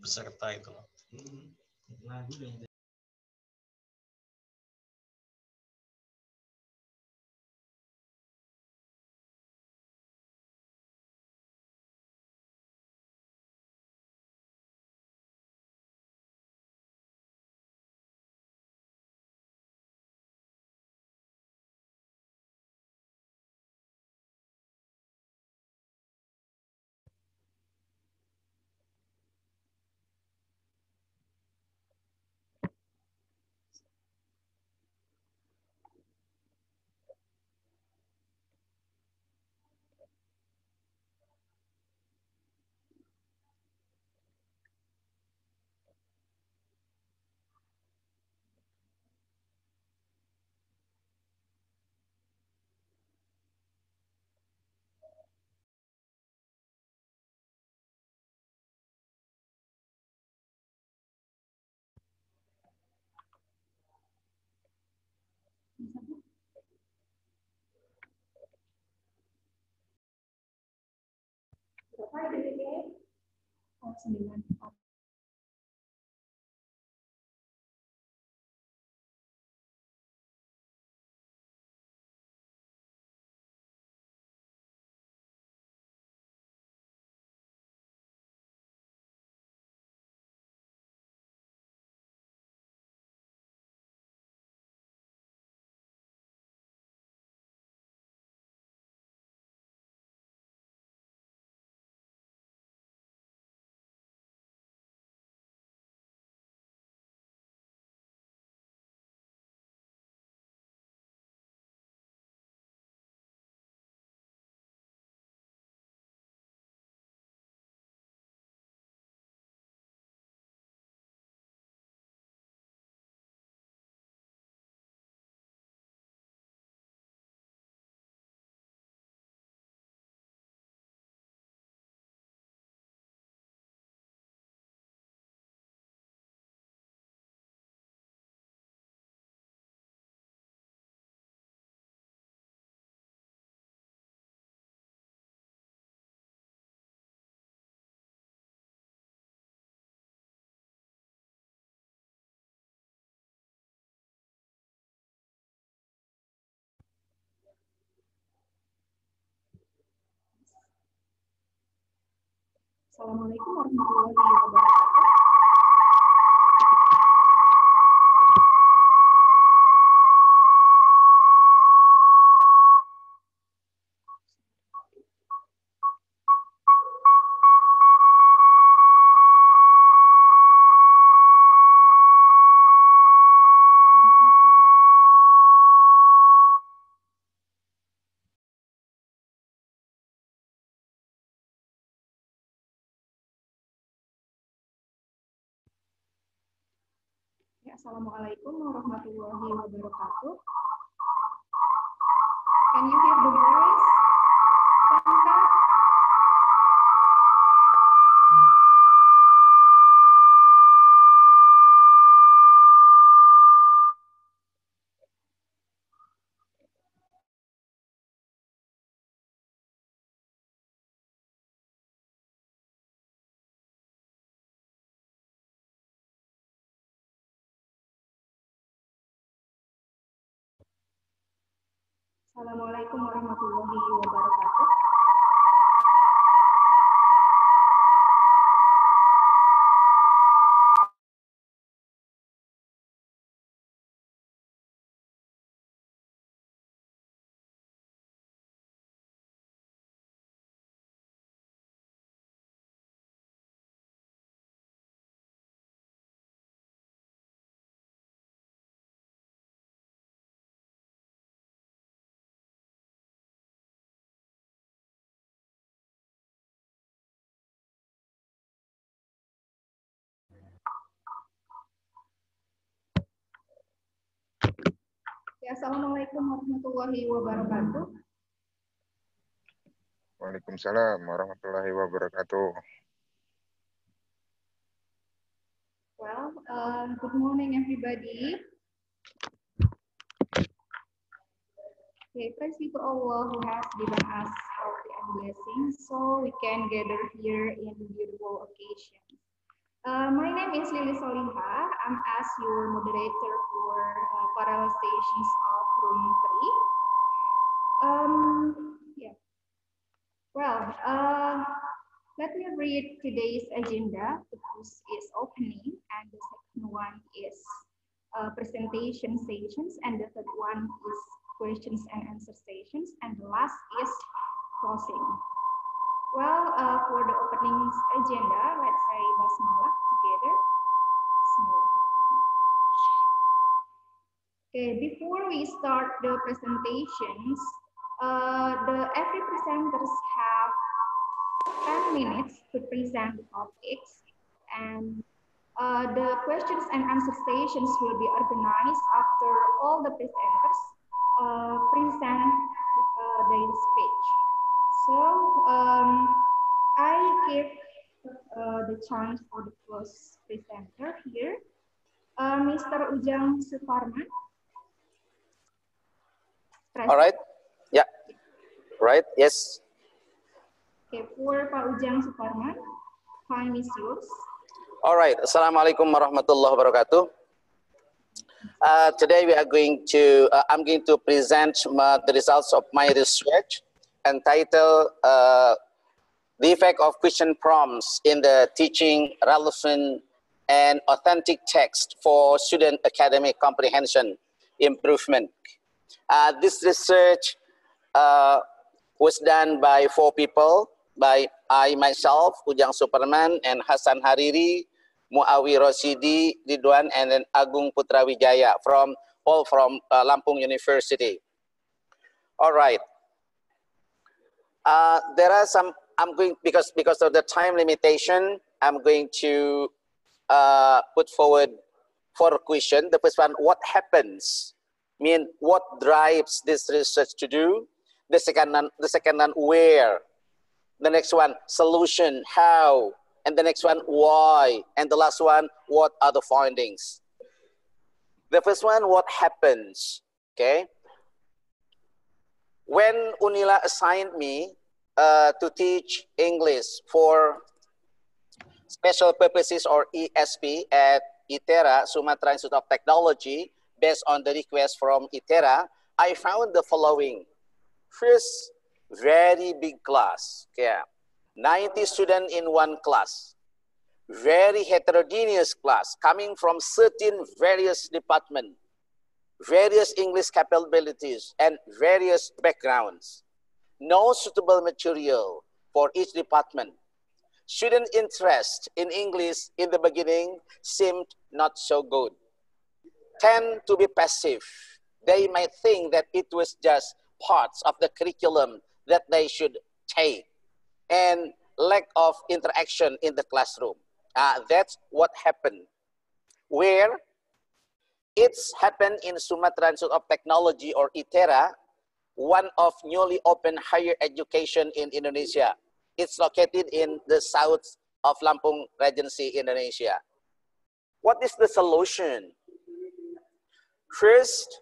peserta itu. Assalamualaikum warahmatullahi wabarakatuh. Assalamualaikum warahmatullahi wabarakatuh. Can you hear the voice? Samka? Assalamualaikum warahmatullahi wabarakatuh. Assalamualaikum warahmatullahi wabarakatuh. Waalaikumsalam warahmatullahi wabarakatuh. Well, good morning everybody. Okay, praise be to Allah who has given us health and blessings so we can gather here in beautiful occasion. My name is Lily Soliha. I'm as your moderator for parallel stations of room 3. Yeah. Well, let me read today's agenda. The first is opening, and the second one is presentation sessions, and the third one is questions and answer sessions, and the last is closing. Well, for the openings agenda, let's say basmalah together. Bismillah. Okay, before we start the presentations, every presenters have 10 minutes to present the topics, and the questions and answer sessions will be organized after all the presenters present their speech. So I give the chance for the first presenter here, Mr. Ujang Suparman. All right. Yeah. Right. Yes. Okay, for Pak Ujang Suparman, time is yours. All right. Assalamualaikum warahmatullahi wabarakatuh. Today I'm going to present the results of my research entitled The Effect of Question Prompts in the Teaching Relevant and Authentic Text for Student Academic Comprehension Improvement. This research was done by 4 people, by myself, Ujang Superman, and Hasan Hariri, Muawi Rosidi, Ridwan, and then Agung Putra Wijaya from Lampung University. All right. There are some. I'm going because of the time limitation. I'm going to put forward 4 questions. The first one: what happens? Mean what drives this research to do? The second one, where? The next one, solution, how? And the next one, why? And the last one, what are the findings? The first one, what happens? Okay. When UNILA assigned me to teach English for special purposes or ESP at ITERA, Sumatra Institute of Technology, based on the request from ITERA, I found the following. First, very big class, yeah, 90 students in one class. Very heterogeneous class, coming from 13 various departments, various English capabilities, and various backgrounds. No suitable material for each department. Student interest in English in the beginning seemed not so good. Tend to be passive. They might think that it was just parts of the curriculum that they should take, and lack of interaction in the classroom. That's what happened. Where it's happened in Sumatra Institute of Technology or ITERA, one of newly opened higher education in Indonesia. It's located in the south of Lampung Regency, Indonesia. What is the solution? First,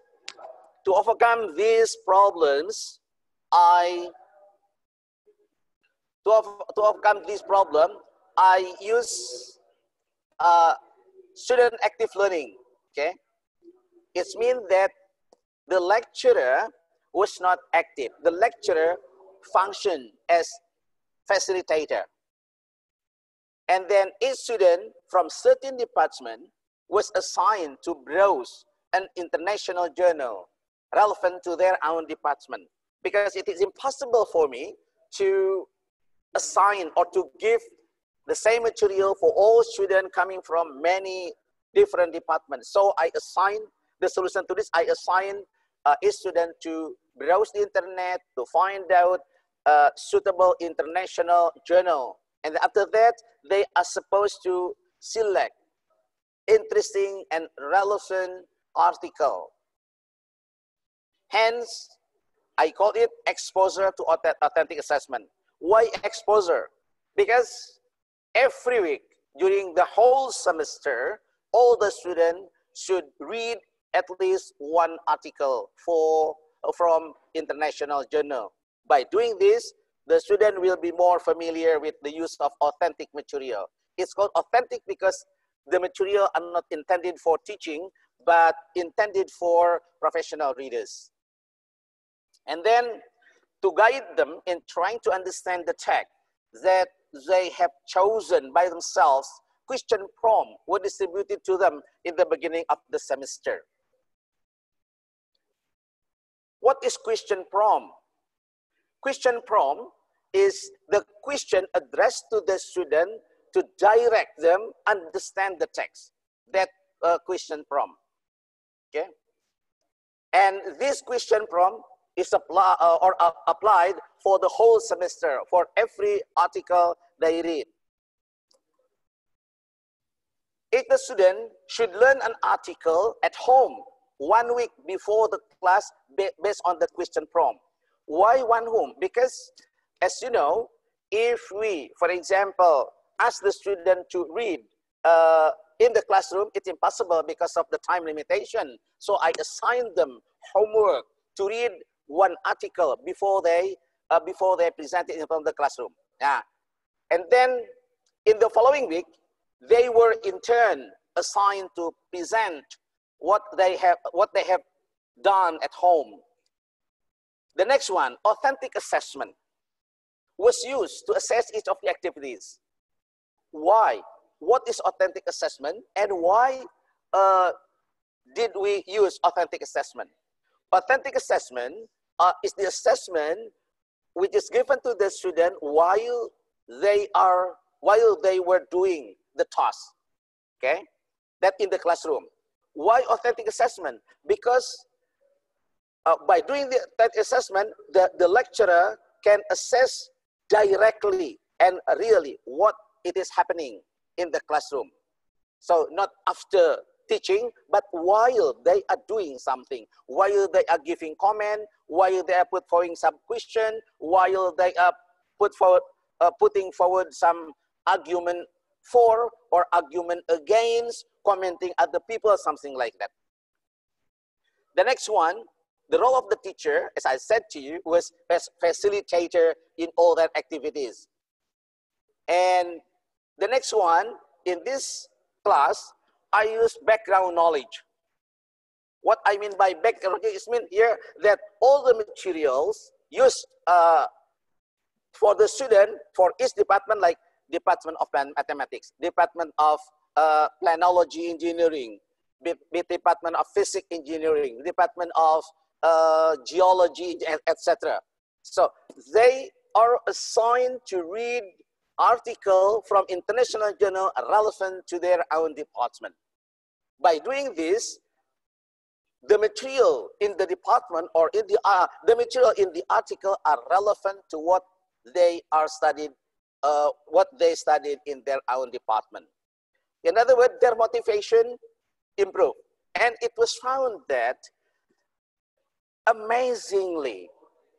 to overcome these problems, I use student active learning. Okay, it means that the lecturer was not active. The lecturer functioned as facilitator, and then each student from certain department was assigned to browse an international journal relevant to their own department, because it is impossible for me to assign or to give the same material for all students coming from many different departments. So I assign the solution to this. I assign each student to browse the internet to find out a suitable international journal. And after that, they are supposed to select interesting and relevant article. Hence, I call it exposure to authentic assessment. Why exposure? Because every week during the whole semester, all the students should read at least 1 article from international journal. By doing this, the student will be more familiar with the use of authentic material. It's called authentic because the material are not intended for teaching, but intended for professional readers. And then to guide them in trying to understand the text that they have chosen by themselves, question prompt were distributed to them in the beginning of the semester. What is question prompt? Question prompt is the question addressed to the student to direct them understand the text. That question prompt. Okay, and this question prompt is applied for the whole semester for every article they read. If the student should learn an article at home 1 week before the class based on the question prompt. Why 1 home? Because as you know, if we, for example, ask the student to read in the classroom, it's impossible because of the time limitation. So I assign them homework to read 1 article before they present it in front of the classroom. Yeah. And then in the following week, they were in turn assigned to present what they have done at home. The next one, authentic assessment, was used to assess each of the activities. Why? What is authentic assessment, and why did we use authentic assessment? Authentic assessment is the assessment which is given to the student while they were doing the task. Okay, that in the classroom. Why authentic assessment? Because by doing that assessment, the lecturer can assess directly and really what it is happening in the classroom. So not after teaching, but while they are doing something, while they are giving comment, while they are put forward some question, while they are putting forward some argument for or argument against, commenting other people, something like that. The next one, the role of the teacher, as I said to you, was as facilitator in all that activities. And the next one, in this class, I use background knowledge. What I mean by background knowledge is mean here that all the materials used for the student, for each department, like Department of Mathematics, Department of Planology Engineering, Department of Physics Engineering, Department of Geology, etc. So they are assigned to read article from international journal relevant to their own department. By doing this, the material in the department or in the material in the article are relevant to what they are studied, what they studied in their own department. In other words, their motivation improved. And it was found that amazingly,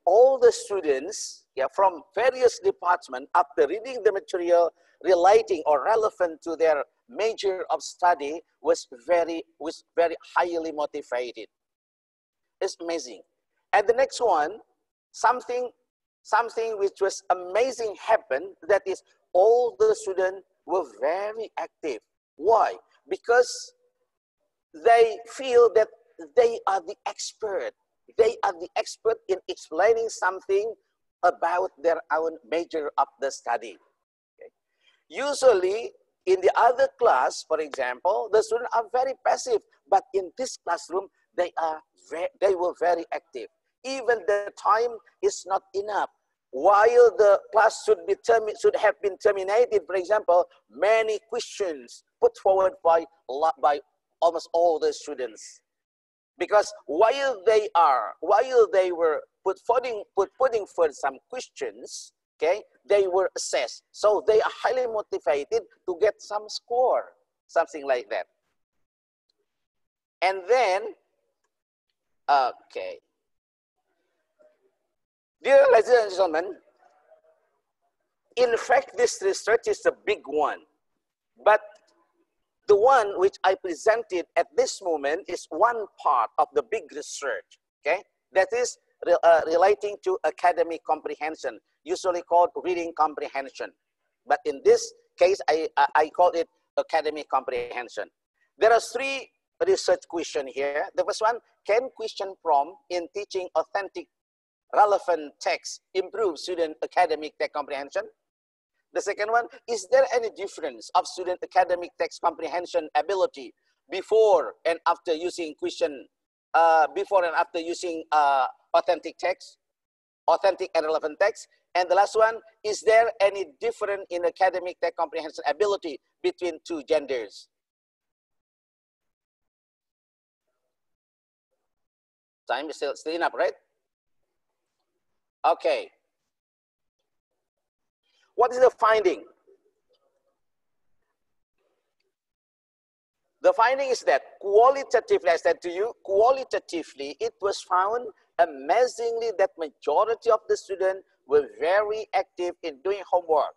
all the students from various departments, after reading the material relating or relevant to their major of study, was very highly motivated. It's amazing. And the next one, something which was amazing happened, that is all the students were very active. Why? Because they feel that they are the expert. They are the expert in explaining something about their own major of the study. Okay. Usually, in the other class, for example, the students are very passive, but in this classroom, they were very active. Even the time is not enough. While the class should have been terminated, for example, many questions put forward by almost all the students. Because while they were putting forward some questions, okay, they were assessed. So they are highly motivated to get some score, something like that. And then, okay. Dear ladies and gentlemen, in fact, this research is a big one. But the one which I presented at this moment is one part of the big research, okay? That is relating to academic comprehension, usually called reading comprehension. But in this case, I call it academic comprehension. There are 3 research questions here. The first one, can question prompt in teaching authentic, relevant text improve student academic text comprehension? The second one, is there any difference of student academic text comprehension ability before and after using authentic text, authentic and relevant text? And the last one, is there any difference in academic text comprehension ability between 2 genders? Time is still enough, right? Okay. What is the finding? The finding is that qualitatively, I said to you, qualitatively, it was found amazingly that majority of the students were very active in doing homework,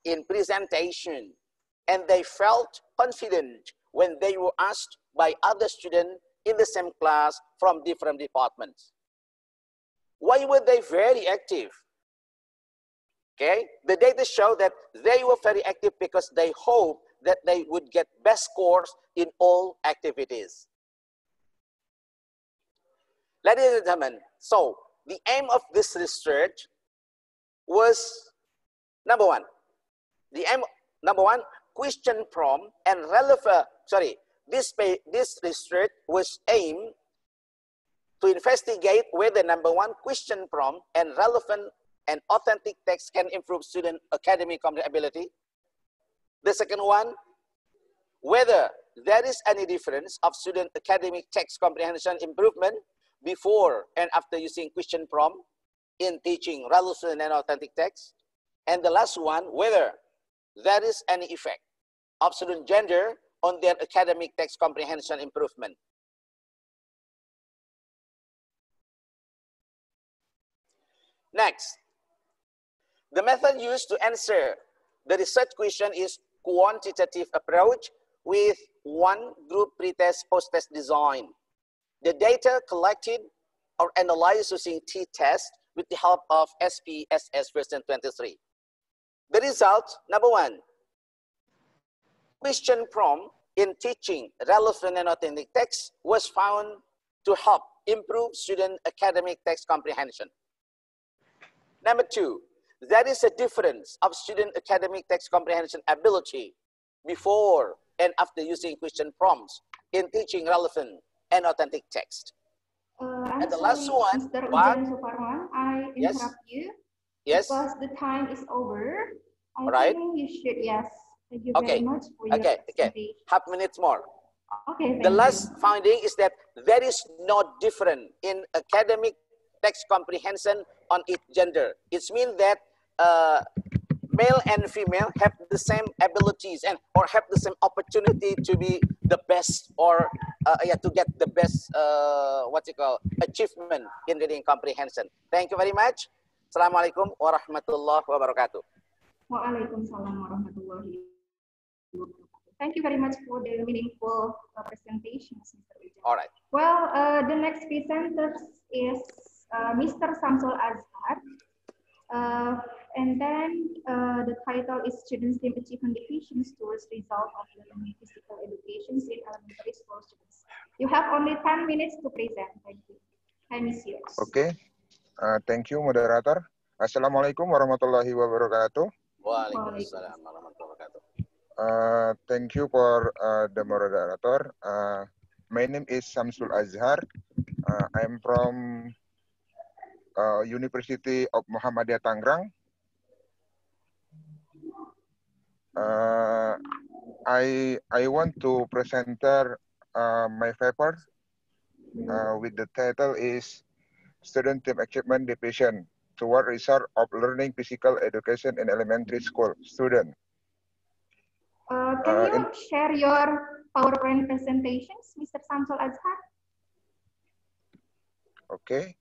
in presentation, and they felt confident when they were asked by other students in the same class from different departments. Why were they very active? Okay, the data show that they were very active because they hoped that they would get best scores in all activities. Ladies and gentlemen, so the aim of this research was number one, question prompt and relevant, this research was aimed to investigate whether number one, question prompt and relevant and authentic text can improve student academic ability. The second one, whether there is any difference of student academic text comprehension improvement before and after using question prompt in teaching relevant and authentic text. And the last one, whether there is any effect of student gender on their academic text comprehension improvement. Next, the method used to answer the research question is quantitative approach with 1 group pretest post-test design. The data collected or analyzed using t-test with the help of SPSS version 23. The result, number one, question prompt in teaching relevant and authentic text was found to help improve student academic text comprehension. Number two, there is a difference of student academic text comprehension ability before and after using question prompts in teaching relevant and authentic text. And the last one, Mr. Ujan Suparman, I interrupt you. Yes. Because the time is over. I think you should, yes. Thank you very much for your presentation. Half minutes more. Okay, the last finding is that there is no difference in academic text comprehension on each gender. It means that male and female have the same abilities and or have the same opportunity to be the best or to get the best achievement in reading comprehension. Thank you very much. Assalamualaikum warahmatullahi wabarakatuh. Waalaikumsalam warahmatullahi wabarakatuh. Thank you very much for the meaningful presentations, Mr. Ujan. All right. Well, the next presenter is Mr. Samsul Azhar. And then the title is Students' Team Achievement Divisions towards Result of Learning Physical Education in Elementary School Students. You have only 10 minutes to present. Thank you. Time is yours. Okay. Thank you, moderator. Assalamualaikum warahmatullahi wabarakatuh. Waalaikumsalam warahmatullahi wabarakatuh. Thank you for the moderator. My name is Samsul Azhar. I'm from University of Muhammadiyah Tangerang. I want to present my paper with the title is Student Team Achievement Division toward Result of Learning Physical Education in Elementary School Student. Can you share your PowerPoint presentations, Mr. Samsul Azhar? Okay.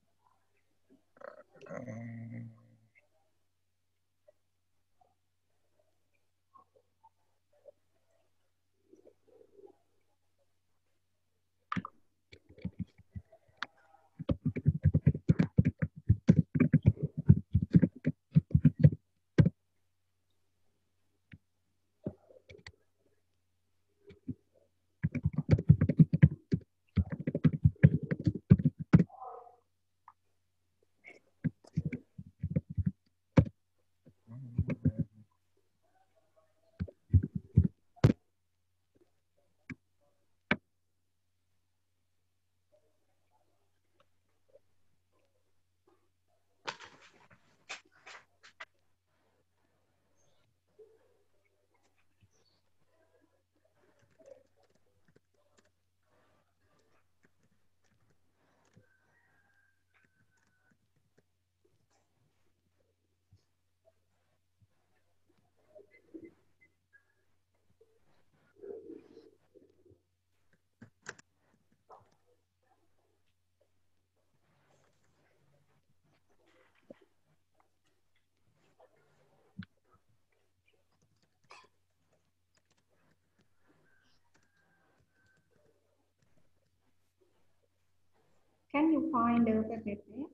Can you find the PPT?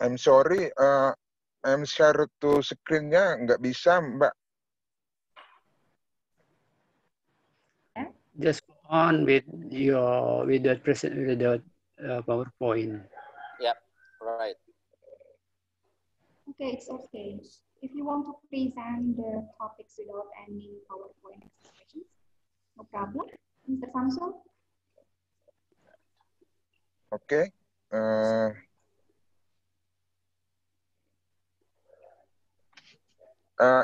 I'm sorry, I'm share to screen-nya nggak bisa, Mbak. Just go on with the PowerPoint. Yep, right. Okay, it's okay. If you want to present the topics without any PowerPoint expressions, no problem. Mr. Samsul? Okay.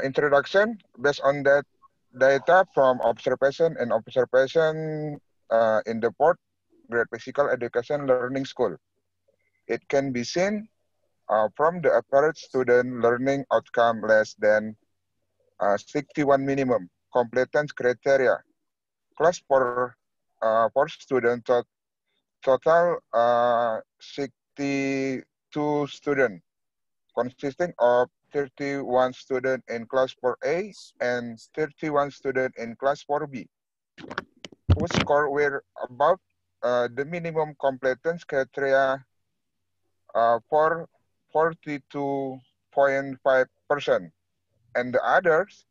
Introduction, based on that data from observation in the port grade physical education learning school. It can be seen from the average student learning outcome less than 61 minimum competence criteria. Class for student total 62 student, consisting of 31 student in class 4A and 31 student in class 4B, whose score were above the minimum competence criteria for 42.5%, and the others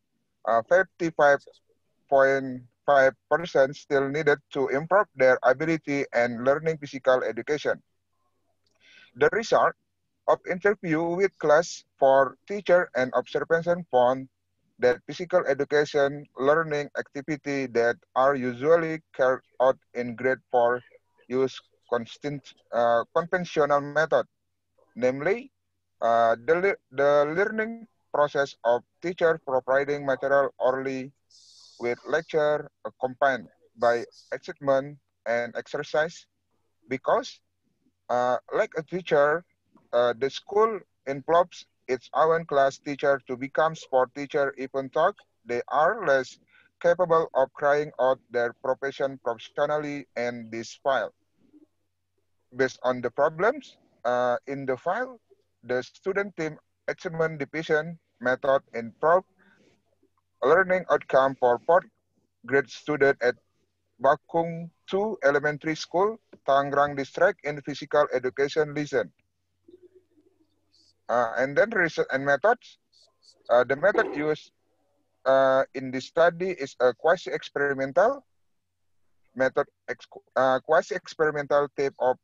55.5% still needed to improve their ability and learning physical education. The result of interview with class for teacher and observation found that physical education learning activity that are usually carried out in grade 4 use conventional method, namely the learning process of teacher providing material orally with lecture accompanied by achievement and exercise, because like a teacher, the school employs its own class teacher to become sport teacher, even though they are less capable of carrying out their profession professionally. And this file, based on the problems in the file, the student team achievement division method improved learning outcome for fourth grade student at Bakung 2 Elementary School, Tangerang District in physical education lesson. And then research and methods. The method used in this study is a quasi-experimental method, quasi-experimental type of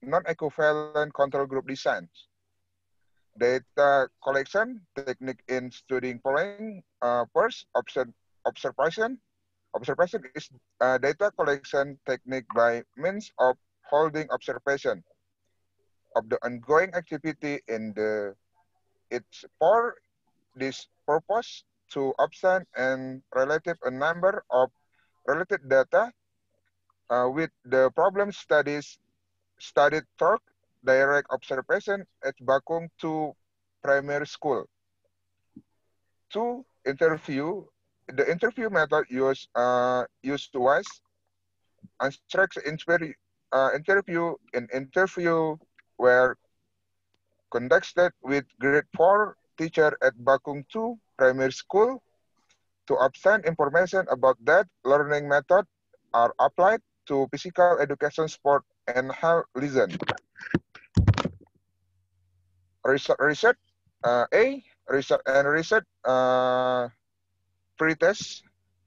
non-equivalent control group designs. Data collection technique in studying polling. First, observation. Observation is data collection technique by means of holding observation of the ongoing activity in the it's for this purpose to obtain and relative a number of related data with the problem studied through direct observation at Bakung 2 primary school. To interview, the interview method used was unstructured interview were conducted with grade 4 teacher at Bakung 2 primary school to obtain information about that learning method are applied to physical education, sport, and health lesson. Research A, research pre-test,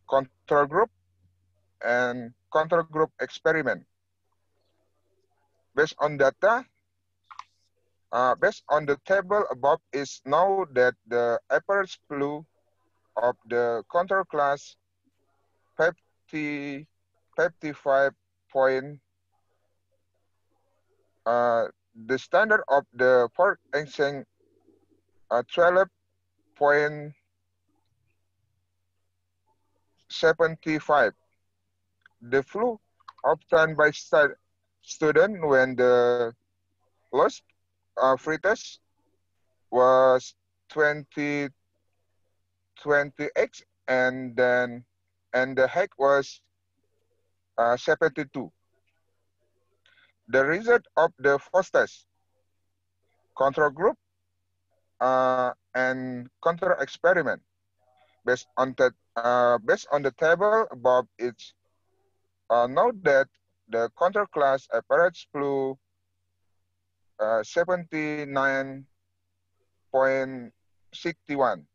control group, and control group experiment. Based on data, based on the table above, is now that the average flu of the control class 50, 55 point, the standard of the fourth exam 12.75. The flu obtained by student when the last free test was 20x, and the height was 72. The result of the first test, control group and control experiment. Based on the table above, it's note that the control class average flew 79.61.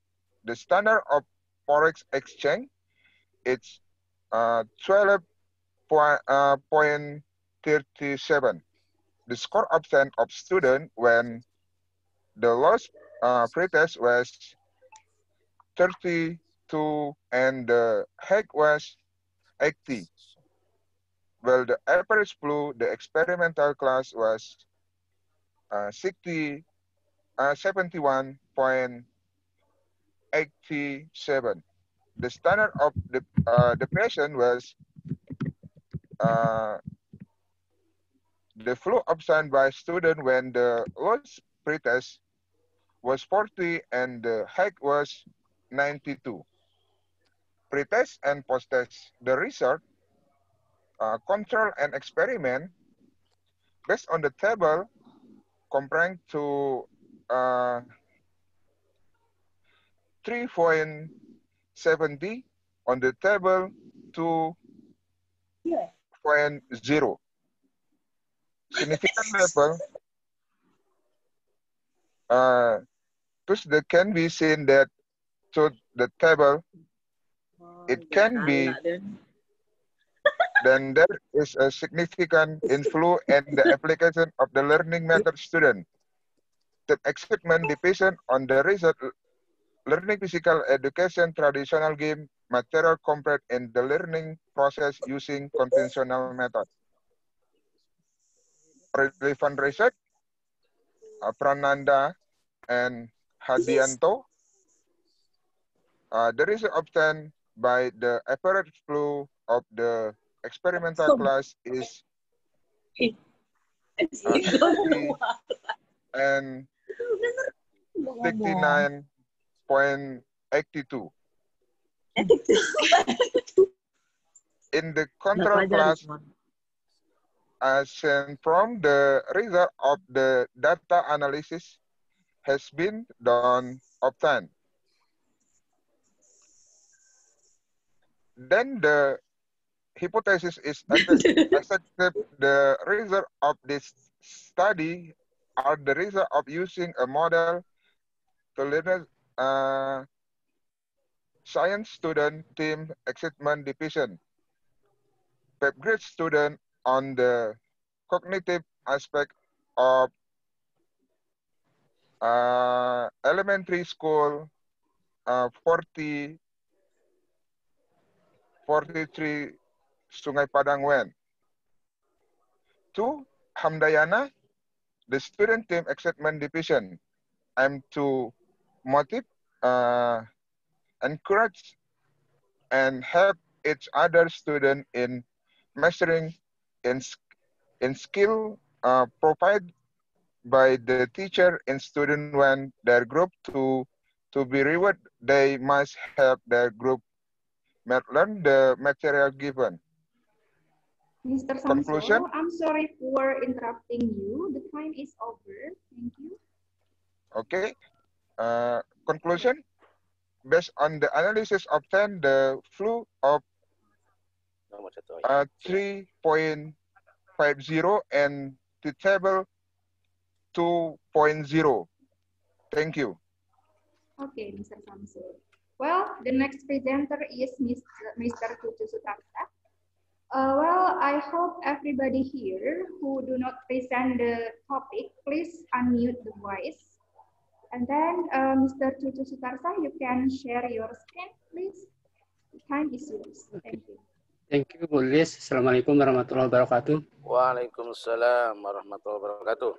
The standard of forex exchange, it's 12.37. The score absent of student when the lowest pretest was 32 and the height was 80. Well, the average flew, the experimental class was 71.87. The standard of the depression was the flu absent by student when the lowest pretest was 40 and the height was 92. Pretest and post-test, the result, control and experiment based on the table comparing to 3.70 on the table 2.0. Significant level, that can be seen that to the table, it can be, then there is a significant influence in the application of the learning method student. The excitement depends on the result. Learning physical education, traditional game, material compared in the learning process using conventional method. Relevant research, Prananda and Hadianto. The result obtained by the average flow of the experimental class is 80 and 69.82. In the control class, as seen from the result of the data analysis has been done obtained. Then the hypothesis is accepted. The result of this study are the result of using a model to learn science student team excitement division. Fifth grade student on the cognitive aspect of elementary school 43 Sungai Padang went. 2. Hamdayana, the student team excitement division. I'm to motivate, encourage, and help each other student in mastering in skill provided by the teacher and student when their group to be rewarded, they must help their group learn the material given. Mr. Conclusion? Samsul, I'm sorry for interrupting you. The time is over. Thank you. Okay. Conclusion? Based on the analysis obtained, the flu of 3.50 and the table 2.0. Thank you. Okay, Mr. Samsul. Well, the next presenter is Mr. Tutu Sutarsa. Well, I hope everybody here who do not present the topic, please unmute the voice. And then, Mr. Tutu Sutarsa, you can share your screen, please. The time is yours. Thank you. Thank you, Bu Liz. Assalamualaikum warahmatullahi wabarakatuh. Waalaikumsalam warahmatullahi wabarakatuh.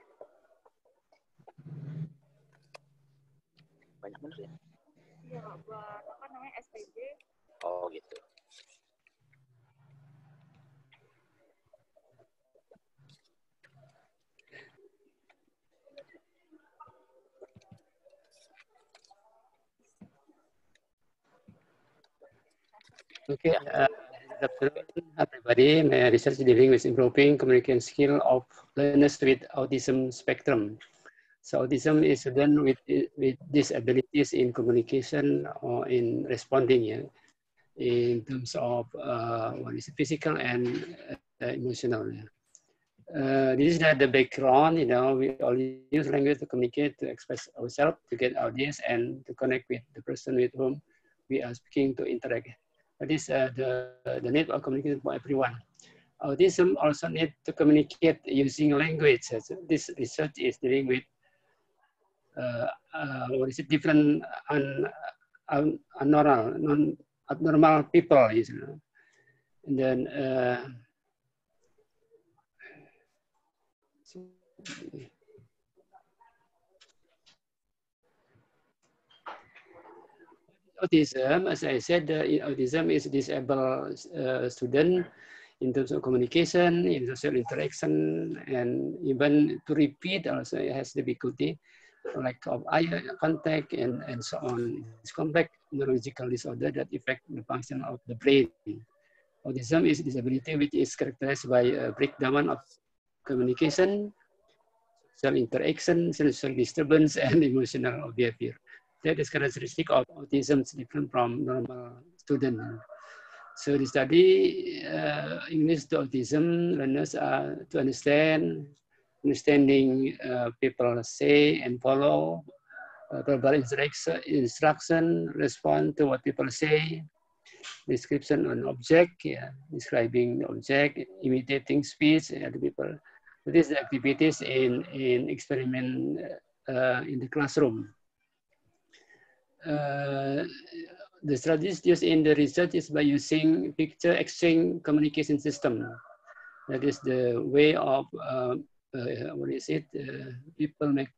Banyak bener ya? Ya, buat apa namanya SPJ. Oh gitu. Okay, good afternoon, everybody. My research dealing with improving communication skill of learners with autism spectrum. So autism is student with disabilities in communication or in responding, yeah, in terms of what is physical and emotional. Yeah. This is the background, you know, we all use language to communicate, to express ourselves, to get audience, and to connect with the person with whom we are speaking, to interact. That is the need of communication for everyone. Autism also need to communicate using language. So this research is dealing with what is it, different abnormal people, you know. And then autism, as I said, autism is disabled student in terms of communication, in social interaction, and even to repeat also has difficulty, lack of eye contact, and so on. It's complex neurological disorder that affect the function of the brain. Autism is a disability which is characterized by a breakdown of communication, social interaction, social disturbance, and emotional behavior. That is characteristic of autism, different from normal student. So the study English to autism learners to understanding people say and follow, verbal instruction, respond to what people say, description on object, yeah, describing the object, imitating speech, other people. So these are activities in experiment in the classroom. The strategies used in the research is by using picture exchange communication system. That is the way of, what is it, people make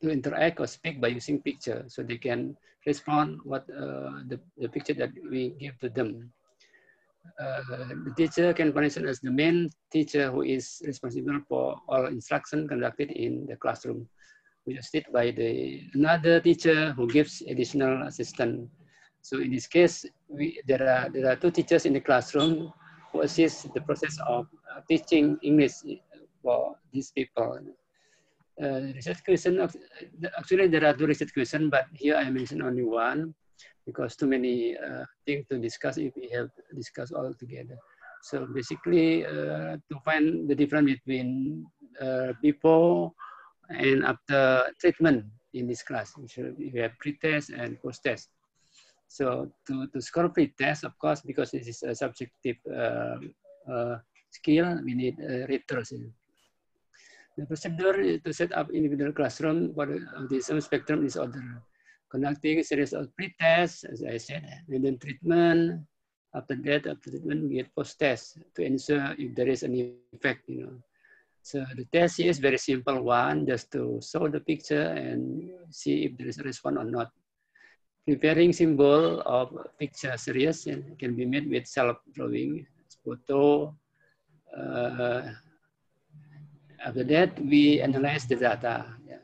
to interact or speak by using picture, so they can respond what the picture that we give to them. The teacher can function as the main teacher who is responsible for all instruction conducted in the classroom, which is did by another teacher who gives additional assistance. So in this case, there are two teachers in the classroom who assist the process of teaching English for these people. Research question, actually there are two research questions, but here I mentioned only one because too many things to discuss if we have to discuss all together. So basically to find the difference between before and after treatment in this class. So we have pre-test and post-test. So to score pre-test, of course, because this is a subjective skill, we need readers. The procedure to set up individual classroom for the autism spectrum disorder. Conducting a series of pre-tests, as I said, and then treatment. After that, after treatment, we get post-test to ensure if there is an effect, you know. So the test is very simple one, just to show the picture and see if there is a response or not. Preparing symbol of picture series can be made with self-drawing, photo. After that, we analyze the data. Yeah.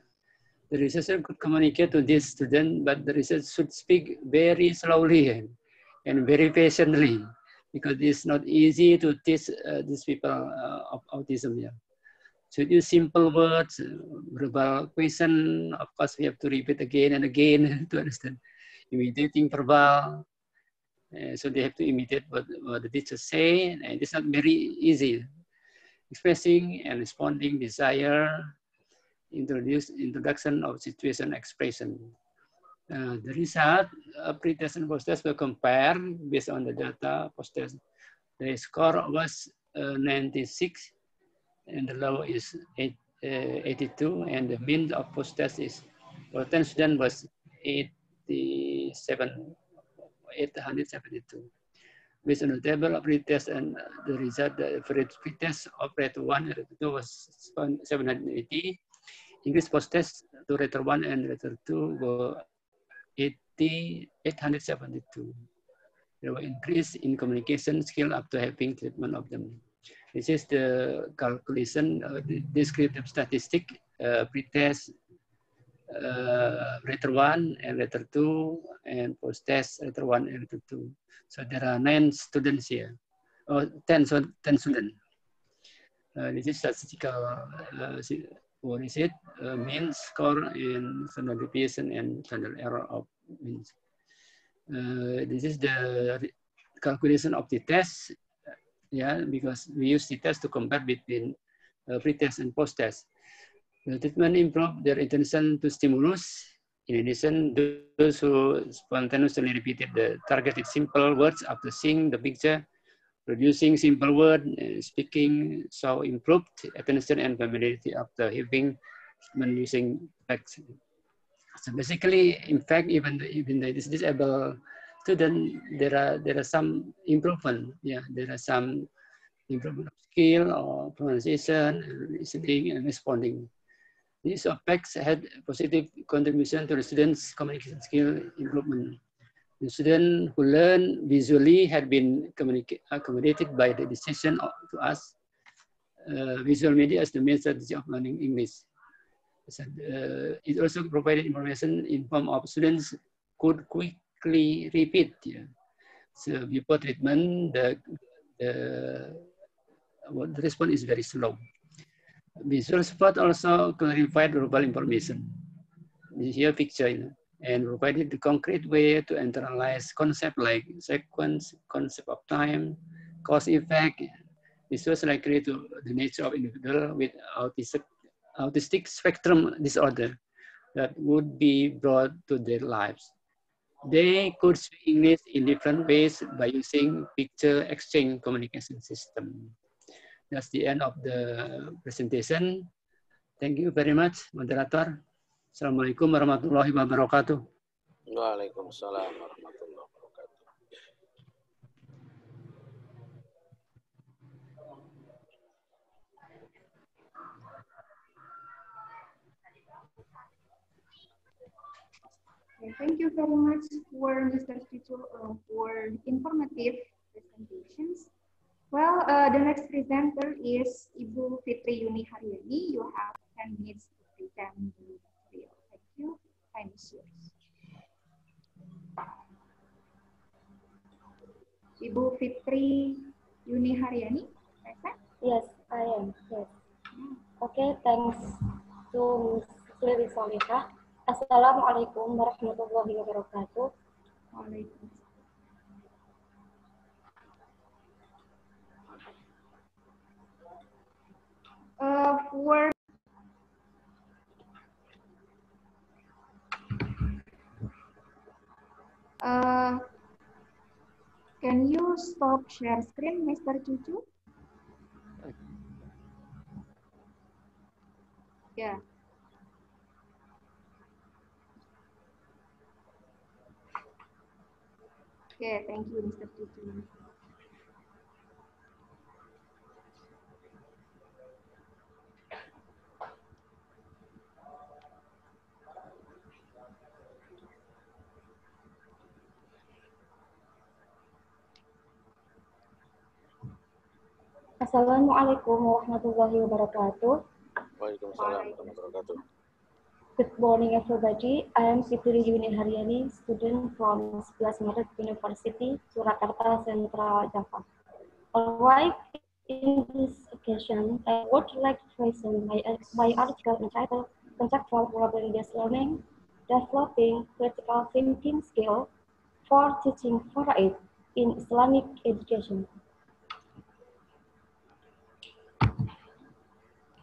The researcher could communicate to this student, but the researcher should speak very slowly and very patiently, because it's not easy to teach these people of autism. Yeah. Should use simple words, verbal question. Of course, we have to repeat again and again to understand. Imitating verbal. So they have to imitate what the teacher say, and it's not very easy. Expressing and responding desire, introduction of situation expression. The result, pre-test and post-test were compared based on the data post-test. The score was 96, and the low is 82, and the mean of post-test is, for 10 students was 872. Based on the table of retest and the result, the average pretest of rate 1 and rate 2 was 780. English post-test to rate 1 and rate 2 were 872. There were increase in communication skill up to having treatment of them. This is the calculation, the descriptive statistic, pretest, letter 1 and letter 2, and post-test letter 1 and letter 2. So there are 9 students here, or 10 students. This is statistical mean score and standard deviation and standard error of means. This is the calculation of the test, yeah, because we use the test to compare between pre-test and post-test. The treatment improve their attention to stimulus. In addition, those who spontaneously repeated the targeted simple words after seeing the picture, producing simple word, speaking, so improved attention and familiarity after hearing when using text. So basically, in fact, even the disabled student, there are some improvement. Yeah, there are some improvement of skill or pronunciation, listening, and responding. These aspects had positive contribution to the students' communication skill improvement. The student who learn visually had been accommodated by the decision to us visual media as the main strategy of learning English. So, it also provided information in form of students could quickly repeat. Yeah. So before treatment, the response is very slow. Visual support also clarified verbal information. Here picture, and provided the concrete way to internalize concepts like sequence, concept of time, cause effect. This was likely to the nature of individual with autistic spectrum disorder that would be brought to their lives. They could speak English in different ways by using picture exchange communication system. That's the end of the presentation. Thank you very much, moderator. Assalamualaikum warahmatullahi wabarakatuh. Waalaikumsalam warahmatullahi wabarakatuh. Thank you very much for Mr. Titu for informative presentations. Well, the next presenter is Ibu Fitri Yuni Haryani. You have 10 minutes to present the material. Thank you. Time is yours. Ibu Fitri Yuni Haryani, present? Yes, I am. Yes. Okay, thanks to Ms. Levi Solihah. Assalamualaikum warahmatullahi wabarakatuh. Waalaikumsalam. Can you stop share screen, Mr. Cucu? Yeah. Okay, thank you, Mr. Cucu. Assalamualaikum warahmatullahi wabarakatuh. Waalaikumsalam warahmatullahi wabarakatuh. Good morning, everybody. I am Fitri Yuni Haryani, student from 11 Maret University, Surakarta, Central Java. Alright, in this occasion, I would like to present my article entitled Conceptual Problem-Based Learning, Developing Critical Thinking Skill for Teaching Faraid in Islamic Education.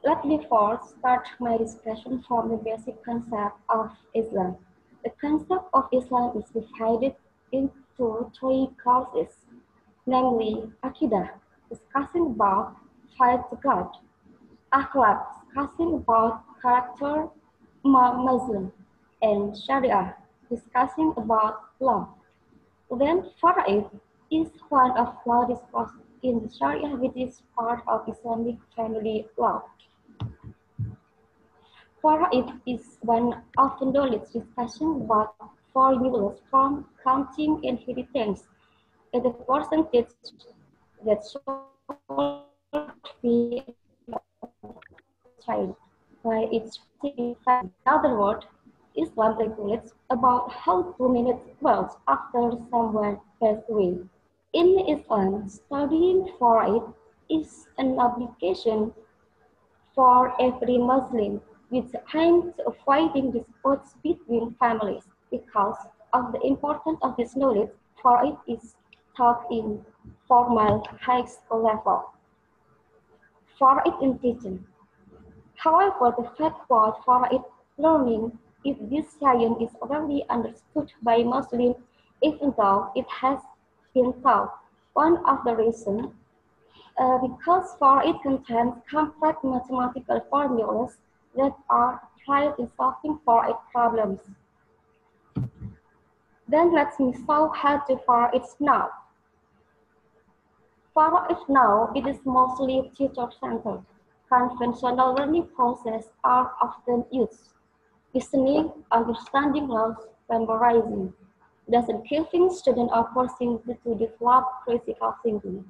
Let me first start my discussion from the basic concept of Islam. The concept of Islam is divided into three classes, namely Aqidah, discussing about faith to God, Akhlaq, discussing about character among Muslims, and Sharia, discussing about law. Then Faraid is one of law discussed in the Sharia, which is part of Islamic family law. Faraid is one of the knowledge discussion about formulas from counting inheritance as a percentage that should be child by its fact. In other words, Islam regulates about how to manage wealth after someone passes away. In Islam, studying Faraid is an obligation for every Muslim, which aims to avoiding disputes between families. Because of the importance of this knowledge, for it is taught in formal high school level. For it in teaching. However, the fact was for it learning if this science is already understood by Muslims, even though it has been taught. One of the reasons because for it contains complex mathematical formulas that are applied in solving for it problems. Then let me show how to for it now. For it now, it is mostly teacher-centered. Conventional learning processes are often used. Listening, understanding rules, memorizing. Doesn't giving students opportunity to develop critical thinking.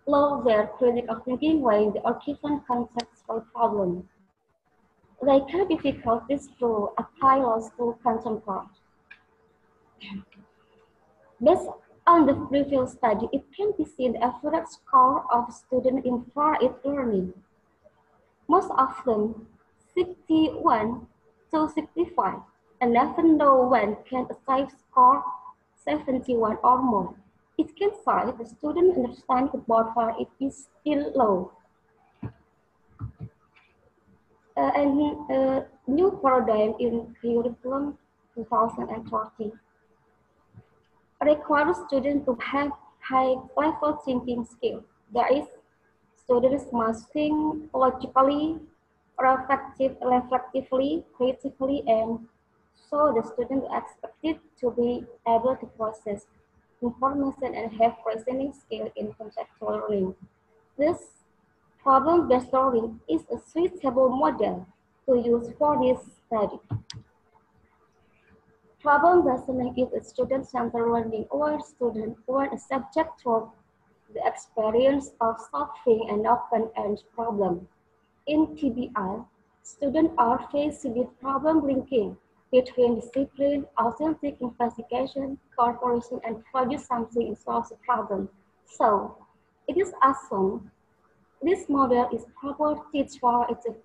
Low their critical thinking when they are given contextual problems. They can difficult this to apply laws to contemporary. Based on the previous study, it can be seen the average score of students in far-east learning. Most of them 61 to 65, and even no one can achieve score 71 or more. It can say the student understanding about far-east is still low. New paradigm in curriculum 2030 requires students to have high-level thinking skills. That is, students must think logically, reflectively, critically, and so the student is expected to be able to process information and have reasoning skill in conceptual learning. This problem-based learning is a suitable model to use for this study. Problem-based learning is a student-centered learning where students want a subject to the experience of solving an open-end problem. In TBR, students are faced with problem linking between discipline, authentic investigation, cooperation, and produce something and solve the problem. So, it is assumed this model is proper teach for it to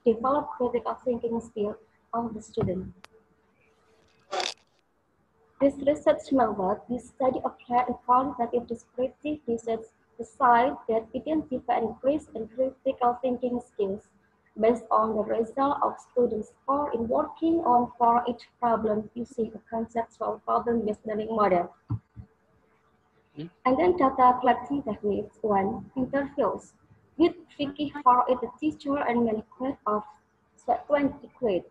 develop critical thinking skill of the student. This research method, this study applied a qualitative descriptive research design that identify and increase in critical thinking skills based on the result of students' score in working on for each problem using a conceptual problem-based learning model. And then data collecting techniques. 1. Interviews with Vicky for the teacher and manuscript of 20 grade.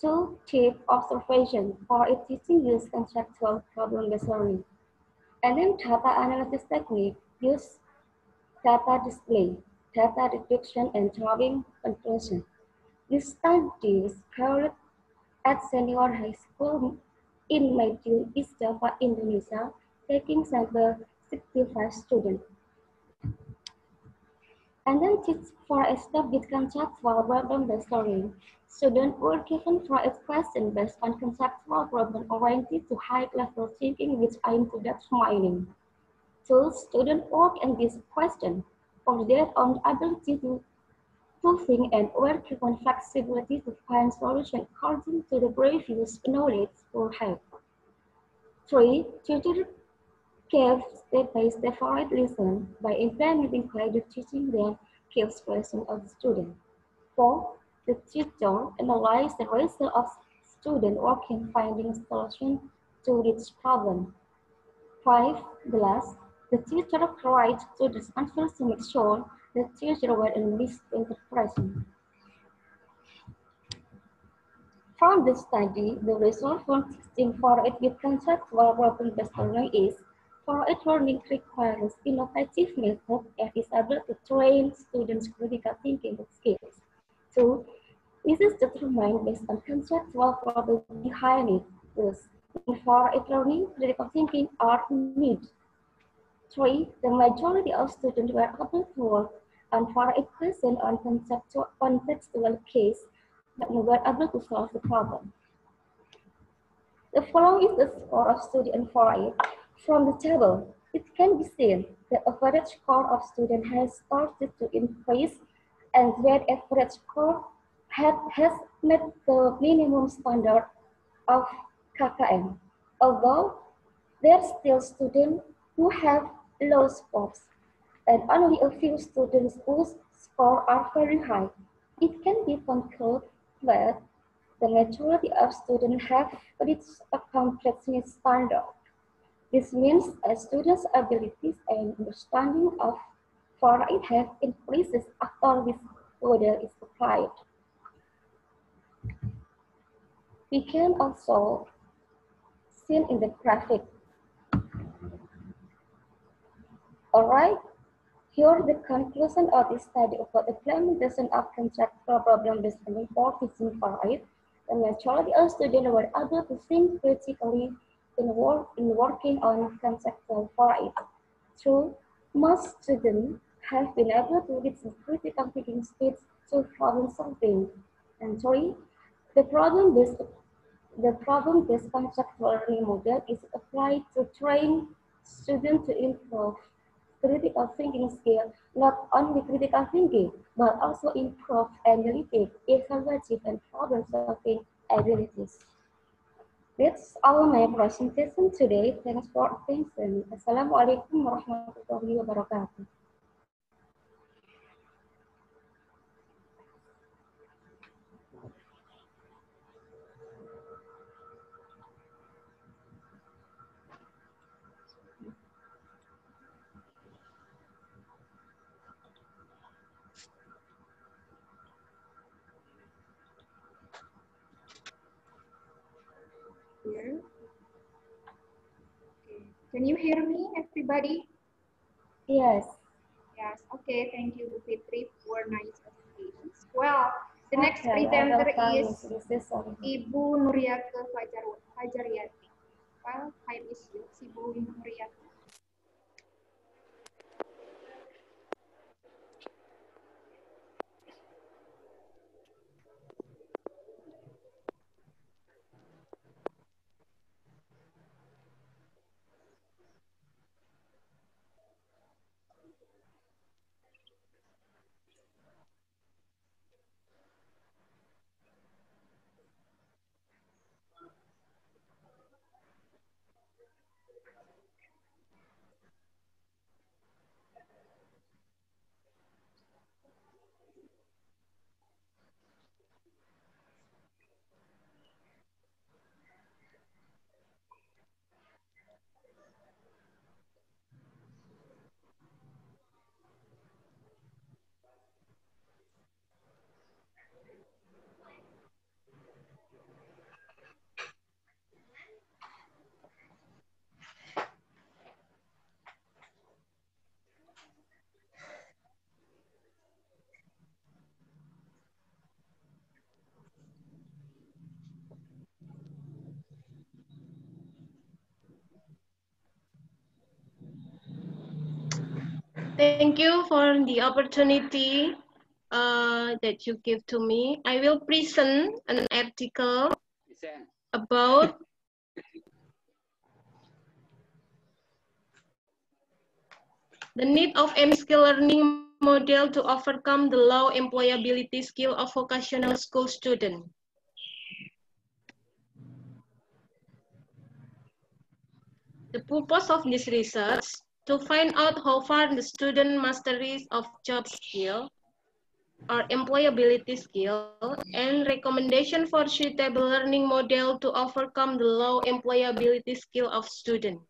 2. Tape observation for a teaching use conceptual problem-based learning. And then data analysis technique use data display, data reduction, and drawing conclusion. This study is carried at senior high school in Madiun, East Java, Indonesia, taking sample 65 students. And then teach for a step with conceptual problem-based learning. Students were given for a question based on conceptual problem oriented to high-level thinking which aim to determining. So students work in this question for their own ability to think and were given flexibility to find solutions according to the previous knowledge or have. 3. Tutor gave step-by-step for it lesson by implementing guided teaching the key expression of the student. 4. The tutor analyzed the result of student working finding solution to this problem. 5. The last, the teacher provides students answers to make sure the teacher were in misinterpretation. From this study, the result from teaching for it with conceptual problem-based learning is for it learning requires innovative method and is able to train students' critical thinking skills. 2. This is determined based on conceptual problem behind it. Thus, in for it learning, critical thinking are needed. 3. The majority of students were able to work on for it question on contextual case, but were able to solve the problem. The following is the score of students for it. From the table, it can be seen the average score of students has started to increase and their average score has met the minimum standard of KKM, although there are still students who have low scores, and only a few students whose scores are very high. It can be concluded that the majority of students have reached a complexity standard. This means a student's abilities and understanding of for it have increases after this model is applied. We can also see in the graphic. Alright, here the conclusion of this study about the implementation of conceptual problem-based learning for teaching for it. The majority of students were able to think critically in working on conceptual for it. True, most students have been able to reach the critical thinking stage to problem solving. And three, the problem-based conceptual learning model is applied to train students to improve critical thinking skill, not only critical thinking, but also improve analytic, evaluative, and problem-solving abilities. That's all my presentation today. Thanks for attention. Assalamualaikum warahmatullahi wabarakatuh. Here. Okay. Can you hear me, everybody? Yes. Yes. Okay. Thank you, Bu Fitri, for nice presentations. Well, the next presenter is Ibu Nuriake Fajaryati. Well, hi, Miss Ibu Nuriake. Thank you for the opportunity that you give to me. I will present an article about the need of skill learning model to overcome the low employability skill of vocational school students. The purpose of this research to find out how far the student masteries of job skill or employability skill and recommendation for suitable learning model to overcome the low employability skill of students.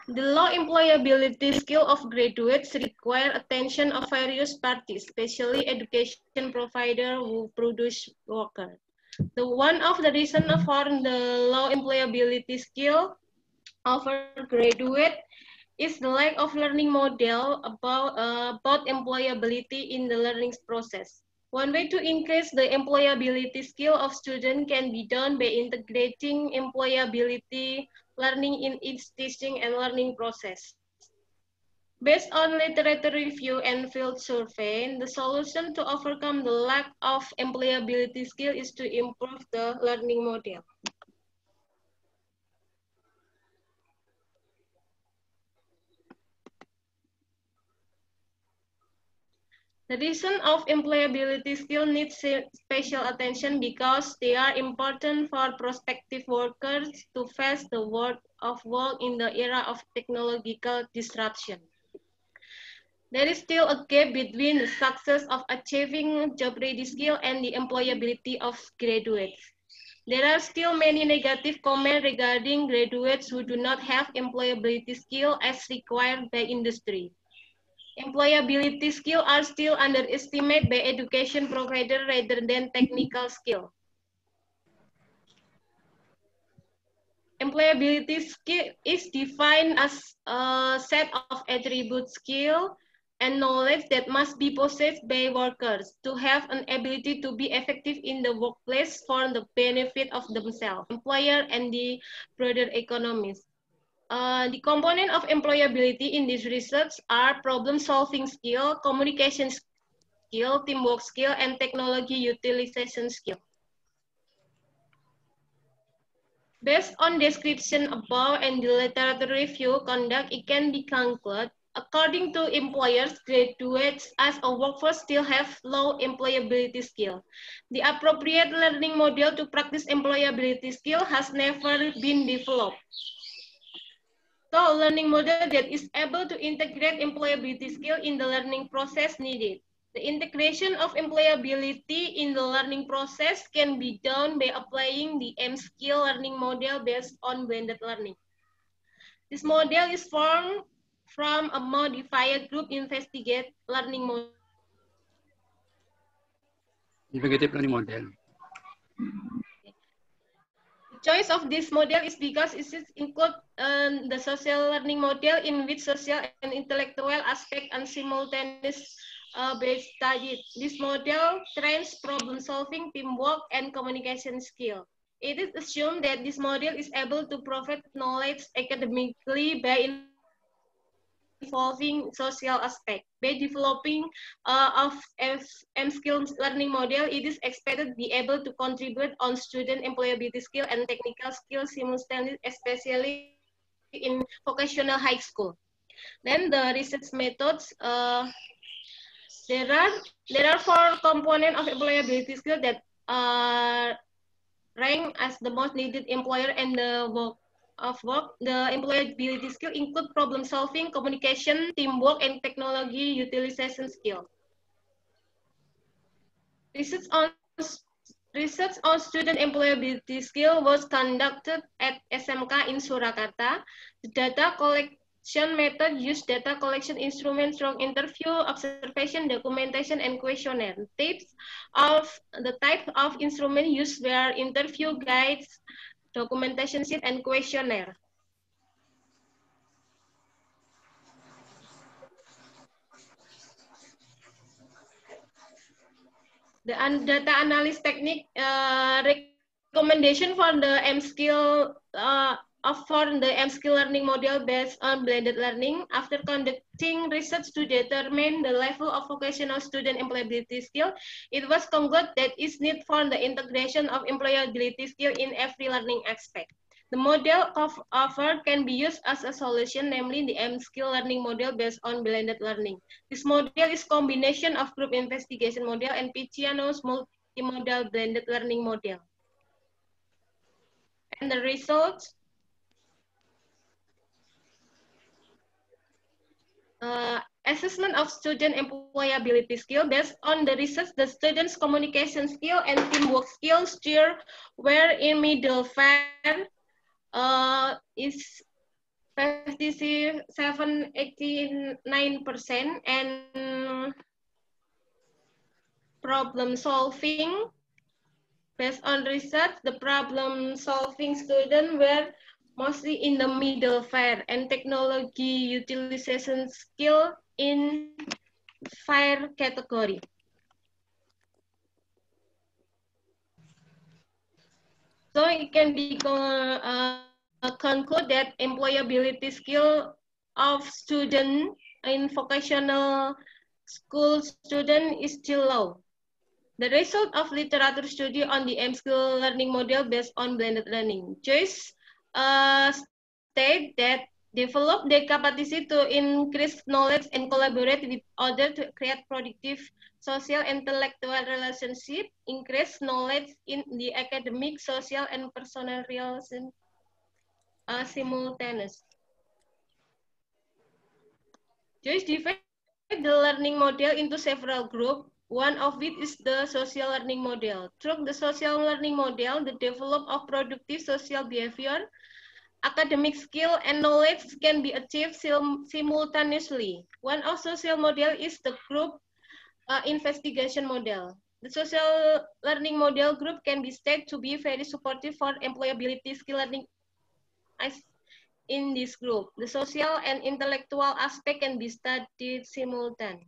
The low employability skill of graduates require attention of various parties, especially education provider who produce workers. One of the reasons for the low employability skill of a graduate is the lack of learning model about employability in the learning process. One way to increase the employability skill of students can be done by integrating employability learning in its teaching and learning process. Based on literature review and field survey, the solution to overcome the lack of employability skill is to improve the learning model. The reason of employability skill needs special attention because they are important for prospective workers to face the world of work in the era of technological disruption. There is still a gap between the success of achieving job-ready skill and the employability of graduates. There are still many negative comments regarding graduates who do not have employability skill as required by industry. Employability skills are still underestimated by education provider rather than technical skill. Employability skill is defined as a set of attributes, skill, and knowledge that must be possessed by workers to have an ability to be effective in the workplace for the benefit of themselves, employer, and the broader economies. The component of employability in this research are problem-solving skill, communication skill, teamwork skill, and technology utilization skill. Based on description above and the literature review conduct, it can be concluded, according to employers, graduates as a workforce still have low employability skill. The appropriate learning model to practice employability skill has never been developed. So, learning model that is able to integrate employability skill in the learning process needed. The integration of employability in the learning process can be done by applying the M-skill learning model based on blended learning. This model is formed from a modified group investigate learning model. Investigative learning model. The choice of this model is because it includes the social learning model in which social and intellectual aspect and simultaneous based studied. This model trains problem solving, teamwork, and communication skill. It is assumed that this model is able to provide knowledge academically by involving social aspect. By developing of M-skill learning model, it is expected to be able to contribute on student employability skill and technical skills simultaneously, especially in vocational high school. Then the research methods, there are 4 components of employability skill that are ranked as the most needed employer and the work. The employability skill include problem solving, communication, teamwork, and technology utilization skill. Research on student employability skill was conducted at SMK in Surakarta. The data collection method used data collection instruments from interview, observation, documentation, and questionnaire. The type of instrument used were interview guides, documentation sheet, and questionnaire. The data analysis technique recommendation for the M-skill learning model based on blended learning. After conducting research to determine the level of vocational student employability skill, it was concluded that is need for the integration of employability skill in every learning aspect. The model offered can be used as a solution, namely the M-skill learning model based on blended learning. This model is combination of group investigation model and Picciano's multimodal blended learning model. And the results, assessment of student employability skill based on the research, the students' communication skill and teamwork skills still were in middle fare. Is 89%, and problem solving based on research, the problem solving students were mostly in the middle fare, and technology utilization skill in fire category. So it can be conclude that employability skill of student in vocational school student is still low. The result of literature study on the M-skill learning model based on blended learning. Joyce state that develop their capacity to increase knowledge and collaborate with others to create productive social intellectual relationship, increase knowledge in the academic, social, and personal relations simultaneous. Joyce divide the learning model into several groups, one of which is the social learning model. Through the social learning model, the development of productive social behavior, academic skill, and knowledge can be achieved simultaneously. One of social model is the group investigation model. The social learning model group can be said to be very supportive for employability skill learning as in this group. The social and intellectual aspect can be studied simultaneously.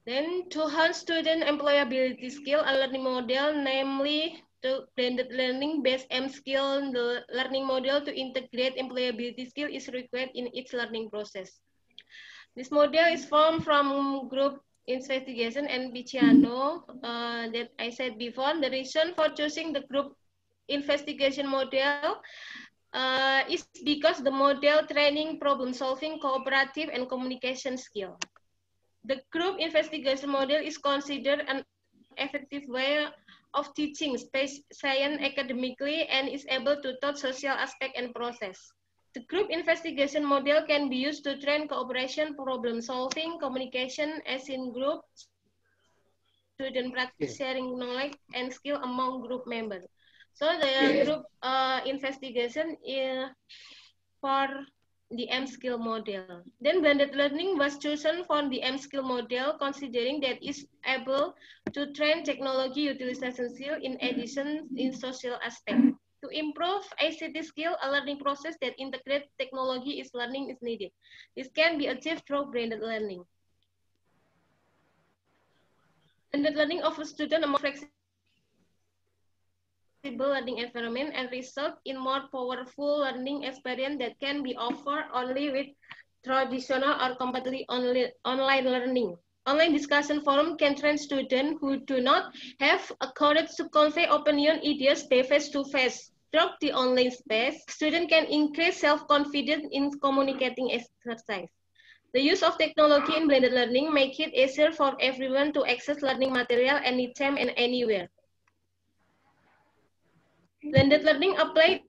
Then to enhance student employability skill, a learning model, namely the blended learning based M skill, the learning model to integrate employability skill is required in each learning process. This model is formed from group investigation and Picciano that I said before. The reason for choosing the group investigation model is because the model training problem solving, cooperative, and communication skill. The group investigation model is considered an effective way of teaching science academically and is able to touch social aspect and process. The group investigation model can be used to train cooperation, problem solving, communication as in group, student practice sharing knowledge and skill among group members. So the group investigation for the M skill model. Then blended learning was chosen for the M skill model, considering that it's able to train technology utilization skill in addition in social aspect. To improve ICT skill, a learning process that integrates technology is learning is needed. This can be achieved through blended learning. Blended learning offers students a more flexible learning environment and result in more powerful learning experience that can be offered only with traditional or completely online learning. Online discussion forum can train students who do not have a courage to convey opinion ideas face-to-face. Through the online space, students can increase self-confidence in communicating exercise. The use of technology in blended learning make it easier for everyone to access learning material anytime and anywhere. Blended learning applied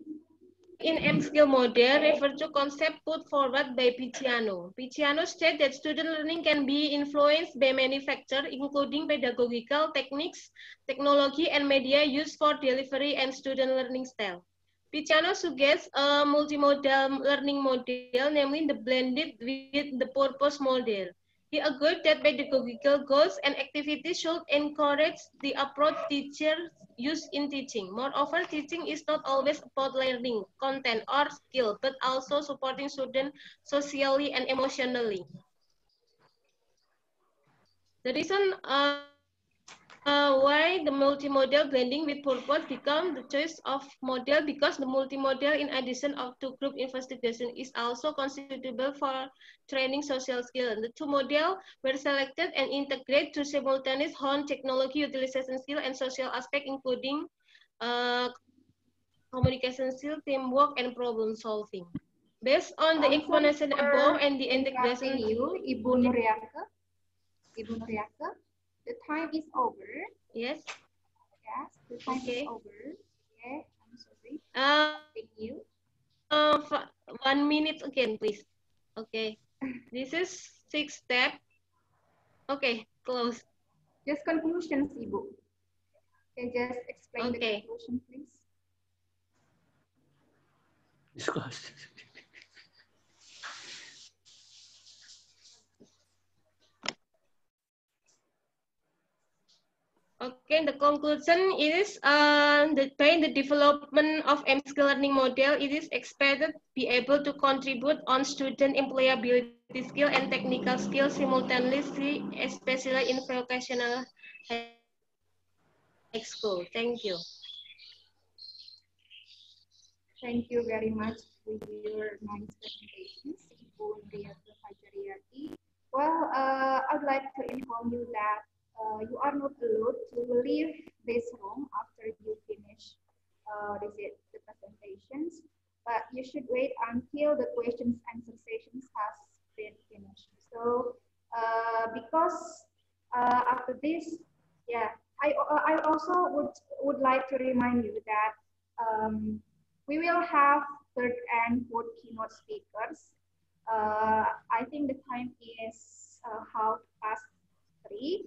in M-skill model refer to concept put forward by Picciano. Picciano states that student learning can be influenced by many factors, including pedagogical techniques, technology, and media used for delivery and student learning style. Picciano suggests a multimodal learning model, namely the blended with the purpose model. He argued that pedagogical goals and activities should encourage the approach teachers use in teaching. Moreover, teaching is not always about learning, content, or skill, but also supporting students socially and emotionally. The reason why the multimodal blending with purpose become the choice of model because the multimodal in addition to group investigation is also considerable for training social skill. The two models were selected and integrated to simultaneous hone technology utilization skill and social aspect including communication skill, teamwork, and problem solving. Based on the explanation above and the integration. You, Ibu Nuriaka. Ibu Nuriaka, the time is over. Yes. Yes, the time is over. Okay, I'm sorry. Thank you. 1 minute again, please. Okay. This is 6 step. Okay, close. Just conclusions, Ibu. Okay, just explain the conclusion, please. Discuss. Okay, the conclusion is by the development of M-skill learning model, it is expected to be able to contribute on student employability skill and technical skills simultaneously, especially in vocational high school. Thank you. Thank you very much for your nice presentations, Ibu Nuriaka Fajariati. Well, I would like to inform you that you are not allowed to leave this room after you finish the presentations. but you should wait until the questions answer sessions has been finished. So because after this, yeah, I also would like to remind you that we will have third and fourth keynote speakers. I think the time is 3:30,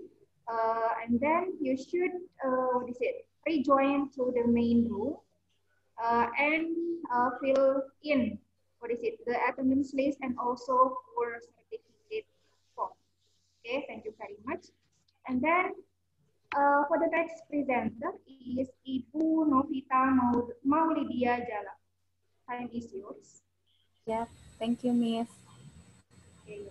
and then you should what is it? Rejoin to the main room and fill in what is it? The attendance list and also for certificate form. Okay, thank you very much. And then for the next presenter is Ibu Novita Maulidia Jala. Time is yours. Yeah, thank you, Miss. Okay.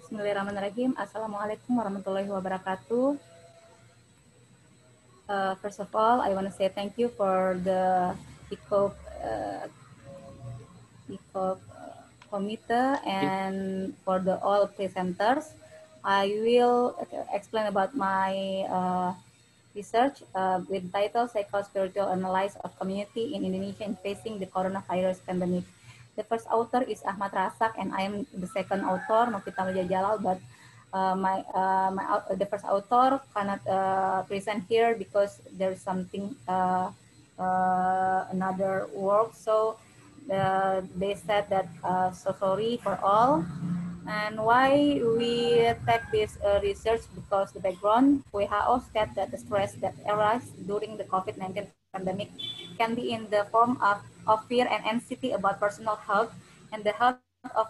Bismillahirrahmanirrahim. Assalamualaikum warahmatullahi wabarakatuh. First of all, I want to say thank you for the ICOPE, committee and for the all presenters. I will explain about my research with title Psycho-Spiritual Analysis of Community in Indonesia in Facing the Coronavirus Pandemic. The first author is Ahmad Rasak, and I am the second author, Novita Jalal, but the first author cannot present here because there is something another work. So they said that so sorry for all. And why we take this research, because the background, WHO said that the stress that arises during the COVID-19 pandemic can be in the form of fear and anxiety about personal health and the health of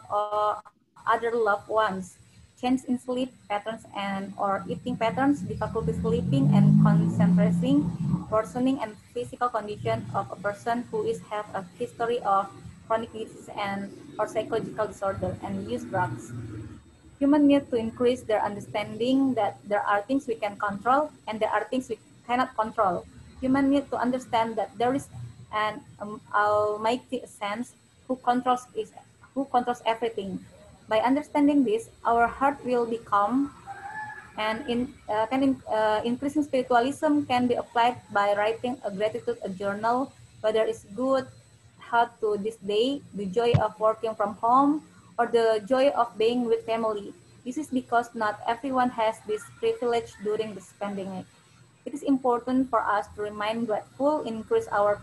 other loved ones. Change in sleep patterns and or eating patterns, difficulty sleeping and concentrating, worsening and physical condition of a person who is have a history of chronic disease and or psychological disorder and use drugs. Humans need to increase their understanding that there are things we can control and there are things we cannot control. Humans need to understand that there is an almighty sense who controls everything. By understanding this, our heart will become and increasing spiritualism can be applied by writing a gratitude a journal, whether it's good health to this day, the joy of working from home, or the joy of being with family. This is because not everyone has this privilege during this pandemic. It is important for us to remain grateful, increase our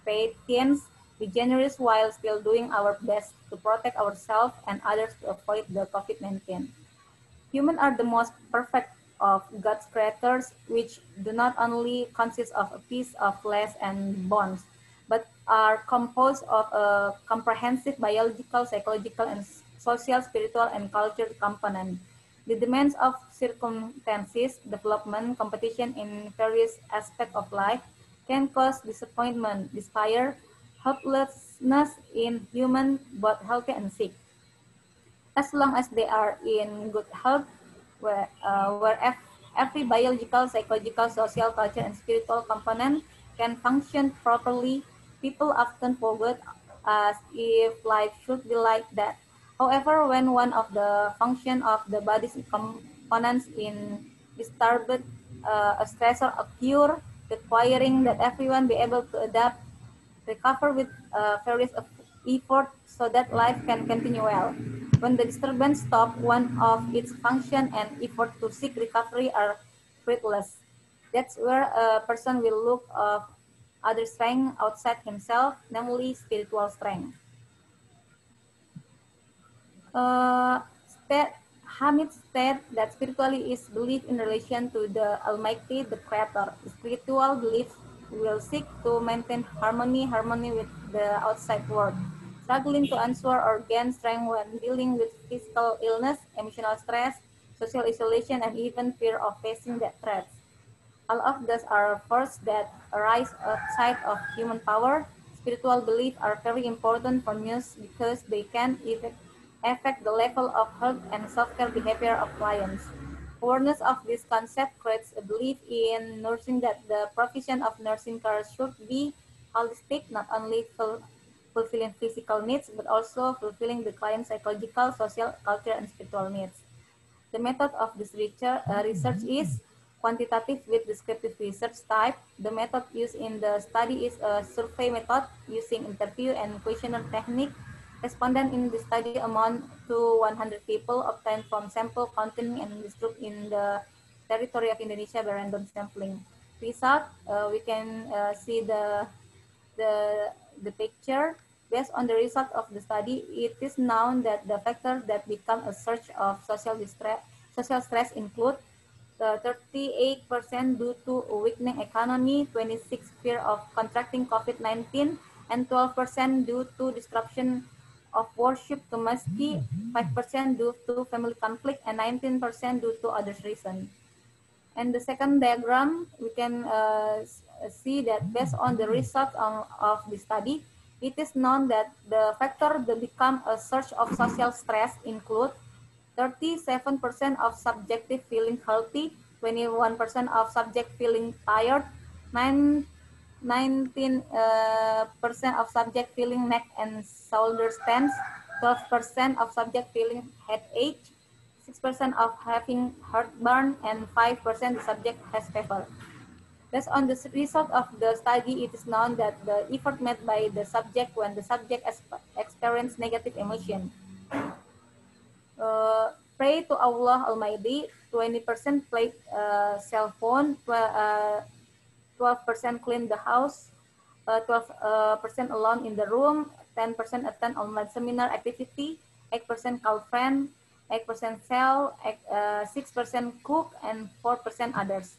patience, be generous while still doing our best to protect ourselves and others to avoid the COVID-19. Humans are the most perfect of God's creatures, which do not only consist of a piece of flesh and bones, but are composed of a comprehensive biological, psychological, and social, spiritual, and cultural component. The demands of circumstances, development, competition in various aspects of life can cause disappointment, despair, helplessness in humans, both healthy and sick. As long as they are in good health, where every biological, psychological, social, cultural, and spiritual component can function properly, people often forget as if life should be like that. However, when one of the function of the body's components in disturbed, a stressor occur, requiring that everyone be able to adapt, recover with various effort so that life can continue well. When the disturbance stops, one of its function and effort to seek recovery are fruitless. That's where a person will look of other strength outside himself, namely spiritual strength. Hamid said that spirituality is belief in relation to the Almighty, the Creator. Spiritual beliefs will seek to maintain harmony with the outside world, struggling to answer or gain strength when dealing with physical illness, emotional stress, social isolation, and even fear of facing that threats. All of those are forces that arise outside of human power. Spiritual beliefs are very important for us because they can affect the level of health and self-care behavior of clients. Awareness of this concept creates a belief in nursing that the provision of nursing care should be holistic, not only fulfilling physical needs, but also fulfilling the client's psychological, social, cultural, and spiritual needs. The method of this research is quantitative with descriptive research type. The method used in the study is a survey method using interview and questionnaire technique. Respondents in the study amount to 100 people obtained from sample containing and distributed in the territory of Indonesia by random sampling. Result, we can see the picture. Based on the result of the study, it is known that the factors that become a source of social stress include 38% due to a weakening economy, 26% fear of contracting COVID-19, and 12% due to disruption of worship to mosque, 5% due to family conflict, and 19% due to other reasons. And the second diagram, we can see that based on the results of the study, it is known that the factors that become a source of social stress include 37% of subjective feeling healthy, 21% of subject feeling tired, 19% of subject feeling neck and shoulder tense, 12% of subject feeling headache, 6% of having heartburn, and 5% the subject has fever. Based on the result of the study, it is known that the effort made by the subject when the subject experience negative emotion. Pray to Allah Almighty, 20% play cell phone, 12% clean the house, 12% alone in the room, 10% attend online seminar activity, 8% call friend, 8% sell, 6% cook, and 4% others.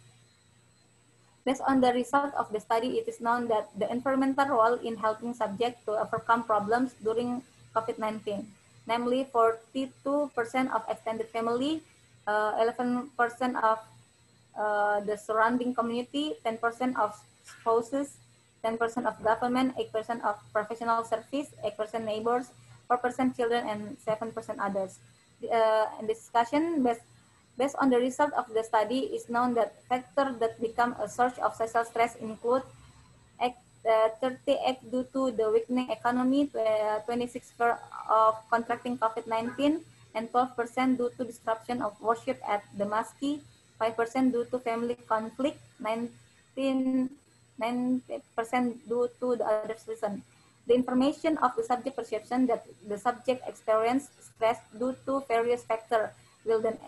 Based on the result of the study, it is known that the environmental role in helping subjects to overcome problems during COVID-19, namely 42% of extended family, 11% of the surrounding community, 10% of spouses, 10% of government, 8% of professional service, 8% neighbors, 4% children, and 7% others. In discussion, based on the result of the study, is known that factors that become a source of social stress include 38 due to the weakening economy, 26% of contracting COVID-19, and 12% due to disruption of worship at the mosque, 5% due to family conflict, 19% due to the other reason. The information of the subject perception that the subject experienced stress due to various factors will then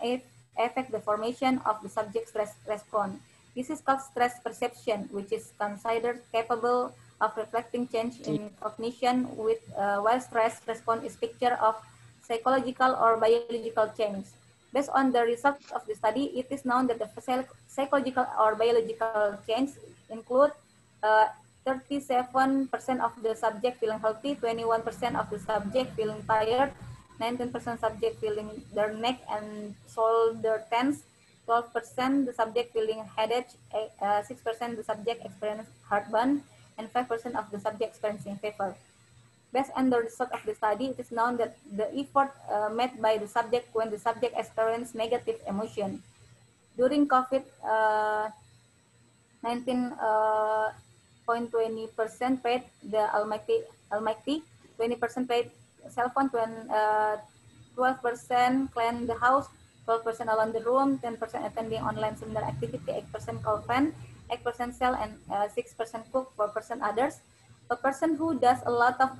affect the formation of the subject stress response. This is called stress perception, which is considered capable of reflecting change in cognition with while stress response is picture of psychological or biological change. Based on the results of the study, it is known that the psychological or biological change include 37% of the subject feeling healthy, 21% of the subject feeling tired, 19% subject feeling their neck and shoulder tense, 12% the subject feeling headache, 6% the subject experience heartburn, and 5% of the subject experiencing fever. Based on the result of the study, it is known that the effort made by the subject when the subject experience negative emotion. During COVID-19, 0.20% paid the Almighty, 20% paid cell phone, 12% clean the house, 12% alone the room, 10% attending online seminar activity, 8% call friend, 8% sell, and 6% cook, 4% others. A person who does a lot of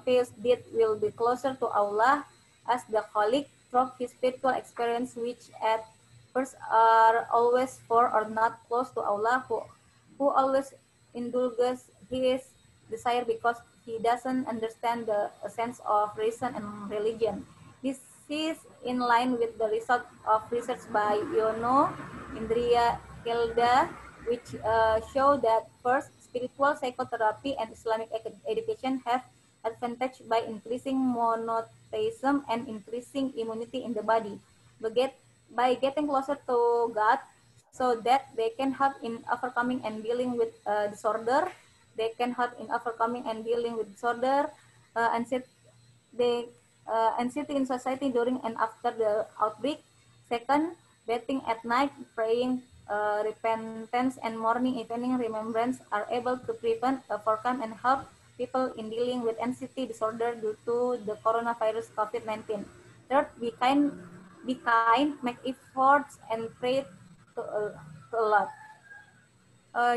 faith deed will be closer to Allah as the colleague through his spiritual experience, which at first are always for or not close to Allah, who always indulges his desire because he doesn't understand the essence of reason and religion. This is in line with the result of research by Yono, Indriya, Hilda, which show that first, spiritual psychotherapy and Islamic education have advantage by increasing monotheism and increasing immunity in the body. By getting closer to God, so that they can help in overcoming and dealing with disorder. They can help in overcoming and dealing with disorder, anxiety in society during and after the outbreak. Second, bathing at night, praying, repentance, and morning evening remembrance are able to prevent, overcome, and help people in dealing with anxiety disorder due to the coronavirus COVID-19. Third, be kind, make efforts, and pray a lot.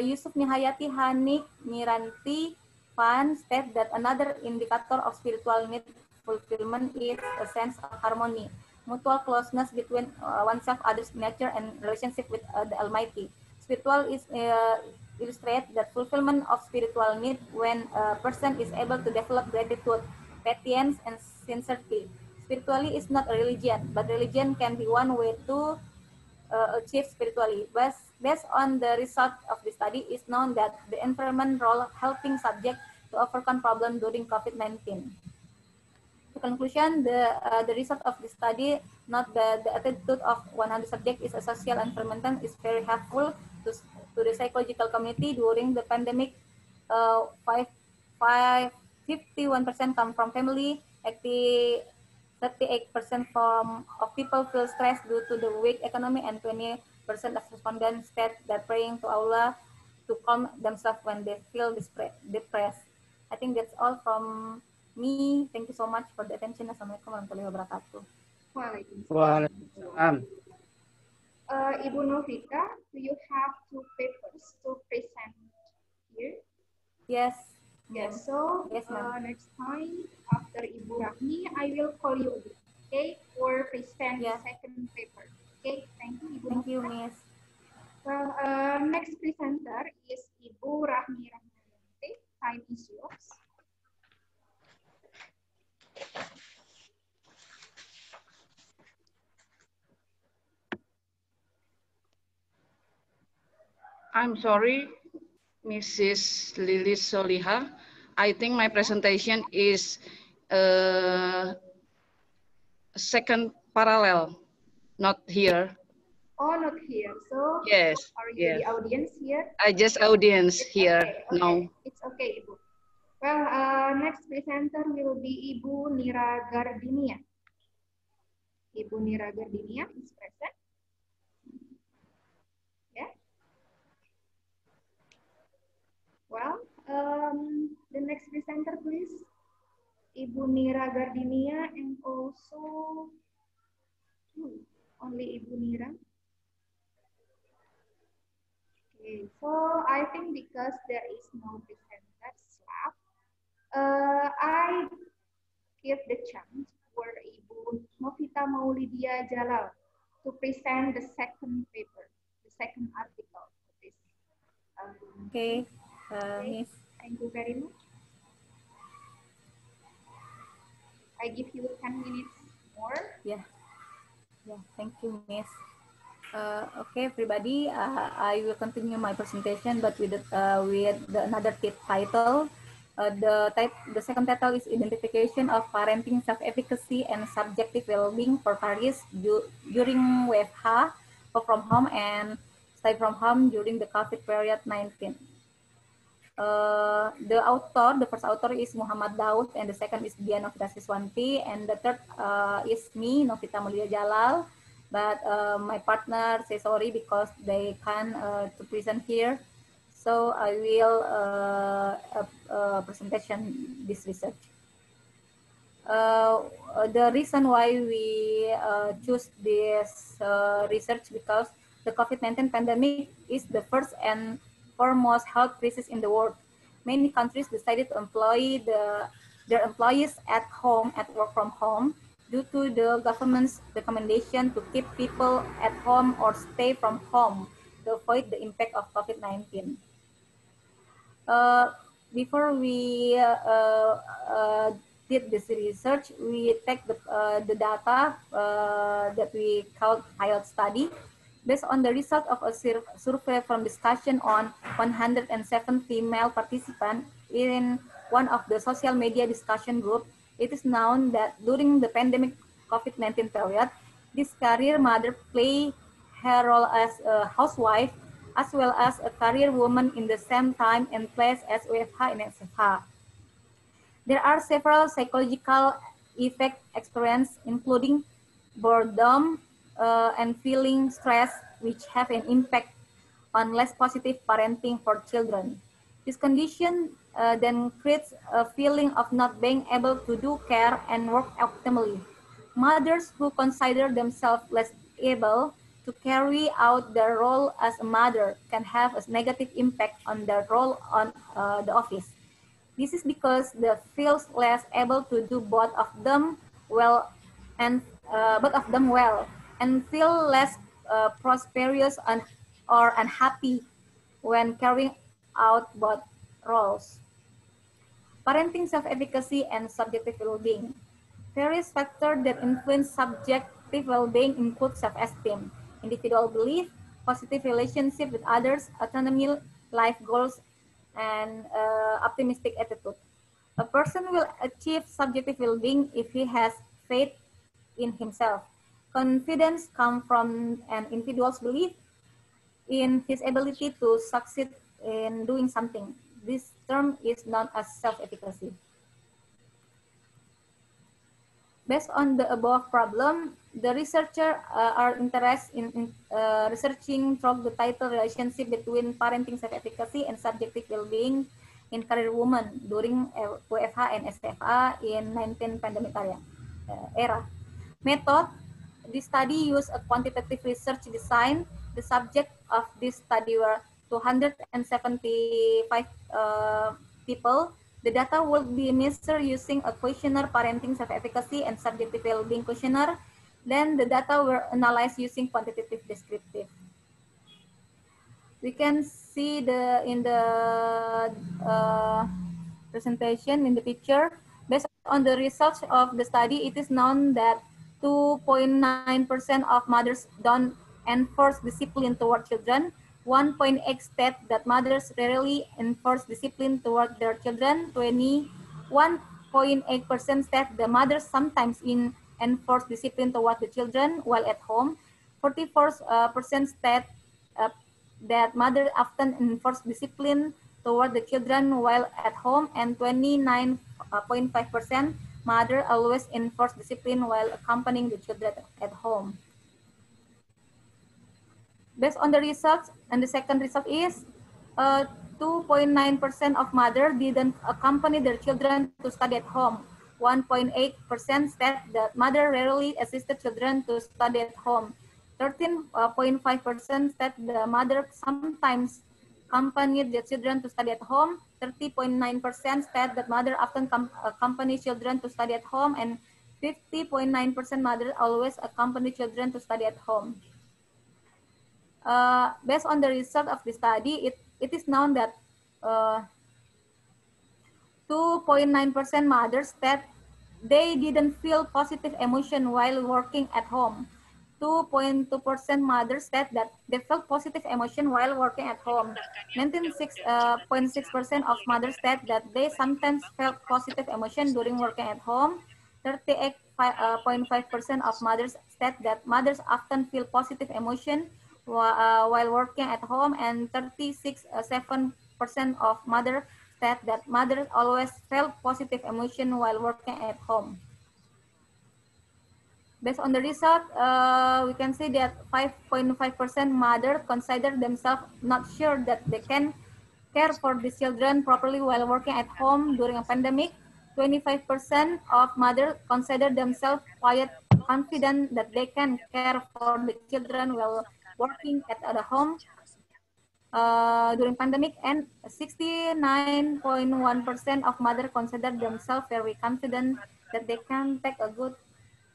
Yusuf Nihayati Hanik Miranti Fan state that another indicator of spiritual need fulfillment is a sense of harmony, mutual closeness between oneself, others, nature, and relationship with the Almighty. Spiritual is illustrate that fulfillment of spiritual need when a person is able to develop gratitude, patience, and sincerity. Spirituality is not a religion, but religion can be one way to achieve spiritually. Based on the result of the study, is known that the environment role helping subject to overcome problem during COVID-19. To conclusion, the result of the study, not the attitude of 100 subjects is a social environmental is very helpful to the psychological community during the pandemic. 51% come from family, 38% of people feel stressed due to the weak economy, and 20% of respondents state that praying to Allah to calm themselves when they feel depressed. I think that's all from me. Thank you so much for the attention. Assalamualaikum warahmatullahi wabarakatuh. Waalaikumsalam. Ibu Novita, do you have two papers to present here? Yes. Yes. So next time after Ibu Rahmi, I will call you, okay, for present the second paper. Okay. Thank you, Ibu. Thank you, Miss. Well, next presenter is Ibu Rahmi Rahmanti. Time is yours. I'm sorry, Mrs. Lily Soliha. I think my presentation is second parallel, not here. Oh, not here. So yes, are you the audience here? I just audience it's here. Okay. No. It's okay, Ibu. Well, next presenter will be Ibu Nira Gardinia. Ibu Nira Gardinia is present. Yeah. Well, the next presenter, please. Ibu Nira Gardinia and also only Ibu Nira. Okay, so I think because there is no presenter slot, I give the chance for Ibu Novita Maulidia Jalal to present the second paper, the second article of this. Okay, Miss. Thank you very much. I give you 10 minutes more. Yeah, thank you, Miss. Okay, everybody, I will continue my presentation, but with another title. The second title is Identification of Parenting Self-Efficacy and Subjective Well-Being for Parents during WFH, work from home, and stay from home during the COVID period 19. The first author is Muhammad Daud, and the second is Dian Novita Siswanti, and the third is me, Novita Mulia Jalal. But my partner say sorry because they can't to present here. So I will presentation this research. The reason why we choose this research because the COVID-19 pandemic is the first and foremost health crisis in the world. Many countries decided to employ their employees at home, at work from home, due to the government's recommendation to keep people at home or stay from home to avoid the impact of COVID-19. Before we did this research, we take the data that we called pilot study. Based on the result of a survey from discussion on 107 female participants in one of the social media discussion group, it is known that during the pandemic COVID-19 period, this career mother play her role as a housewife as well as a career woman in the same time and place as WFH and SFH. There are several psychological effects experienced, including boredom and feeling stress, which have an impact on less positive parenting for children. This condition then creates a feeling of not being able to do care and work optimally. Mothers who consider themselves less able to carry out their role as a mother can have a negative impact on their role on the office. This is because they feel less able to do both of them well and feel less prosperous or unhappy when carrying out both roles. Parenting self-efficacy and subjective well-being. Various factors that influence subjective well-being include self-esteem, individual belief, positive relationship with others, autonomy, life goals, and optimistic attitude. A person will achieve subjective well-being if he has faith in himself. Confidence comes from an individual's belief in his ability to succeed in doing something. This term is known as self-efficacy. Based on the above problem, the researchers are interested in researching through the title relationship between parenting self-efficacy and subjective well-being in career women during WFH and SFA in 19 pandemic era. Method, this study used a quantitative research design. The subject of this study were 275 people. The data will be measured using a questionnaire, parenting self-efficacy and subjective well-being questionnaire. Then the data were analyzed using quantitative descriptive. We can see in the presentation in the picture. Based on the results of the study, it is known that 2.9% of mothers don't enforce discipline toward children. 1.8 state that mothers rarely enforce discipline toward their children. 21.8% state the mothers sometimes enforce discipline toward the children while at home. 44% state that mothers often enforce discipline toward the children while at home, and 29.5% mother always enforce discipline while accompanying the children at home. Based on the results, and the second result is 2.9% of mothers didn't accompany their children to study at home. 1.8% said that mother rarely assisted children to study at home. 13.5% said the mother sometimes accompanied the children to study at home. 30.9% said that mother often accompany children to study at home, and 50.9% mother always accompany children to study at home. Based on the result of the study, it is known that 2.9% mothers said they didn't feel positive emotion while working at home. 2.2% mothers said that they felt positive emotion while working at home. 96.6% of mothers said that they sometimes felt positive emotion during working at home. 38.5% of mothers said that mothers often feel positive emotion while working at home, and 36.7% of mothers said that mothers always felt positive emotion while working at home. Based on the result, we can see that 5.5% mothers consider themselves not sure that they can care for the children properly while working at home during a pandemic. 25% of mothers consider themselves quite confident that they can care for the children while working at the home during pandemic, and 69.1% of mothers consider themselves very confident that they can take a good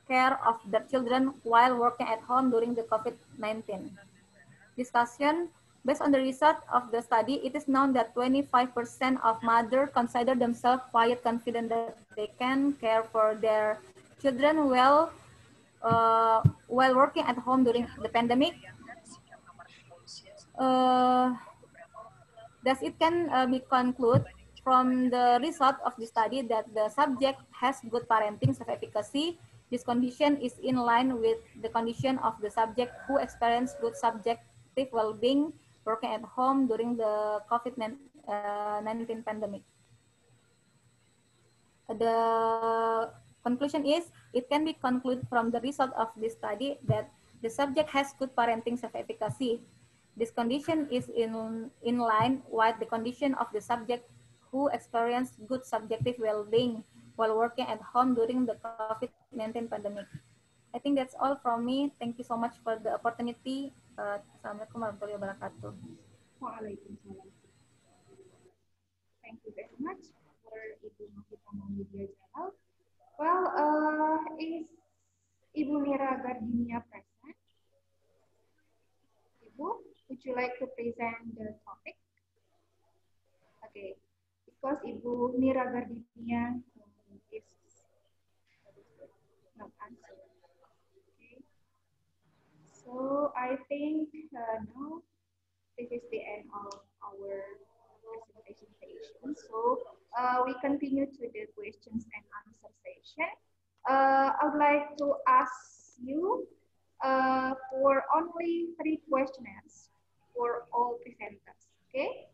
care of their children while working at home during the COVID-19. Discussion. Based on the result of the study, it is known that 25% of mothers consider themselves quite confident that they can care for their children while working at home during the pandemic. Thus, it can be concluded from the result of the study that the subject has good parenting self-efficacy. This condition is in line with the condition of the subject who experienced good subjective well-being working at home during the COVID-19 pandemic. The conclusion is, it can be concluded from the result of this study that the subject has good parenting self-efficacy. This condition is in line with the condition of the subject who experienced good subjective well-being while working at home during the COVID-19 pandemic. I think that's all from me. Thank you so much for the opportunity. Assalamualaikum warahmatullahi wabarakatuh. Waalaikumsalam. Thank you very much for Ibu Novita Maulida Jalal. Well, is Ibu Mira Gardinia present? Ibu, would you like to present the topic? Okay, because Ibu Mira Gardinia is not answering. Okay, so I think now this is the end of our presentation session. So we continue to the questions and answer session. I would like to ask you for only 3 questions for all presenters. Okay.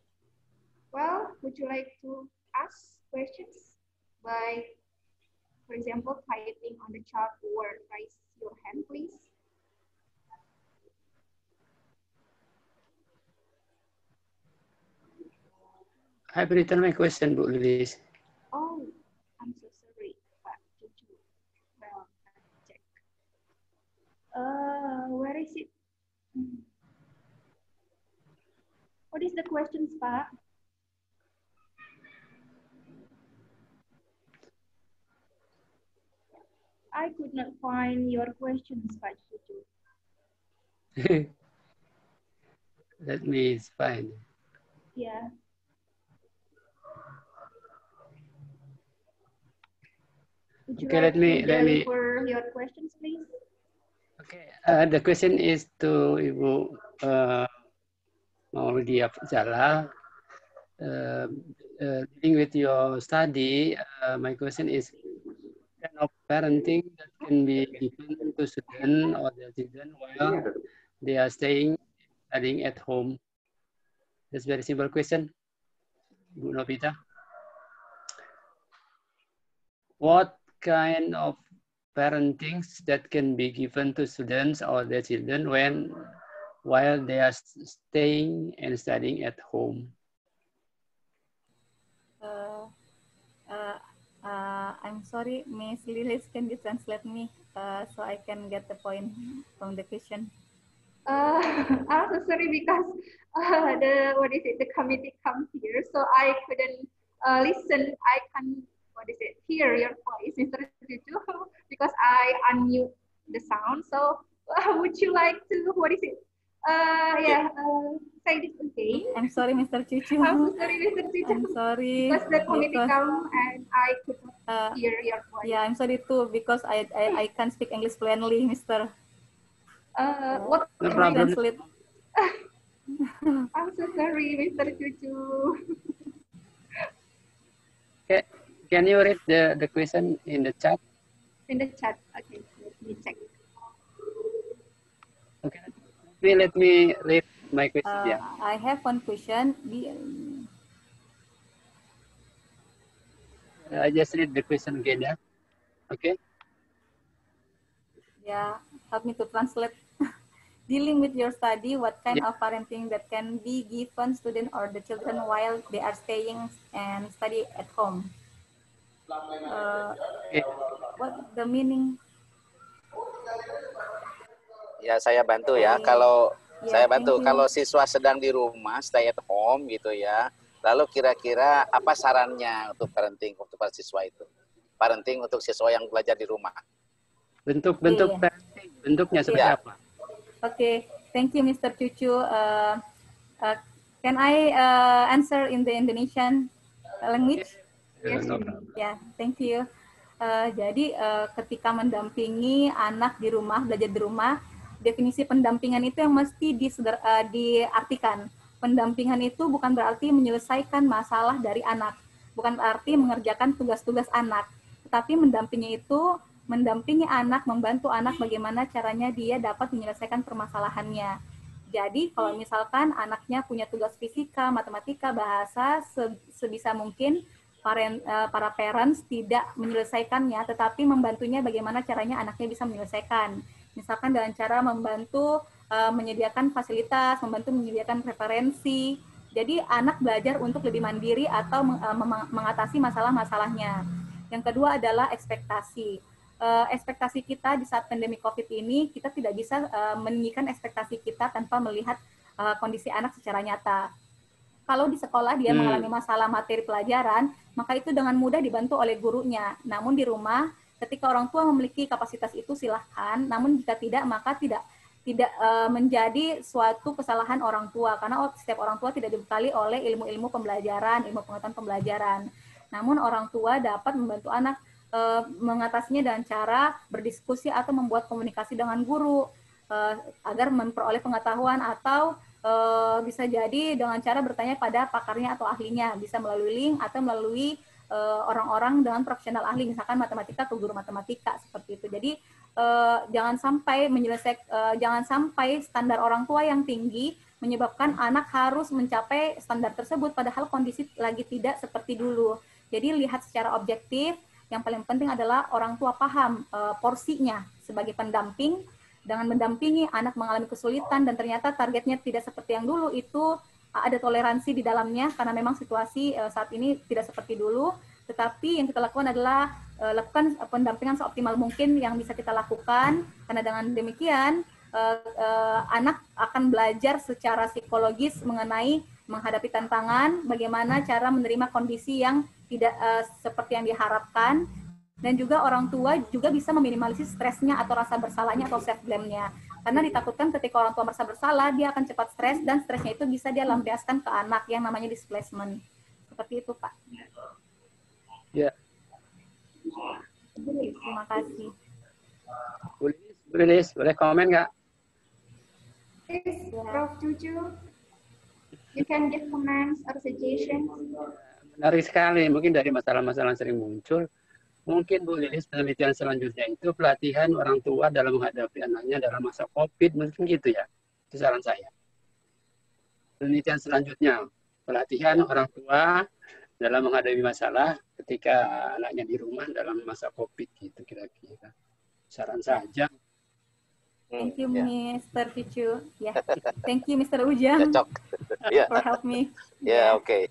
Well, would you like to ask questions by, for example, typing on the chat or raise your hand, please? I've written my question, Bu Lilis. Oh, I'm so sorry, Pak Cucu. Well, let's check. Where is it? What is the questions, Pak? I could not find your questions, Pak Cucu. Let me find. Yeah. Would you Okay, like let me deliver your questions, please? Okay, the question is to Ibu Maulida Jalal. Dealing with your study, my question is, kind of parenting that can be given to students or their children while they are studying at home? That's a very simple question, Bu Novita. What kind of parenting that can be given to students or their children while they are staying and studying at home? I'm sorry, Miss Lilis, can you translate me so I can get the point from the question? I'm so sorry because the committee come here, so I couldn't listen. I can hear your voice, Mr. Cucu, because I unmute the sound. So would you like to say this again? I'm sorry, Mr. Cucu. I'm so sorry, Mr. Cucu. I'm sorry because the committee come and I could not hear your voice. Yeah, I'm sorry too because I can't speak English fluently, Mr. What no problem. Translate? I'm so sorry, Mr. Cucu. Okay. Can you read the question in the chat? In the chat, okay, let me check. Okay, let me read my question. I have one question. I just read the question again, yeah. Okay. Yeah, help me to translate. Dealing with your study, what kind of parenting that can be given student or the children while they are staying and study at home? What the meaning? Ya, saya bantu ya. Kalau siswa sedang di rumah, stay at home gitu ya. Lalu kira-kira apa sarannya untuk parenting untuk para siswa itu? Parenting untuk siswa yang belajar di rumah. Bentuk parenting, bentuknya seperti apa? Okay, thank you, Mr. Cucu. Can I answer in the Indonesian language? Yes, Ya, thank you. Jadi ketika mendampingi anak di rumah, belajar di rumah, definisi pendampingan itu yang mesti diartikan. Pendampingan itu bukan berarti menyelesaikan masalah dari anak, bukan berarti mengerjakan tugas-tugas anak, tetapi mendampingi anak, membantu anak bagaimana caranya dia dapat menyelesaikan permasalahannya. Jadi kalau misalkan anaknya punya tugas fisika, matematika, bahasa, sebisa mungkin para parents tidak menyelesaikannya, tetapi membantunya bagaimana caranya anaknya bisa menyelesaikan. Misalkan dengan cara membantu menyediakan fasilitas, membantu menyediakan referensi. Jadi anak belajar untuk lebih mandiri atau mengatasi masalah-masalahnya. Yang kedua adalah ekspektasi. ekspektasi kita di saat pandemi COVID ini, kita tidak bisa meninggikan ekspektasi kita tanpa melihat kondisi anak secara nyata. Kalau di sekolah dia mengalami masalah materi pelajaran, maka itu dengan mudah dibantu oleh gurunya. Namun di rumah, ketika orang tua memiliki kapasitas itu silahkan, namun jika tidak, maka tidak menjadi suatu kesalahan orang tua, karena setiap orang tua tidak dibekali oleh ilmu-ilmu pembelajaran, ilmu pengetahuan pembelajaran. Namun orang tua dapat membantu anak mengatasinya dengan cara berdiskusi atau membuat komunikasi dengan guru agar memperoleh pengetahuan, atau bisa jadi dengan cara bertanya pada pakarnya atau ahlinya, bisa melalui link atau melalui orang-orang dengan profesional ahli, misalkan matematika ke guru matematika, seperti itu. Jadi jangan sampai standar orang tua yang tinggi menyebabkan anak harus mencapai standar tersebut, padahal kondisi lagi tidak seperti dulu. Jadi lihat secara objektif. Yang paling penting adalah orang tua paham porsinya sebagai pendamping. Dengan mendampingi anak mengalami kesulitan dan ternyata targetnya tidak seperti yang dulu, itu ada toleransi di dalamnya karena memang situasi saat ini tidak seperti dulu. Tetapi yang kita lakukan adalah lakukan pendampingan seoptimal mungkin yang bisa kita lakukan, karena dengan demikian anak akan belajar secara psikologis mengenai menghadapi tantangan, bagaimana cara menerima kondisi yang tidak seperti yang diharapkan, dan juga orang tua juga bisa meminimalisir stresnya atau rasa bersalahnya atau self blame-nya. Karena ditakutkan ketika orang tua merasa bersalah, dia akan cepat stres, dan stresnya itu bisa dia lampiaskan ke anak yang namanya displacement. Seperti itu, Pak. Ya. Terima kasih. Boleh komen nggak? Yes, Prof. Cucu, you can give comments or suggestions. Menarik sekali, mungkin dari masalah-masalah yang sering muncul. Mungkin Bu Lilis penelitian selanjutnya itu pelatihan orang tua dalam menghadapi anaknya dalam masa COVID, mungkin gitu ya. Itu saran saya. Penelitian selanjutnya, pelatihan orang tua dalam menghadapi masalah ketika anaknya di rumah dalam masa COVID gitu kira-kira. Saran saja. Thank you, Mr. Cucu. Yeah. Thank you, Mr. Ujang, for help me. Yeah, okay.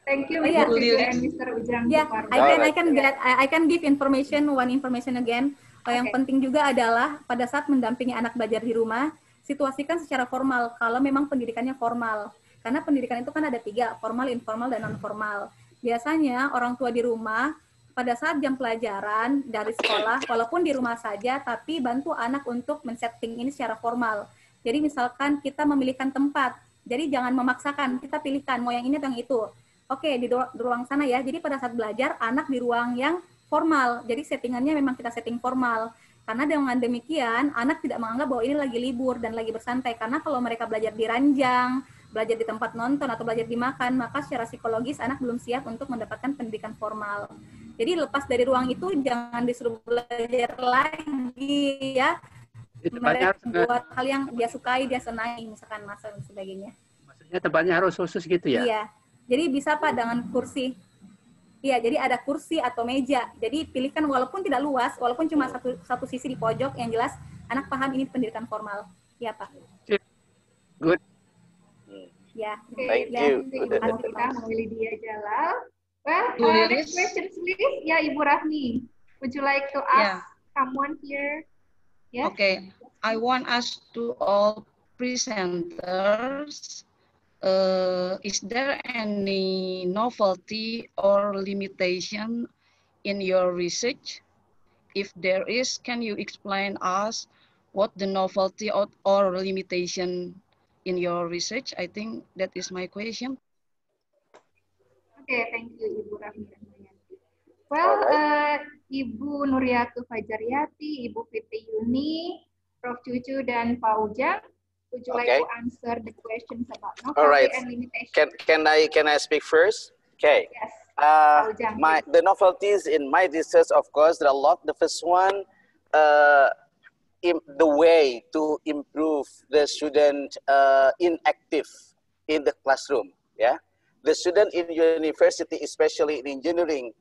Thank you, Mr. Cucu and Mr. Ujang. Yeah, I can give one information again. Yang penting juga adalah pada saat mendampingi anak belajar di rumah, situasikan secara formal kalau memang pendidikannya formal. Karena pendidikan itu kan ada 3, formal, informal, dan non-formal. Biasanya orang tua di rumah pada saat jam pelajaran dari sekolah, walaupun di rumah saja, tapi bantu anak untuk men-setting ini secara formal. Jadi misalkan kita memilihkan tempat, jadi jangan memaksakan, kita pilihkan mau yang ini atau yang itu. Oke, di ruang sana ya. Jadi pada saat belajar, anak di ruang yang formal. Jadi settingannya memang kita setting formal. Karena dengan demikian, anak tidak menganggap bahwa ini lagi libur dan lagi bersantai. Karena kalau mereka belajar di ranjang, belajar di tempat nonton, atau belajar di makan, maka secara psikologis anak belum siap untuk mendapatkan pendidikan formal. Jadi lepas dari ruang itu, jangan disuruh belajar lagi ya. Mereka buat hal yang dia sukai, dia senangi, misalkan masak dan sebagainya. Maksudnya tempatnya harus khusus gitu ya? Iya. Jadi bisa Pak dengan kursi. Iya, jadi ada kursi atau meja. Jadi pilihkan walaupun tidak luas, walaupun cuma satu sisi di pojok, yang jelas anak paham ini pendidikan formal. Iya, Pak. Good. Ya, Thank you. Ibu kita memilih dia Jalal. Well, next question please. Ya, Ibu Rahmi. Would you like to ask someone here? Yeah. Okay, I want us to all presenters. Is there any novelty or limitation in your research? If there is, can you explain us what the novelty or limitation in your research? I think that is my question. Okay, thank you, Ibu Rahmi. Well, Ibu Nuriatu Fajaryati, Ibu Fitri Yuni, Prof. Cucu, dan Pak Ujang. Would you like to answer the questions about novelty and limitation? Can I speak first? Okay. Yes. The novelties in my research, of course, there are a lot. The first one, the way to improve the student inactive in the classroom. Yeah, the student in university, especially in engineering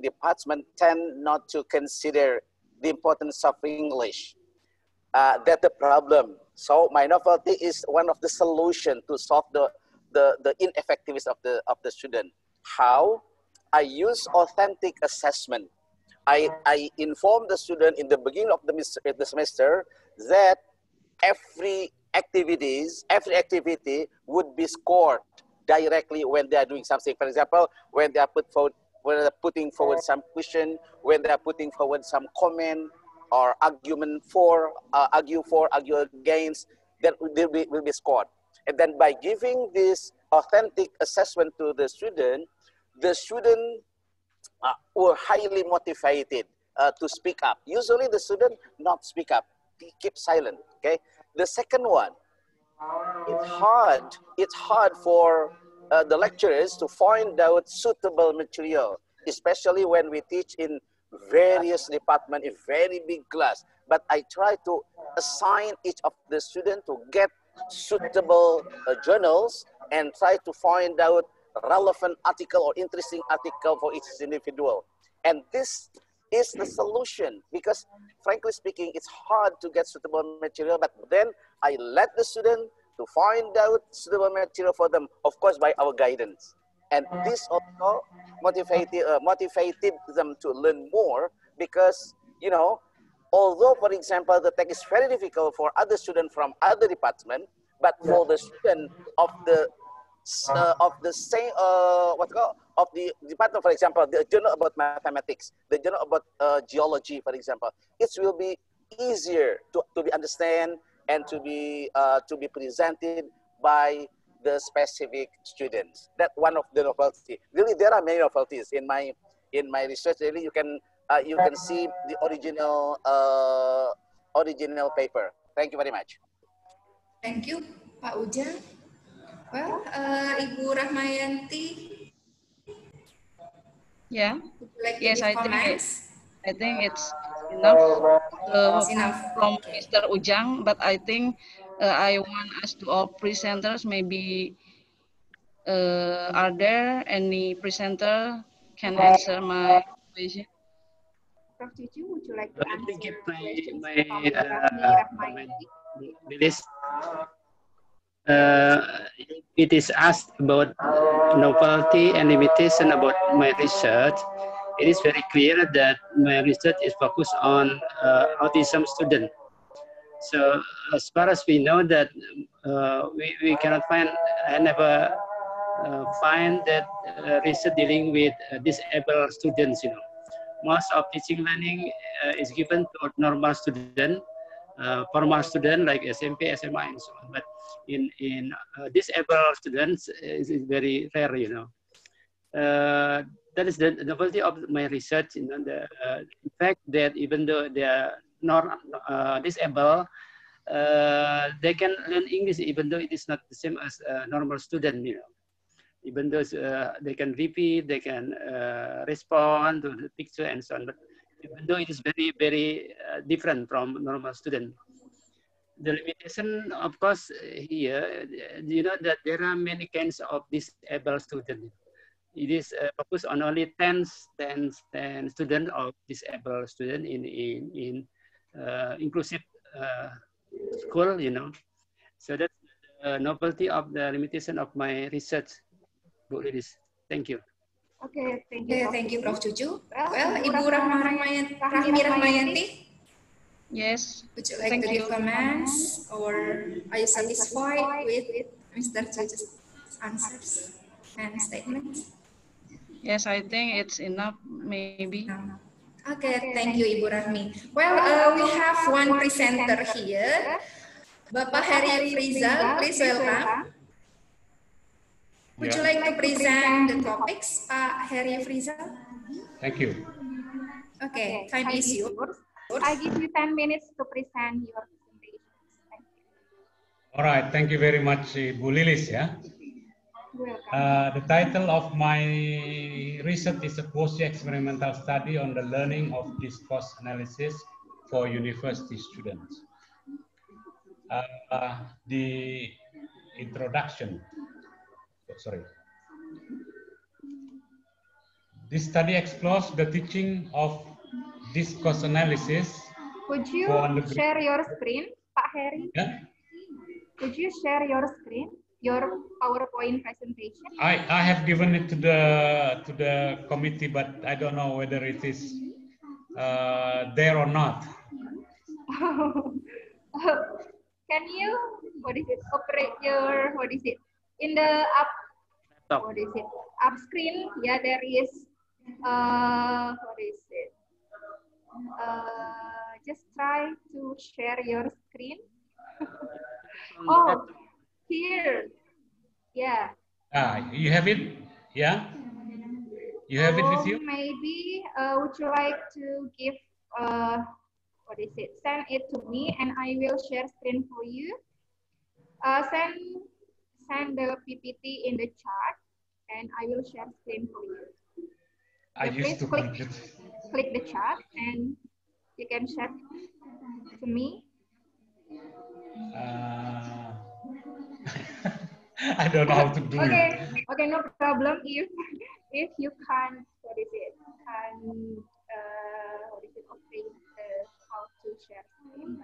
department, tend not to consider the importance of English. That's the problem. So my novelty is one of the solution to solve the ineffectiveness of the student. How? I use authentic assessment. I inform the student in the beginning of the semester that every activity would be scored directly when they are doing something. For example, when they are putting forward some question, when they are putting forward some comment or argument for, argue against, that will be scored. And then by giving this authentic assessment to the student were highly motivated to speak up. Usually the student not speak up, they keep silent. Okay. The second one, it's hard for the lecturers to find out suitable material, especially when we teach in various departments, in very big class. But I try to assign each of the students to get suitable journals and try to find out relevant article or interesting article for each individual. And this is the solution, because frankly speaking, it's hard to get suitable material, but then I let the student to find out suitable material for them, of course, by our guidance. And this also motivated them to learn more, because, you know, although, for example, the text is very difficult for other students from other departments, but for the student of the same of the department, for example, the journal about mathematics, the journal about geology, for example, it will be easier to be understand and to be presented by the specific students. That one of the novelty. Really, there are many novelties in my research. Really, you can see the original paper. Thank you very much. Thank you, Pak Ujang. Well, Ibu Rahmayanti. Yeah. Would you like Yes, to give comments? I think it's enough, from Okay. Mr. Ujang, but I think I want us to all presenters, maybe are there any presenter can answer my question? Prof. Cucu, would you like to Let me give answer questions my from comment. This it is asked about novelty and limitation about my research. It is very clear that my research is focused on autism student. So as far as we know that we cannot find, I never find that research dealing with disabled students, you know. Most of teaching learning is given to normal student, formal student like SMP, SMA, and so on. But in disabled students is very rare, you know. That is the novelty of my research, you know, the fact that even though they are not disabled, they can learn English even though it is not the same as a normal student, you know. Even though they can repeat, they can respond to the picture and so on, but even though it is very, very different from normal student. The limitation, of course, here, you know that there are many kinds of disabled students. It is focused on only 10 students of disabled student in inclusive school, you know. So that's the novelty of the limitation of my research, Bu Lilis. Thank you. Okay, thank you, Prof. Cucu. Well, Ibu Rahmayanti. Yes. Would you like to give comments, or are you satisfied with Mr. Cucu's answers and statements? Yes, I think it's enough, maybe. Okay, thank you, Ibu Rahmi. Well, we have one presenter here, Bapak Heri Frizal. Please welcome. Would you like to present the topics, Pak Heri Frizal? Thank you. Okay, time is yours. I give you 10 minutes to present your presentation. Thank you. All right, thank you very much, Bu Lilis. Yeah. The title of my research is a quasi-experimental study on the learning of discourse analysis for university students. The introduction. Sorry. This study explores the teaching of discourse analysis. Could you share your screen, Pak Heri? Yeah. Could you share your screen, your PowerPoint presentation? I have given it to the committee, but I don't know whether it is there or not. Can you, what is it, operate your, what is it, in the up, what is it, up screen, yeah, there is, what is it, just try to share your screen. Oh, here, yeah. You have it, yeah? You have it with you? Maybe, would you like to give, what is it, send it to me and I will share screen for you. Send the PPT in the chat and I will share screen for you. I used to click the chat and you can share to me. I don't know how to do it. Okay, no problem. If you can't, what is it? What is it? Okay, how to share screen.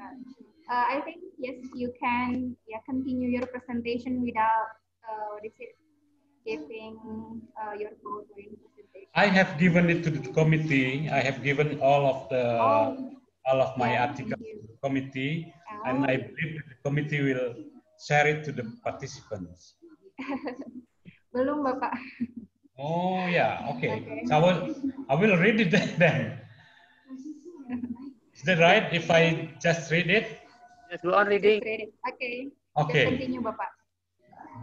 I think yes, you can. Yeah, continue your presentation without what is it? Giving your PowerPoint presentation. I have given it to the committee. I have given all of my articles to the committee, and I believe that the committee will share it to the participants. Belum, Bapak. Oh yeah, okay. So I will read it then. Is that right? If I just read it? Yes, go on reading. Just read it. Okay. Okay. Just continue, Bapak.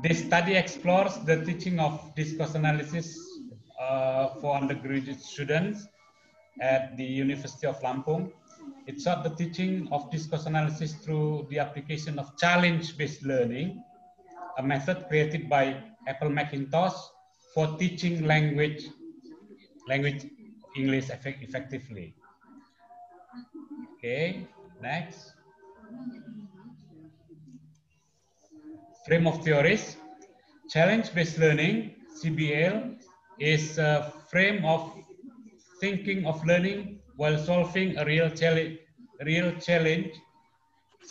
This study explores the teaching of discourse analysis for undergraduate students at the University of Lampung. It sought the teaching of discourse analysis through the application of challenge-based learning, a method created by Apple Macintosh for teaching language English effectively. Okay, next. Frame of theories. Challenge-based learning, CBL, is a frame of thinking of learning while solving a real challenge.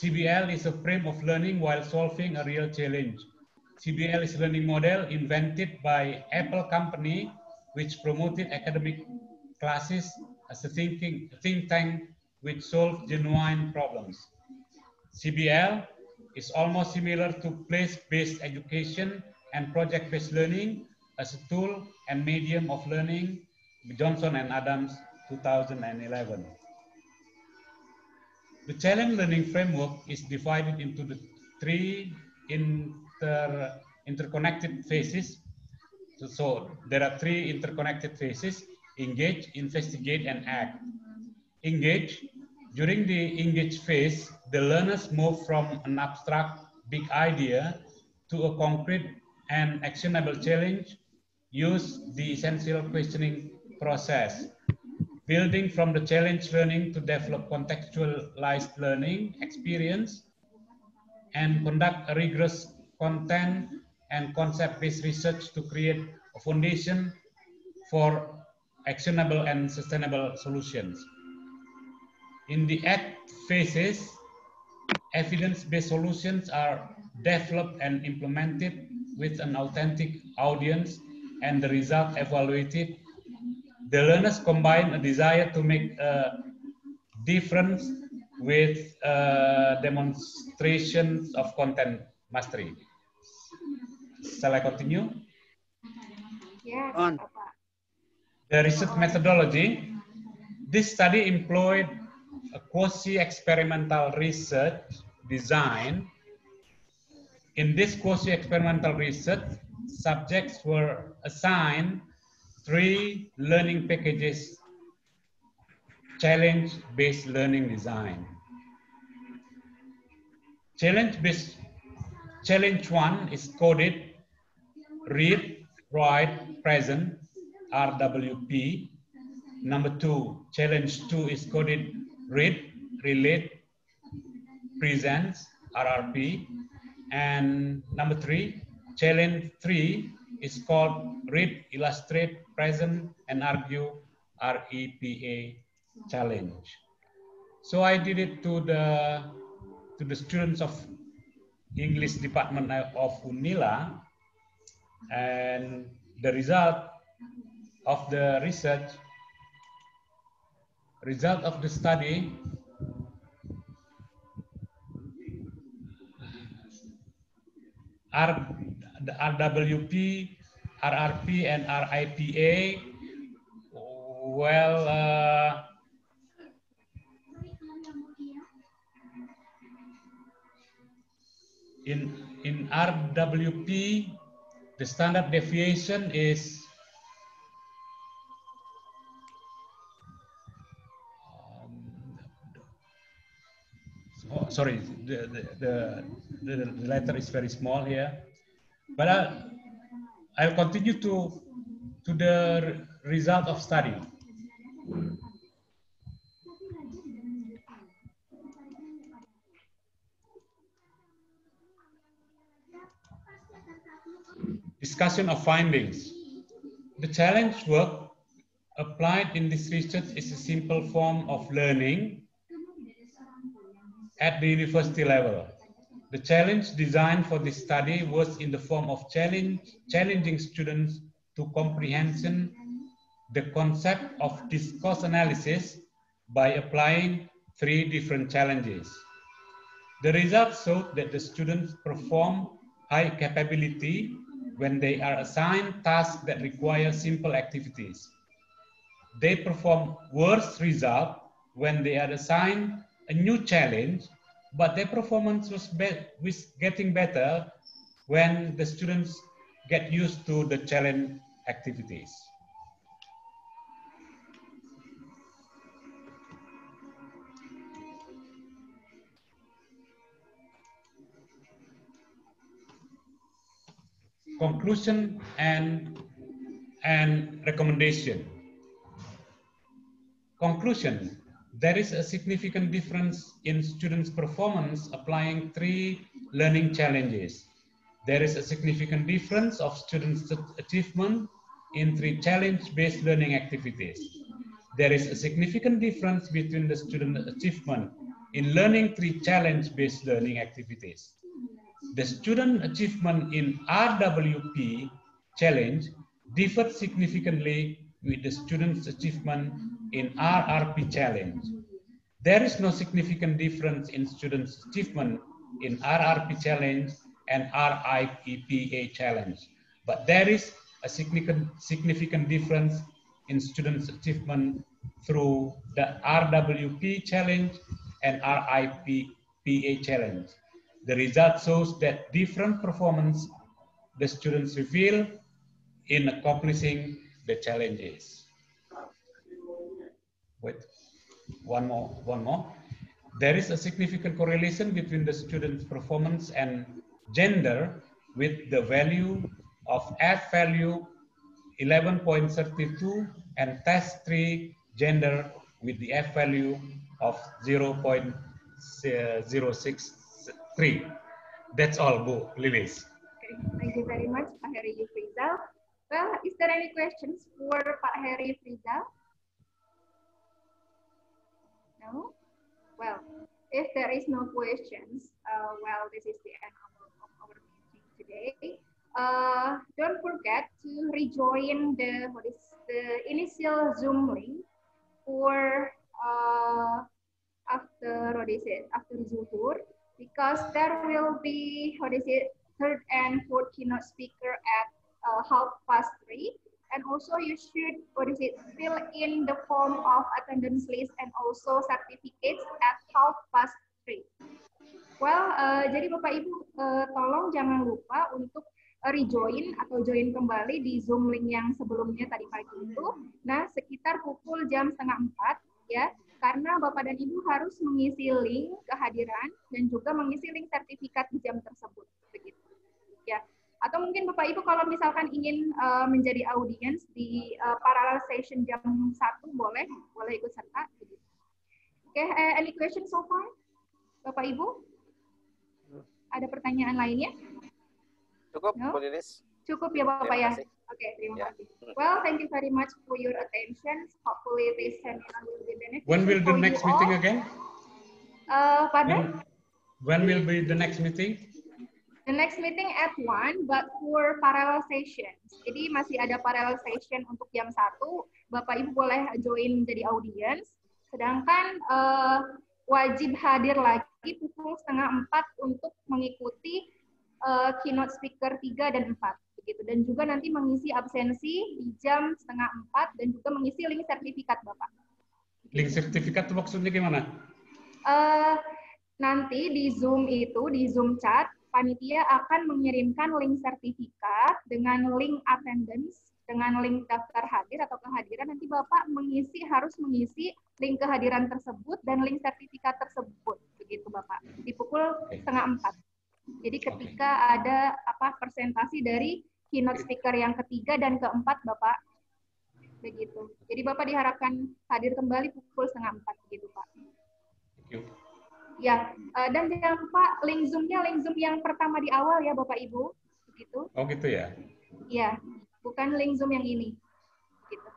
CBL is a frame of learning while solving a real challenge. CBL is a learning model invented by Apple company, which promoted academic classes as a think tank which solved genuine problems. CBL is almost similar to place-based education and project-based learning as a tool and medium of learning, Johnson and Adams, 2011. The challenge learning framework is divided into the three interconnected phases. So there are three interconnected phases: engage, investigate, and act. Engage. During the engage phase, the learners move from an abstract big idea to a concrete and actionable challenge. Use the essential questioning process. Building from the challenge learning to develop contextualized learning experience and conduct a rigorous content and concept-based research to create a foundation for actionable and sustainable solutions. In the act phases, evidence-based solutions are developed and implemented with an authentic audience and the result evaluated. The learners combine a desire to make a difference with demonstrations of content mastery. Shall I continue? Yes. The research methodology. This study employed a quasi-experimental research design. In this quasi-experimental research, subjects were assigned 3 learning packages: challenge-based learning design. Challenge 1 is coded read, write, present, RWP. Number 2, challenge 2 is coded read, relate, presents, RRP. And number 3, challenge 3 is called read, illustrate, present, and argue, REPA challenge. So I did it to the students of English department of UNILA, and the result of the research result of the study are the RWP, RRP, and RIPA. Well, in RWP, the standard deviation is sorry, the letter is very small here, but I'll continue to the result of study. Discussion of findings. The challenge work applied in this research is a simple form of learning at the university level. The challenge designed for this study was in the form of challenging students to comprehension the concept of discourse analysis by applying 3 different challenges. The results showed that the students perform high capability when they are assigned tasks that require simple activities. They perform worse result when they are assigned a new challenge, but their performance was getting better when the students get used to the challenge activities. Conclusion and recommendation. Conclusion. There is a significant difference in students' performance applying 3 learning challenges. There is a significant difference of students' achievement in 3 challenge-based learning activities. There is a significant difference between the student achievement in learning 3 challenge-based learning activities. The student achievement in RWP challenge differed significantly with the student's achievement in RRP challenge. There is no significant difference in students' achievement in RRP challenge and RIPA challenge, but there is a significant difference in students' achievement through the RWP challenge and RIPA challenge. The result shows that different performance the students reveal in accomplishing the challenges. Wait, one more. There is a significant correlation between the student's performance and gender with the value of F value 11.32 and test 3 gender with the F value of 0.063. That's all, Bu Lilis. Okay, thank you very much, Pak Heri Yufrizal. Well, is there any questions for Pak Heri Yufrizal? No? Well, if there is no questions, well, this is the end of our meeting today. Don't forget to rejoin the initial Zoom link for after Zuhur, because there will be third and fourth keynote speaker at 3:30. And also you should fill in the form of attendance list and also certificates at 3:30. Well, jadi Bapak Ibu tolong jangan lupa untuk rejoin atau join kembali di Zoom link yang sebelumnya tadi pagi itu. Nah, sekitar pukul jam 3:30 ya, karena Bapak dan Ibu harus mengisi link kehadiran dan juga mengisi link sertifikat di jam tersebut, begitu. Ya. Atau mungkin Bapak Ibu kalau misalkan ingin menjadi audiens di parallel session jam 1 boleh ikut serta. Oke, any question so far? Bapak Ibu? Ada pertanyaan lainnya? Cukup, No? Bu Lilis. Cukup ya Bapak ya? Oke, terima kasih. Well, thank you very much for your attention. Hopefully this seminar will be beneficial. When will the next meeting again? Pardon? When will be the next meeting? The next meeting at 1, but for parallel sessions. Jadi masih ada parallel session untuk jam 1. Bapak Ibu boleh join jadi audience. Sedangkan wajib hadir lagi pukul 3:30 untuk mengikuti keynote speaker 3 dan 4. Begitu. Dan juga nanti mengisi absensi di jam 3:30 dan juga mengisi link sertifikat, Bapak. Link sertifikat itu maksudnya gimana? Nanti di Zoom itu, di Zoom chat, panitia akan mengirimkan link sertifikat dengan link attendance, dengan link daftar hadir atau kehadiran. Nanti Bapak harus mengisi link kehadiran tersebut dan link sertifikat tersebut. Begitu Bapak, di pukul 3:30. Jadi ketika ada presentasi dari keynote speaker yang ketiga dan keempat, Bapak, begitu. Jadi Bapak diharapkan hadir kembali pukul 3:30, begitu Pak. Ya, dan jangan lupa link Zoom-nya link Zoom yang pertama di awal ya Bapak Ibu, begitu. Oh gitu ya? Iya, bukan link Zoom yang ini. Gitu.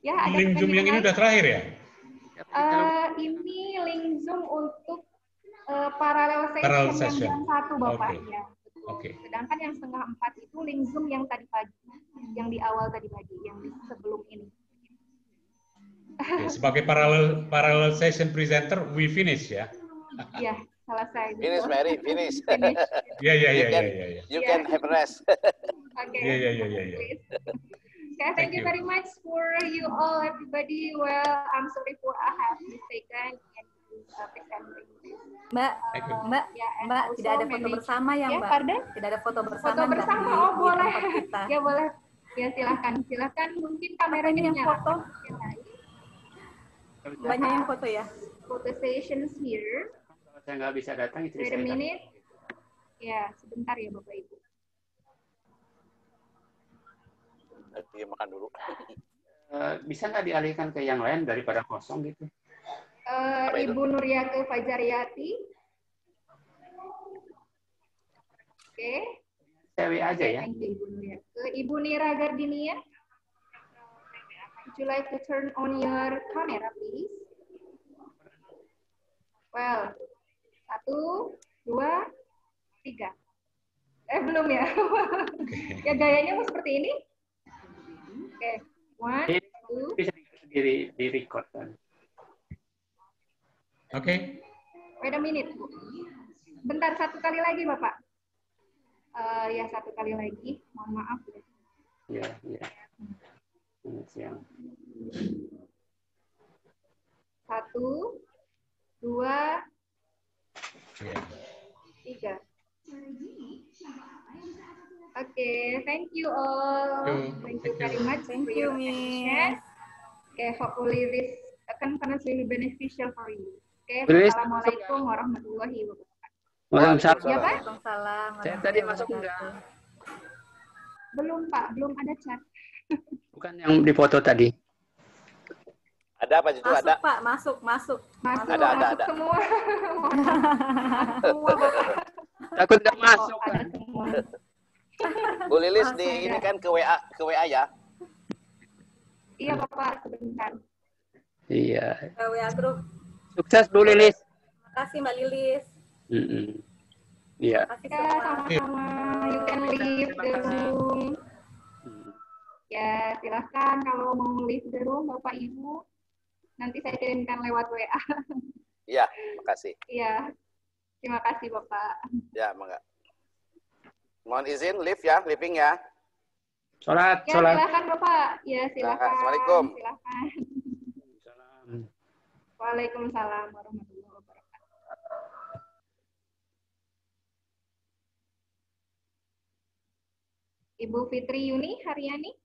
Ya, ada link Zoom yang ini udah terakhir ya? Ini link Zoom untuk parallel session yang jam 1 Bapak. Okay. Ya. Okay. Sedangkan yang 3:30 itu link Zoom yang tadi pagi, yang di awal tadi pagi, yang di sebelum ini. Okay, sebagai parallel session presenter, we finish ya? Iya, selesai. Finish, Mary, finish. Ya. You can have rest. Okay. Yeah. Okay, thank you very much for you all, everybody. Well, I'm sorry for I have mistaken in presenting this. Mbak, tidak ada foto bersama ya, Mbak? Pardon? Tidak ada foto bersama. Foto bersama, oh boleh. Ya boleh. Ya silakan. Mungkin kameranya yang foto. Banyak yang foto ya. Photo sessions here. Kalau saya nggak bisa datang, itu Wait a minute. Ya, sebentar ya Bapak Ibu. Nanti makan dulu. Bisa nggak dialihkan ke yang lain daripada kosong gitu? Ibu Nuriake Fajariati. Oke. Cewek aja ya. Ibu Nuriake. Ibu Nira Gardinia. Would you like to turn on your camera, please? Well, 1, 2, 3. Belum ya? Ya gayanya mau seperti ini? Oke, 1, 2. Bisa di record kan? Oke. Wait a minute, Bu. Bentar, 1 kali lagi, Bapak. Ya, 1 kali lagi. Mohon maaf. Iya. Siang. 1, 2, 3. Okay, thank you all. Thank you very much. Thank you, Miss. Okay, hopefully this conference will be beneficial for you. Okay, Assalamualaikum warahmatullahi wabarakatuh. Waalaikumsalam. Ya, Pak? Waalaikumsalam. Saya tadi masuk enggak? Belum, Pak. Belum ada chat. Bukan yang di foto tadi. Ada apa itu? Masuk, ada. Pak. Masuk. Ada. Semua. Takut nggak masuk kan? Bu Lilis ini kan ke WA ya? Iya, Bapak. Sebentar. Iya. WA grup. Sukses Bu Lilis. Terima kasih Mbak Lilis. Iya. Sama-sama. You can leave the room. Ya, silahkan kalau mau leave the room, Bapak Ibu. Nanti saya kirimkan lewat WA. Iya, makasih. Iya, terima kasih Bapak. Ya, mangga. Mohon izin, leaving ya. Sholat. Silakan Bapak. Ya, silakan. Assalamualaikum. Silakan. Waalaikumsalam warahmatullahi wabarakatuh. Ibu Fitri Yuni Haryani.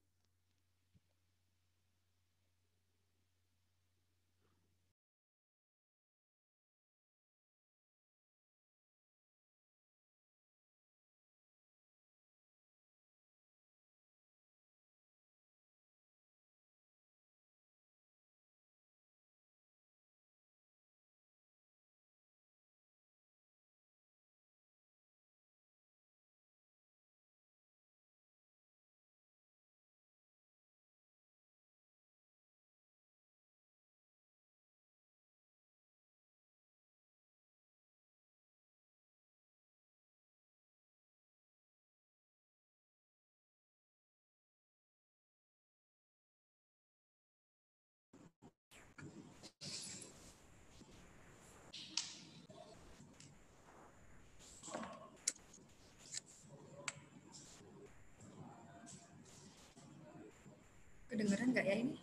nggak ya ini?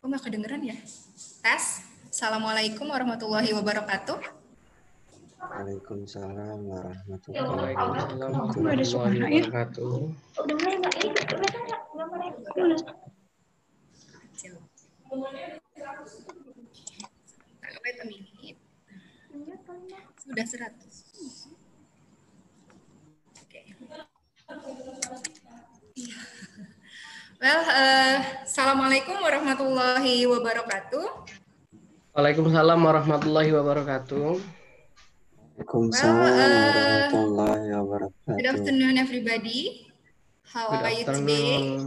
Kok nggak kedengeran ya? Tes. Assalamualaikum warahmatullahi wabarakatuh. Waalaikumsalam warahmatullahi wabarakatuh. Wait a minute. Sudah 100. Okay. Well, assalamualaikum warahmatullahi wabarakatuh. Waalaikumsalam warahmatullahi wabarakatuh. Waalaikumsalam warahmatullahi wabarakatuh. Good afternoon, everybody. How are you today?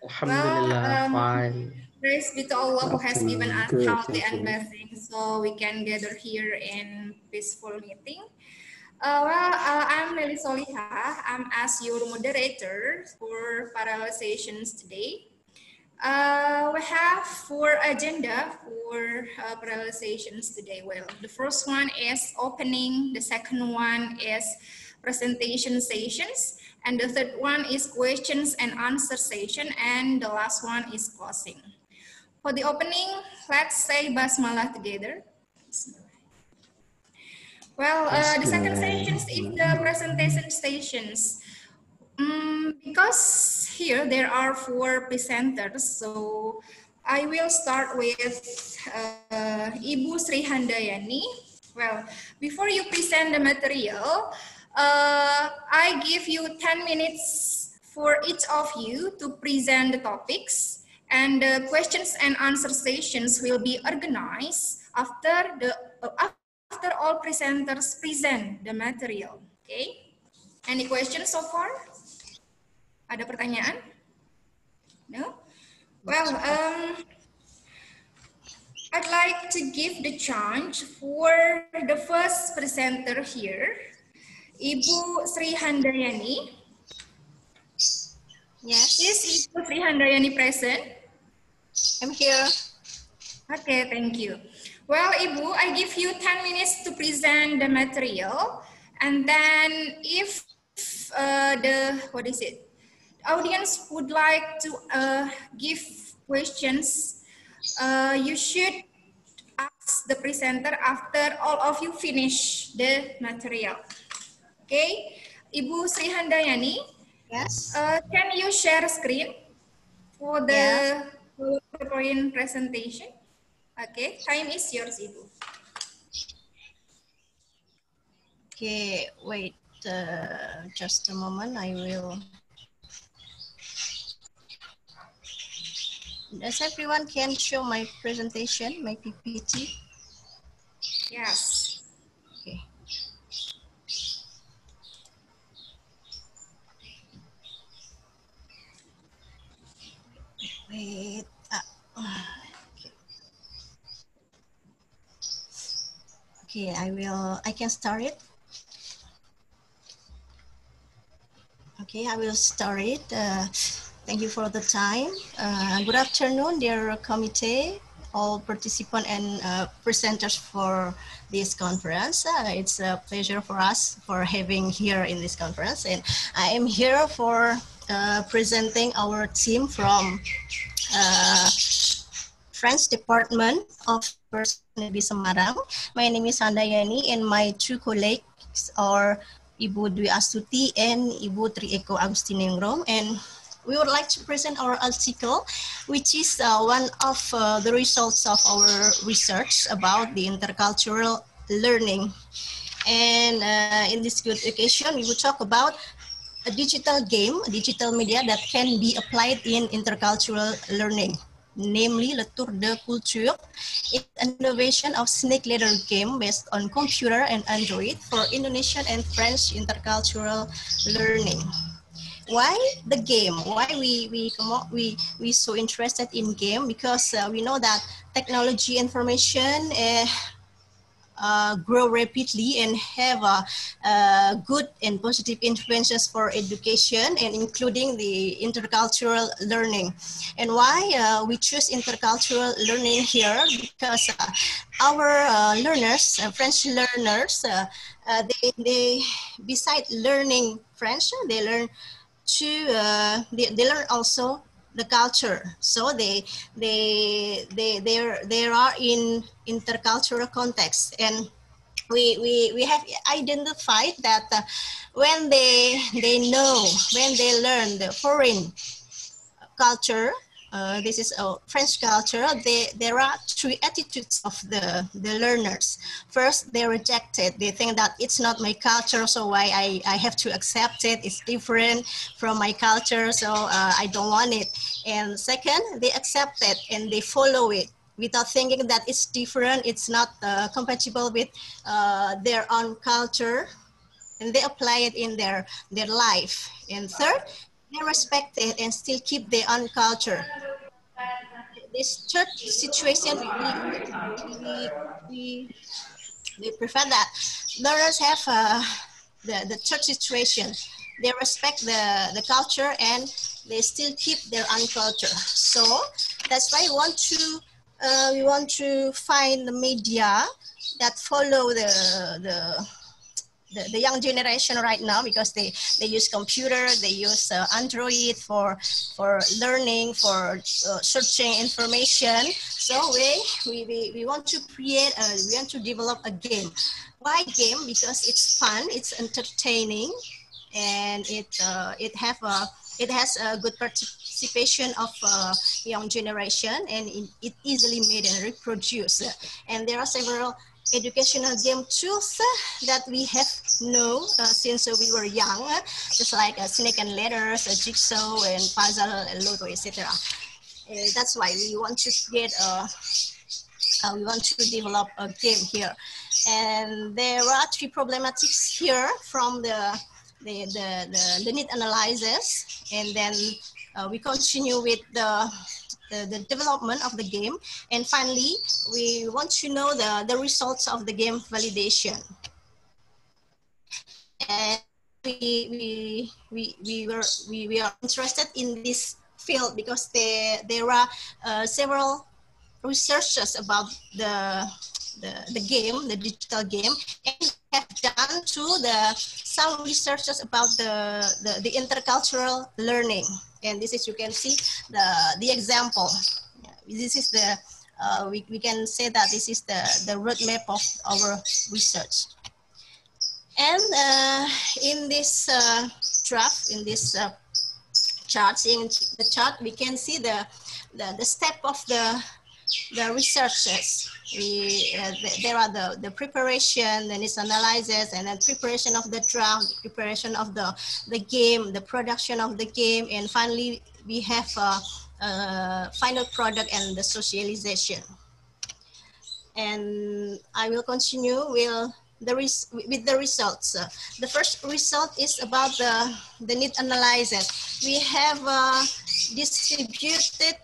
Alhamdulillah, fine. Praise be to Allah who has given us healthy and blessings, so we can gather here in peaceful meeting. I'm Nelly Solihah. I'm as your moderator for parallel sessions today. We have 4 agenda for parallel sessions today. Well, the first one is opening, the second one is presentation sessions, and the third one is questions and answer session, and the last one is closing. For the opening, let's say Basmalah together. Well, the second session is the presentation stations. Because here there are 4 presenters, so I will start with Ibu Sri Handayani. Well, before you present the material, I give you 10 minutes for each of you to present the topics, and the questions and answer sessions will be organized after all presenters present the material. Okay? Any questions so far? Ada pertanyaan? No? Well, I'd like to give the chance for the first presenter here, Ibu Sri Handayani. Yes. Is Ibu Sri Handayani present? I'm here. Okay, thank you. Well, Ibu, I give you 10 minutes to present the material, and then if the audience would like to give questions, you should ask the presenter after all of you finish the material. Okay, Ibu Sri Handayani. Yes. Can you share screen for the PowerPoint presentation? Okay, time is yours, Ibu. Okay, wait just a moment. I will. Does everyone can show my presentation, my PPT? Yes. Okay. Wait. Okay, I can start it. Okay, I will start it. Thank you for the time. Good afternoon, dear committee, all participants and presenters for this conference. It's a pleasure for us for having here in this conference. And I am here for presenting our team from French Department of Personality Semarang. My name is Handayani and my 2 colleagues are Ibu Dwi Astuti and Ibu Trieko Agustinengrum, and we would like to present our article, which is one of the results of our research about the intercultural learning. And in this good occasion, we will talk about a digital game, a digital media that can be applied in intercultural learning, namely Le Tour de Culture. It's an innovation of snake letter game based on computer and Android for Indonesian and French intercultural learning. Why the game? Why we so interested in game? Because we know that technology information grow rapidly and have good and positive influences for education and including the intercultural learning. And why we choose intercultural learning here? Because our learners, French learners, they beside learning French, they learn they learn also the culture. So they are in intercultural context, and we have identified that when they learn the foreign culture, this is a French culture, there are three attitudes of the learners. First, they reject it. They think that it's not my culture, so why I have to accept it. It's different from my culture, so I don't want it. And second, they accept it and they follow it without thinking that it's different, it's not compatible with their own culture, and they apply it in their life. And third, they respect it and still keep their own culture. This third situation, we prefer that learners have the third situation. They respect the culture and they still keep their own culture. So that's why we want to find the media that follow the young generation right now, because they use computer, they use Android for learning, for searching information. So we want to create we want to develop a game. Why game? Because it's fun, it's entertaining, and it has a good participation of young generation, and it easily made and reproduced. And there are several educational game tools that we have known since we were young, just like snake and ladders, jigsaw and puzzle, and Lotto, etc. That's why we want to create we want to develop a game here. And there are three problematics here from the need analysis, and then we continue with the development of the game, and finally we want to know the results of the game validation. And we are interested in this field because there are several researchers about the game, the digital game, and have done some researchers about the intercultural learning. And this is, you can see the example. This is we can say that this is the roadmap of our research. And in this draft, in this chart, in the chart, we can see the step of the researches. There are the preparation, then it's analysis, and then preparation of the draft, preparation of the game, the production of the game, and finally we have final product and the socialization. And I will continue with the results. The first result is about the need analysis. We have distributed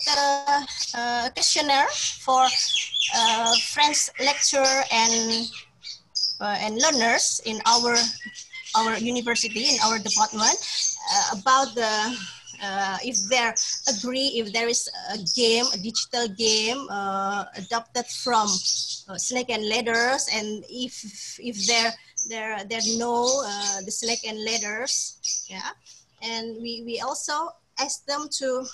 questionnaire for French lecturer and learners in our university, in our department, about if they agree, if there is a game, a digital game adopted from snake and ladders, and if there know the snake and ladders, yeah. And we also ask them to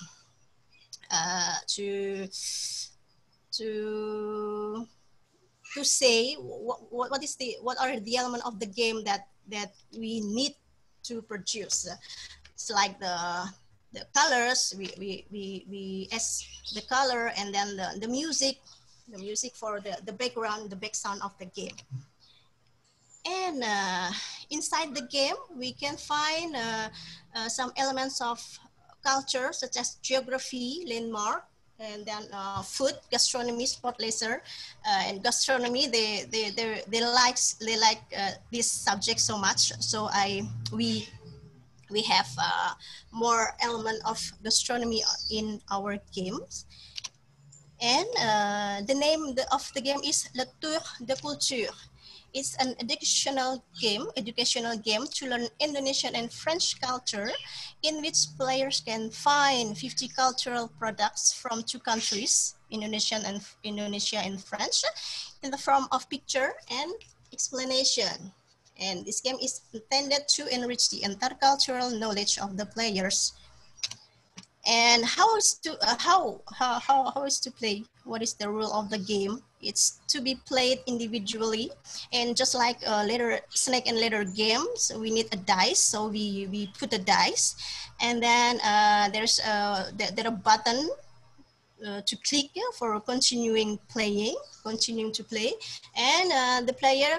say what are the element of the game that we need to produce. It's like the colors, we ask the color, and then the music for the background, the background of the game. And inside the game, we can find some elements of culture, such as geography, landmark, and then food, gastronomy, sport, leisure, and gastronomy. They like this subject so much. So we have more element of gastronomy in our games. And the name of the game is Le Tour de Culture. It's an educational game to learn Indonesian and French culture, in which players can find 50 cultural products from two countries, Indonesia and French, in the form of picture and explanation. And this game is intended to enrich the intercultural knowledge of the players. And how is to play? What is the rule of the game? It's to be played individually, and just like snake and ladder games, we need a dice. So we put a dice, and then there's there a button to click for continuing to play, and the player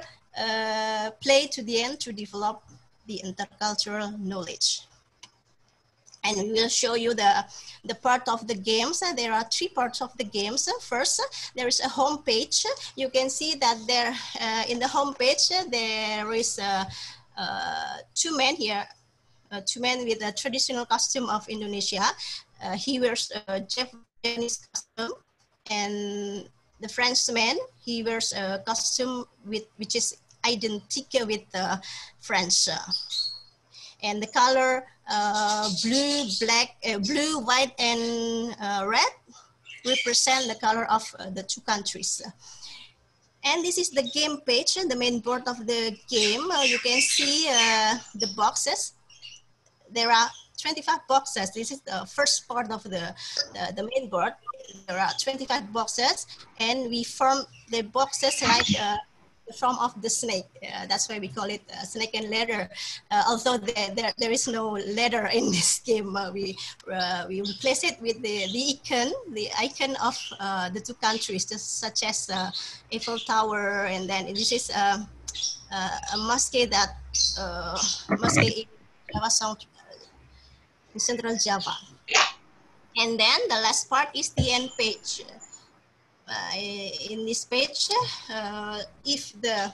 play to the end to develop the intercultural knowledge. And we will show you the part of the games. There are 3 parts of the games. First, there is a home page. You can see that there in the home page there is 2 men here, 2 men with a traditional costume of Indonesia. He wears a Japanese costume, and the Frenchman, he wears a costume which is identical with the French. And the color blue, white, and red represent the color of the 2 countries. And this is the game page, the main board of the game. You can see the boxes. There are 25 boxes. This is the first part of the main board. There are 25 boxes, and we form the boxes like the form of the snake. That's why we call it snake and ladder. Although there is no ladder in this game, we replace it with the icon of the 2 countries, just such as Eiffel Tower, and then this is a mosque that mosque in Central Java. And then the last part is the end page. In this page, if the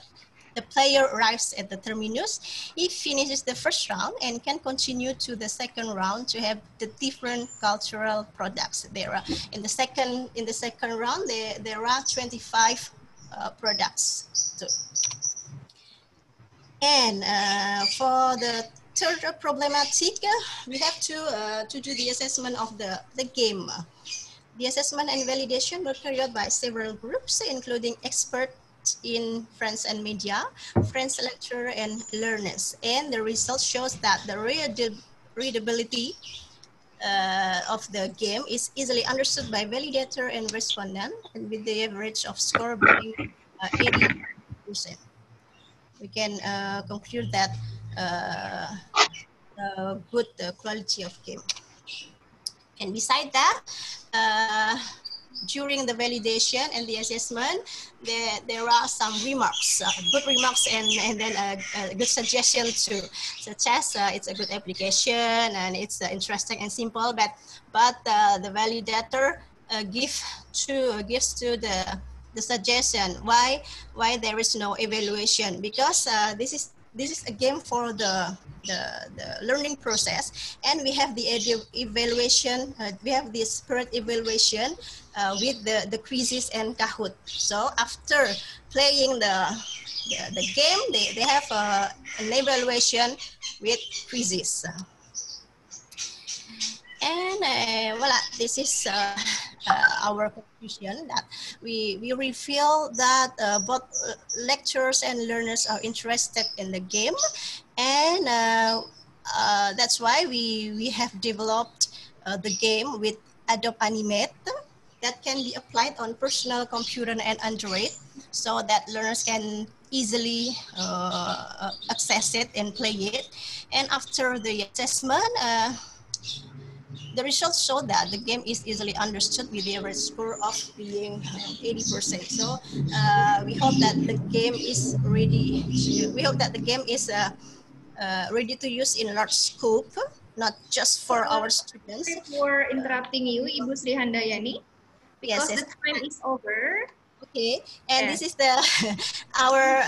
player arrives at the terminus, he finishes the first round and can continue to the second round to have the different cultural products. There are in the second round there are 25 products too. And for the third problematic, we have to do the assessment of the game. The assessment and validation were carried out by several groups, including experts in French and media, French lecturers, and learners. And the result shows that the readability of the game is easily understood by validator and respondent, and with the average of score being 80%. We can conclude that good quality of game. And beside that, during the validation and the assessment, there are some remarks, good remarks, and then a good suggestion too, such as it's a good application and it's interesting and simple, but the validator gives to the suggestion why there is no evaluation, because this is a game for the learning process, and we have the evaluation, we have the spirit evaluation with the quizzes and Kahoot. So after playing the game, they have an evaluation with quizzes. And voila, this is our conclusion, that we feel that both lecturers and learners are interested in the game, and that's why we have developed the game with Adobe Animate that can be applied on personal computer and Android, so that learners can easily access it and play it. And after the assessment, the results show that the game is easily understood with the average score of being 80%. So we hope that the game is ready. We hope that the game is ready to use in large scope, not just for our students. For interrupting you, Ibu Sri Handayani, because yes. the time is over. Okay, and this is the our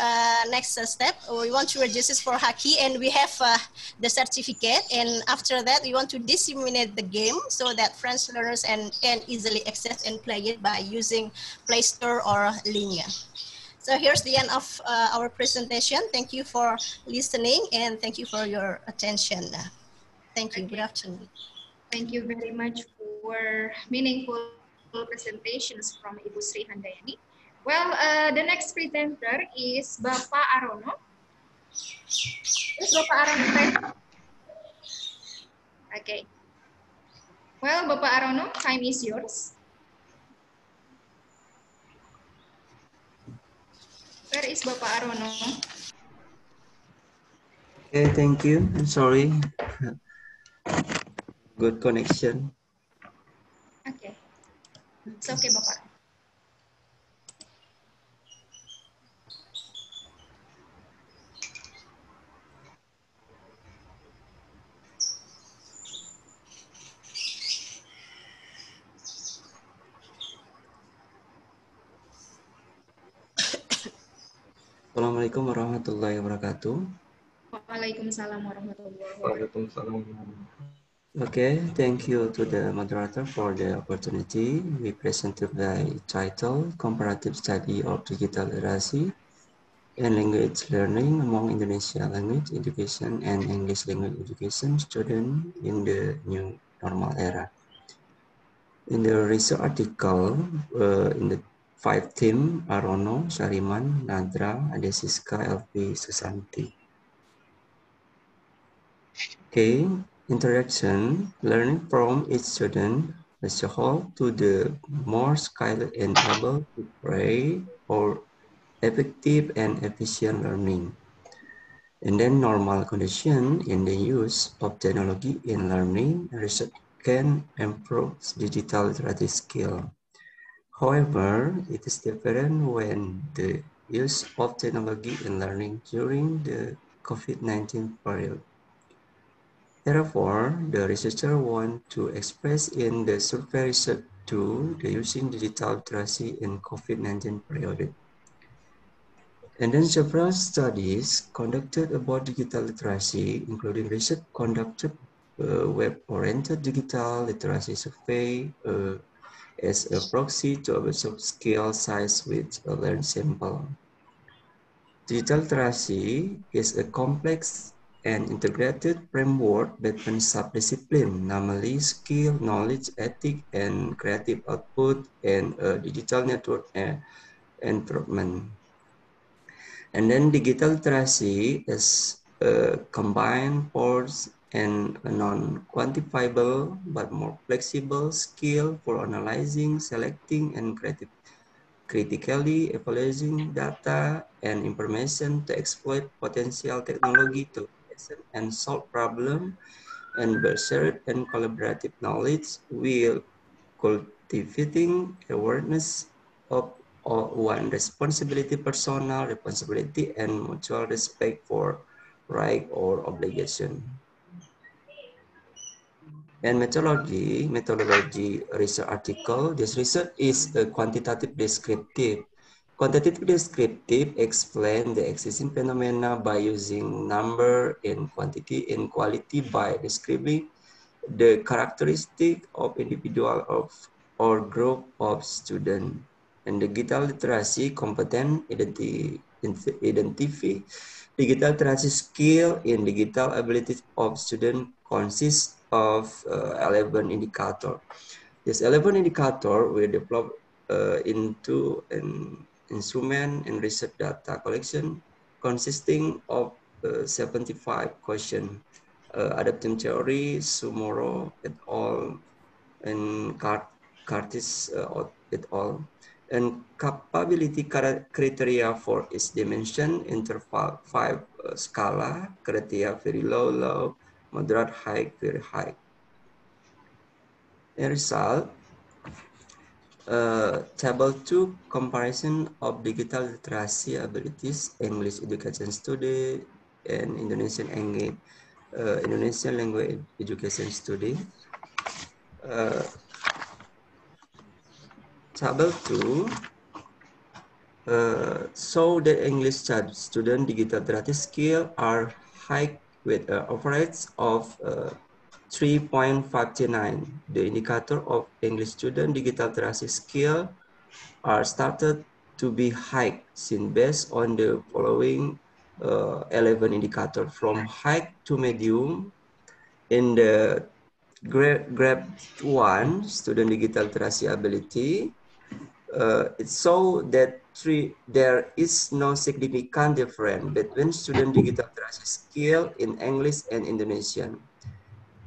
next step. We want to register for Haki, and we have the certificate. And after that, we want to disseminate the game so that French learners can easily access and play it by using Play Store or Linia. So here's the end of our presentation. Thank you for listening, and thank you for your attention. Thank you. Good afternoon. Thank you very much for meaningful presentations from Ibu Sri Handayani. Well, the next presenter is Bapak Arono. Is Bapak Arono present? Okay. Well, Well, Bapak Arono, time is yours. Where is Bapak Arono? Okay, thank you. I'm sorry. Good connection. Okay. It's okay, Bapak. Assalamualaikum warahmatullahi wabarakatuh. Waalaikumsalam warahmatullahi wabarakatuh. Okay, thank you to the moderator for the opportunity. We presented the title, Comparative Study of Digital Literacy and Language Learning among Indonesia Language Education and English Language Education Students in the New Normal Era. In the research article, in the 5 team, Arono, Shariman, Nadra, Adesiska, LP, Susanti. Okay, introduction, learning from each student as a whole to the more skilled and able to pray or effective and efficient learning. And then normal condition in the use of technology in learning research can improve digital literacy skill. However, it is different when the use of technology in learning during the COVID-19 period. Therefore, the researcher want to express in the survey research to the using digital literacy in COVID-19 period. And then several studies conducted about digital literacy, including research conducted web-oriented digital literacy survey as a proxy to observe skill size with a learned sample. Digital literacy is a complex and integrated framework that can sub-discipline, namely skill, knowledge, ethic, and creative output, and a digital network environment. And then digital literacy is a combined force and a non-quantifiable but more flexible skill for analyzing, selecting, and critically evaluating data and information to exploit potential technology to listen and solve problems, and shared and collaborative knowledge will cultivating awareness of one responsibility, personal responsibility, and mutual respect for right or obligation. And methodology research article, this research is a quantitative descriptive. Quantitative descriptive explain the existing phenomena by using number and quantity and quality by describing the characteristic of individual or group of students. And digital literacy competent identify digital literacy skill in digital abilities of students consists of 11 indicators. This 11 indicator will develop into an instrument and research data collection consisting of 75 questions. Adaptive theory, Sumoro et al. And Curtis et al. And capability criteria for each dimension, interval 5 scala, criteria very low, low, moderate, high, very high. The result, table 2 comparison of digital literacy abilities, English education study, and Indonesian language education study. Table 2 show that English student digital literacy skill are high with an average of 3.59. The indicator of English student digital literacy skill are started to be high since based on the following 11 indicators from high to medium. In the grade 1 student digital literacy ability, it shows that there is no significant difference between student digital literacy skill in English and Indonesian.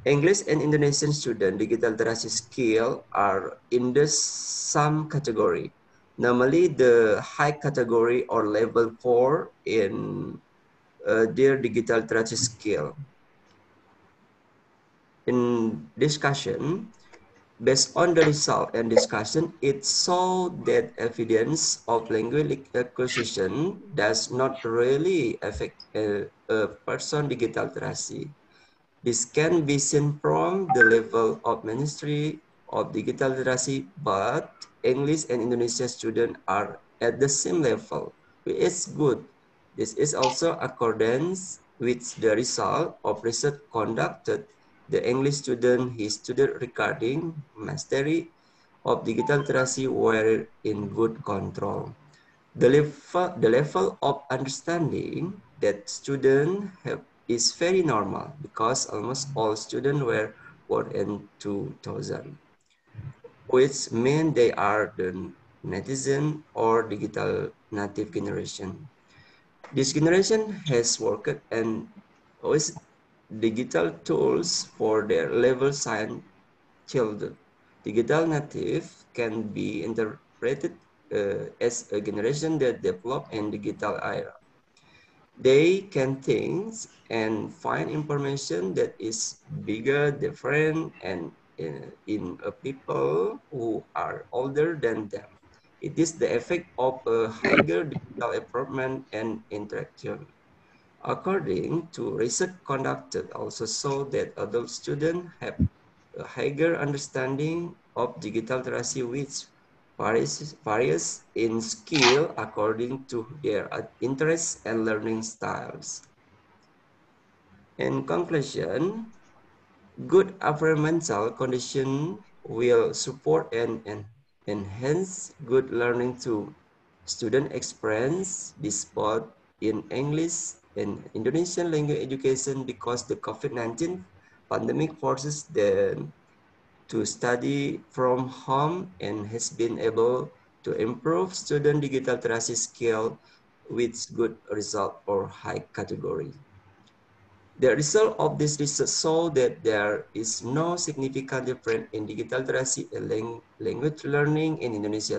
English and Indonesian student digital literacy skill are in the some category. Normally, the high category or level 4 in their digital literacy skill. In discussion, based on the result and discussion, it showed that evidence of language acquisition does not really affect a person digital literacy. This can be seen from the level of Ministry of Digital Literacy, but English and Indonesian students are at the same level, which is good. This is also accordance with the result of research conducted. The English student his student regarding mastery of digital literacy were in good control. The level of understanding that students have is very normal because almost all students were born in 2000, which means they are the netizen or digital native generation. This generation has worked and with digital tools for their level science children. Digital native can be interpreted as a generation that developed in digital era. They can think and find information that is bigger, different, and in people who are older than them. It is the effect of a higher digital development and interaction. According to research conducted, also show that adult students have a higher understanding of digital literacy which varies in skill according to their interests and learning styles. In conclusion, good environmental condition will support and enhance good learning to student experience this both in English and Indonesian language education because the COVID-19 pandemic forces them to study from home and has been able to improve student digital literacy skill with good result or high category. The result of this research show that there is no significant difference in digital literacy and language learning in Indonesia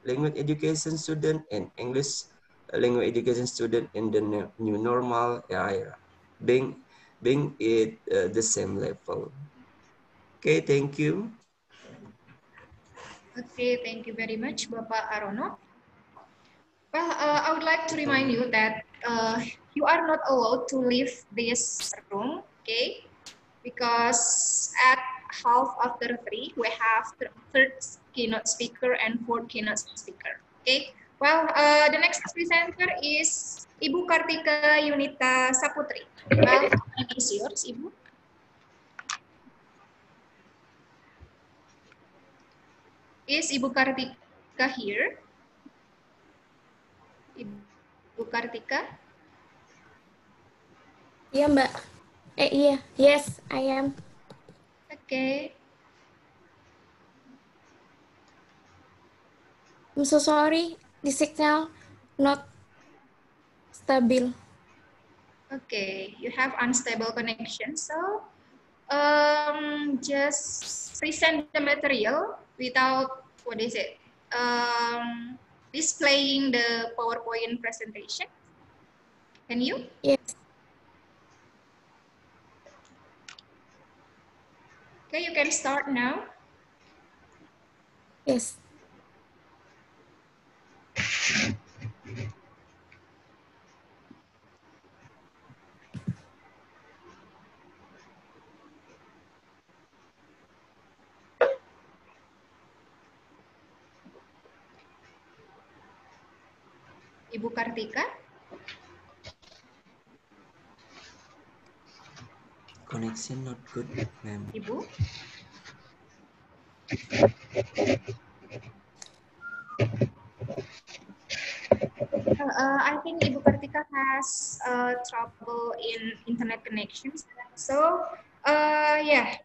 language education student and English language education student in the new normal era, being at the same level. Okay, thank you. Okay, thank you very much, Bapak Arono. Well, I would like to remind you that you are not allowed to leave this room, okay? Because at 3:30, we have third keynote speaker and fourth keynote speaker, okay? Well, the next presenter is Ibu Kartika Yunita Saputri. Well, it is yours, Ibu. Is Ibu Kartika here? Ibu Kartika? Iya, Mbak. Iya. Yes, I am. Okay. I'm so sorry. The signal not stable. Okay, you have unstable connection, so just present the material without, displaying the PowerPoint presentation. Can you? Yes. Okay, you can start now. Yes. Ibu Kartika? Connection not good, ma'am. Ibu? I think Ibu Kartika has trouble in internet connections. So, yeah,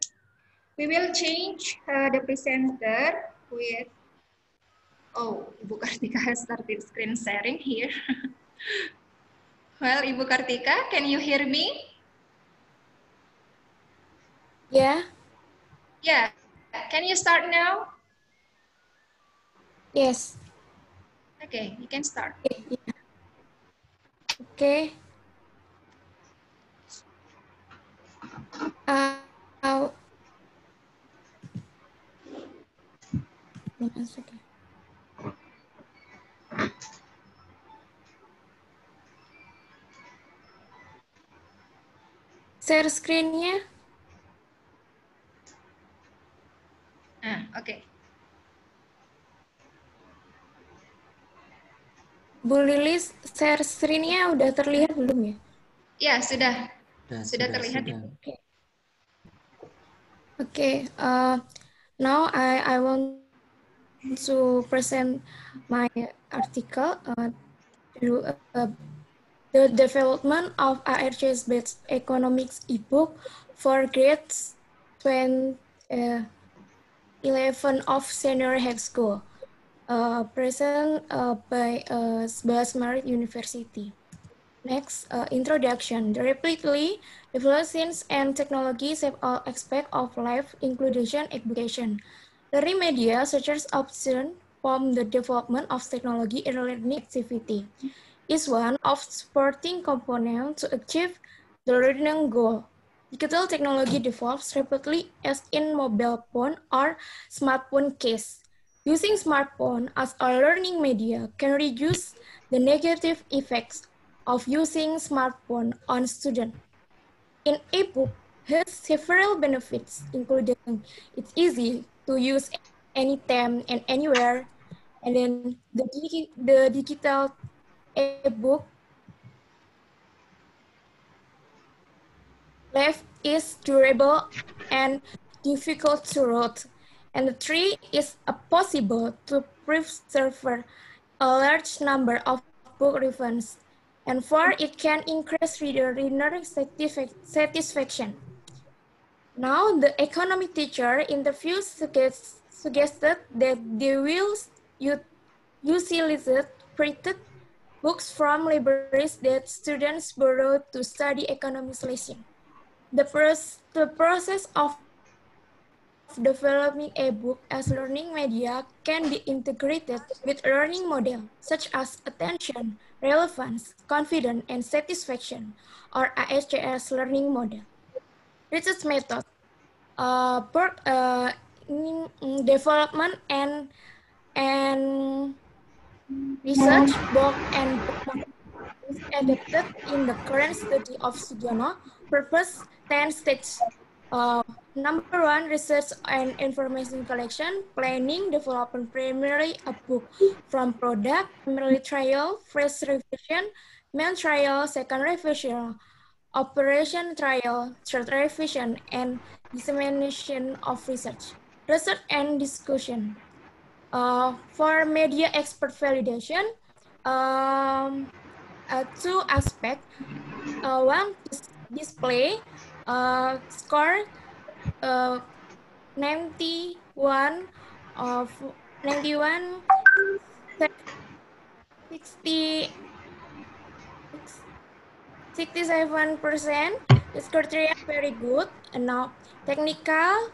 we will change the presenter with, oh, Ibu Kartika has started screen sharing here. Well, Ibu Kartika, can you hear me? Yeah. Yeah. Can you start now? Yes. Okay, you can start. Okay. Share screen-nya. Okay. Bu Lilis, share screen-nya udah terlihat belum ya? Ya, sudah. Sudah terlihat. Okay. Now I want to present my article the development of ARCS-based economics ebook for grades 11 of senior high school, present by Smart University. Next, introduction. The rapidly developing science and technology shape all aspects of life, including education. Learning media such as option form the development of technology in learning activity. Is one of supporting components to achieve the learning goal. Digital technology develops rapidly as in mobile phone or smartphone case. Using smartphone as a learning media can reduce the negative effects of using smartphone on students. An ebook has several benefits, including it's easy to use anytime and anywhere, and then the digital ebook left is durable and difficult to read, and the three is possible to preserve a large number of book references, and four, it can increase reader satisfaction. Now, the economy teacher interview suggested that they will utilize printed books from libraries that students borrow to study economics lesson. The process of developing a book as learning media can be integrated with learning model such as attention, relevance, confidence, and satisfaction, or ASCS learning model. Research method, development and research book and book is adapted in the current study of Sugiono purpose 10 stages. Number one, research and information collection, planning, development, primarily a book from product, primary trial, first revision, main trial, second revision, operation trial, third revision, and dissemination of research. Research and discussion. For media expert validation, two aspects. One, display score 91 of 91 67%. This criteria very good, and now technical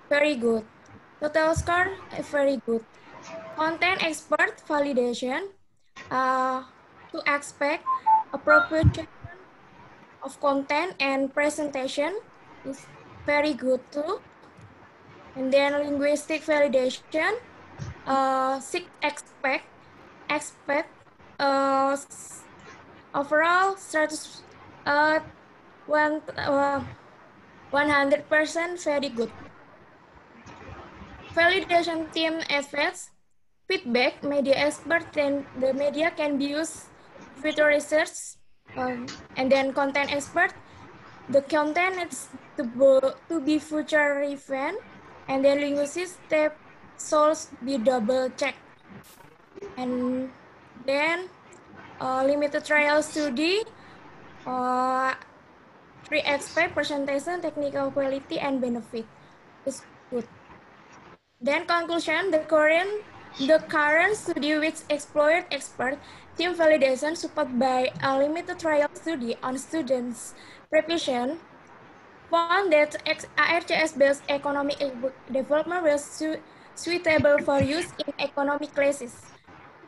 very good. Total score very good. Content expert validation to expect appropriation of content and presentation is very good too. And then linguistic validation, expect overall 100% very good. Validation team effects, feedback, media expert, and the media can be used future research, and then content expert, the content is to be future relevant, and then linguistic step source be double check. And then limited trial study, 3 aspect, presentation, technical quality, and benefit is good. Then conclusion, the current study which explored expert team validation supported by a limited trial study on students' preparation found that ARCS-based economic ebook development was suitable for use in economic classes.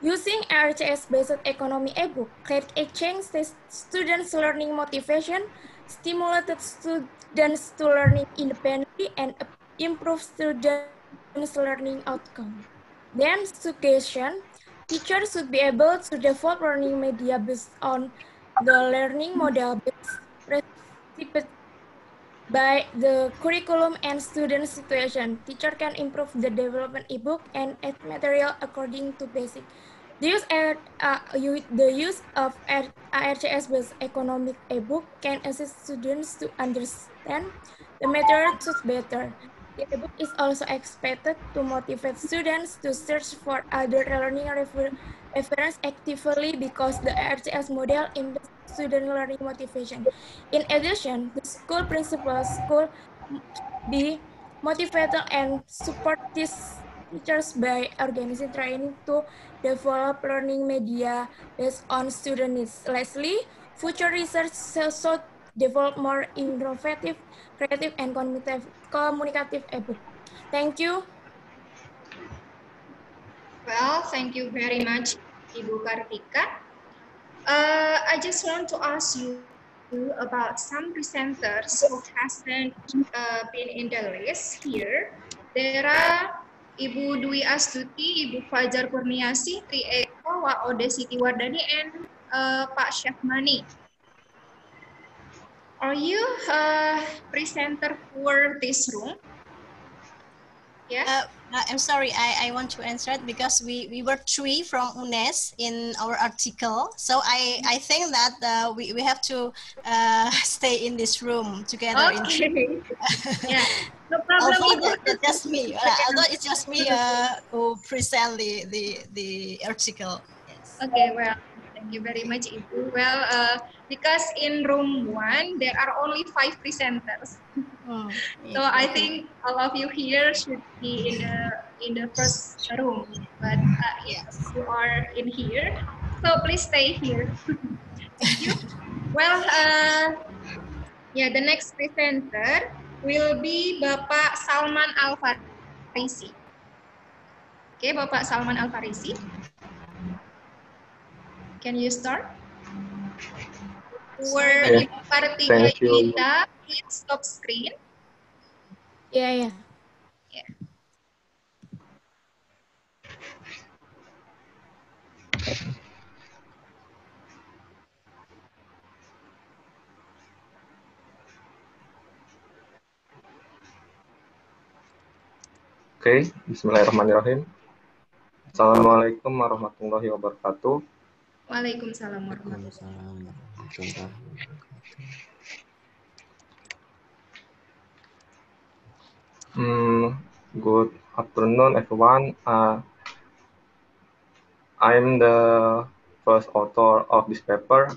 Using ARCS-based economic ebook, credit exchange students' learning motivation, stimulated students to learning independently, and improve students' learning outcome. Then, suggestion, teachers should be able to develop learning media based on the learning model prescribed by the curriculum and student situation. Teacher can improve the development ebook and add material according to basic. The use of ARCS-based economic ebook can assist students to understand the materials better. The ebook is also expected to motivate students to search for other learning reference actively because the ARCS model embeds student learning motivation. In addition, the school principals could be motivated and support these teachers by organizing training to develop learning media based on student needs. Lastly, future research should develop more innovative, creative, and communicative ebook. Thank you. Well, thank you very much, Ibu Kartika. I just want to ask you about some presenters who hasn't been in the list here. There are Ibu Dwi Astuti, Ibu Fajar Kurniasi, Tri Eko, Waode Siti Wardani, and Pak Syahmani. Are you presenter for this room? Yes. I'm sorry, I want to answer it because we were 3 from UNES in our article. So I think that we have to stay in this room together. Okay. Yeah, no problem. Although it's just me, who present the article. Yes. Okay, well, thank you very much, Ibu. Well, because in room 1 there are only 5 presenters, so I think all of you here should be in the first room. But yes, you are in here, so please stay here. Thank you. Well, yeah, the next presenter will be Bapak Salman Al-Farisi. Okay, Bapak Salman Al-Farisi. Can you start? Or if Partika Yunita, please stop screen. Yeah. Oke, bismillahirrahmanirrahim. Assalamualaikum warahmatullahi wabarakatuh. Waalaikumsalam warahmatullahi wabarakatuh. Good afternoon, everyone. I'm the first author of this paper.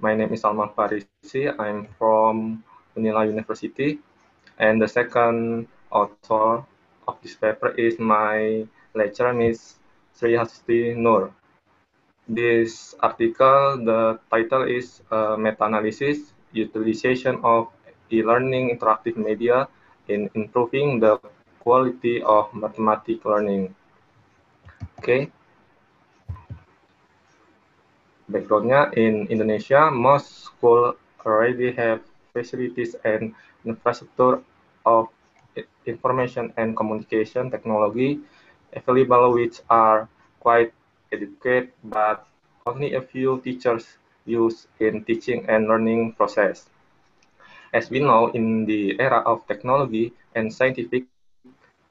My name is Salman Farisi. I'm from Unila University. And the second author of this paper is my lecturer, Ms. Sri Hasti Nur. This article, the title is Meta-Analysis, Utilization of E-Learning Interactive Media in Improving the Quality of Mathematics Learning. Okay. Backgroundnya, in Indonesia, most schools already have facilities and infrastructure of information and communication technology available, which are quite adequate, but only a few teachers use in teaching and learning process. As we know, in the era of technology and scientific,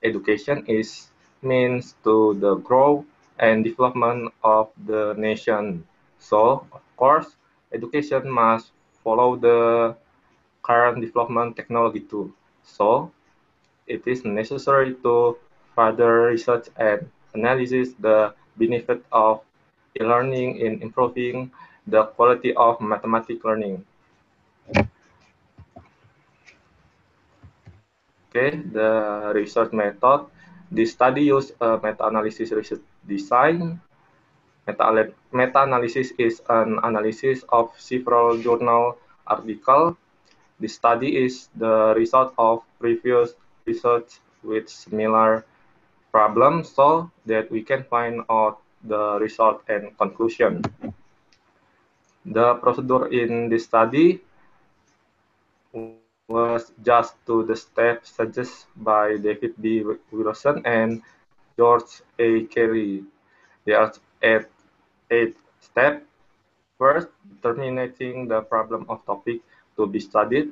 education is means to the growth and development of the nation. So, of course, education must follow the current development technology too. So, it is necessary to further research and analyze the benefit of e-learning in improving the quality of mathematics learning. Okay, the research method. This study used a meta-analysis research design. Meta-analysis is an analysis of several journal articles. This study is the result of previous research with similar problems so that we can find out the result and conclusion. The procedure in this study was just to the steps suggested by David B. Wilson and George A. Kelly. There are eight steps. First, determining the problem of topic to be studied.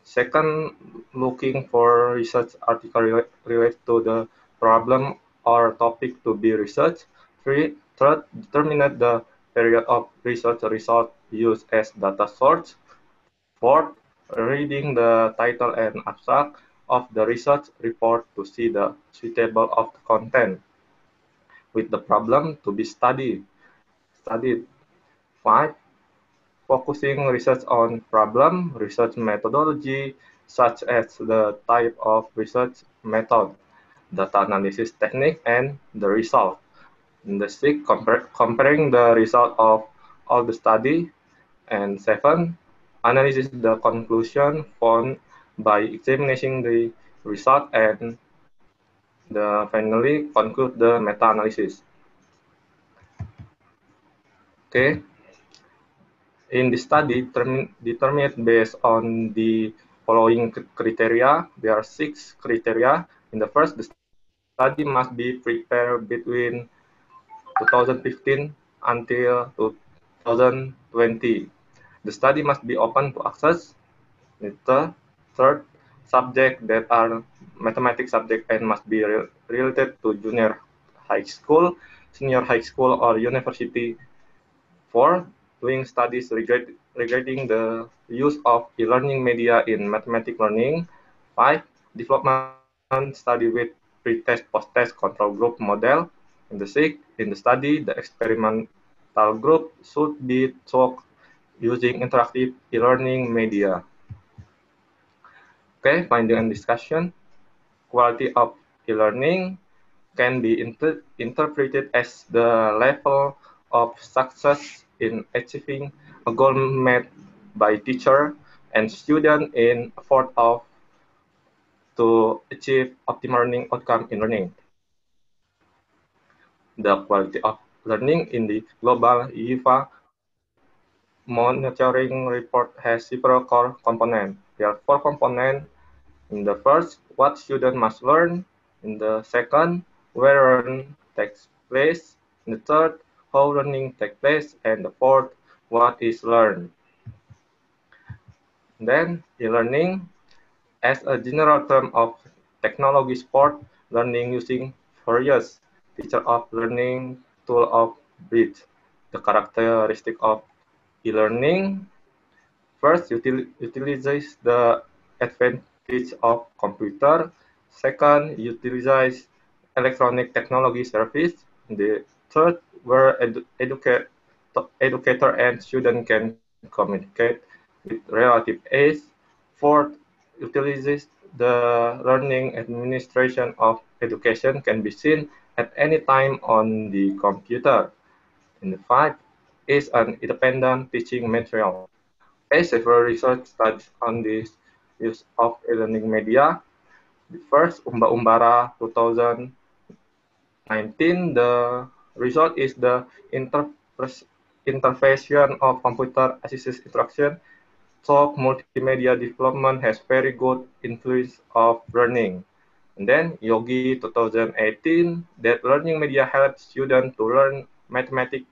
Second, looking for research article related to the problem or topic to be researched. Third, determine the period of research result used as data source. Fourth, reading the title and abstract of the research report to see the suitable of the content with the problem to be studied. 5. Focusing research on problem, research methodology, such as the type of research method, data analysis technique, and the result. And the 6, comparing the result of all the study. And 7, analysis the conclusion found by examining the result, and finally conclude the meta-analysis. Okay. In the study, determined based on the following criteria. There are 6 criteria. In the first, the study must be prepared between 2015 until 2020. The study must be open to access. The third, subject that are mathematics subject and must be related to junior high school, senior high school, or university. 4, doing studies regarding the use of e-learning media in mathematics learning. 5, development study with pre-test, post-test control group model. And the 6, in the study, the experimental group should be taught using interactive e-learning media. Okay, finding and discussion. Quality of e-learning can be interpreted as the level of success in achieving a goal met by teacher and student in effort to achieve optimal learning outcome in learning. The quality of learning in the global UVA monitoring report has several core components. There are 4 components. In the first, what student must learn. In the second, where learning takes place. In the third, how learning takes place. And the fourth, what is learned. Then, e-learning, as a general term of technology support learning using various features of learning tool of bridge. The characteristic of e-learning. First, utilizes the advantage of computer. Second, utilize electronic technology service. The third, where educator and student can communicate with relative ease. Fourth, utilizes the learning administration of education can be seen at any time on the computer. And the 5 is an independent teaching material. Several research studies on the use of e-learning media. The first, Umbara 2019, the result is the intervention of computer-assisted instruction. So multimedia development has very good influence of learning. And then Yogi 2018, that learning media helps students to learn mathematics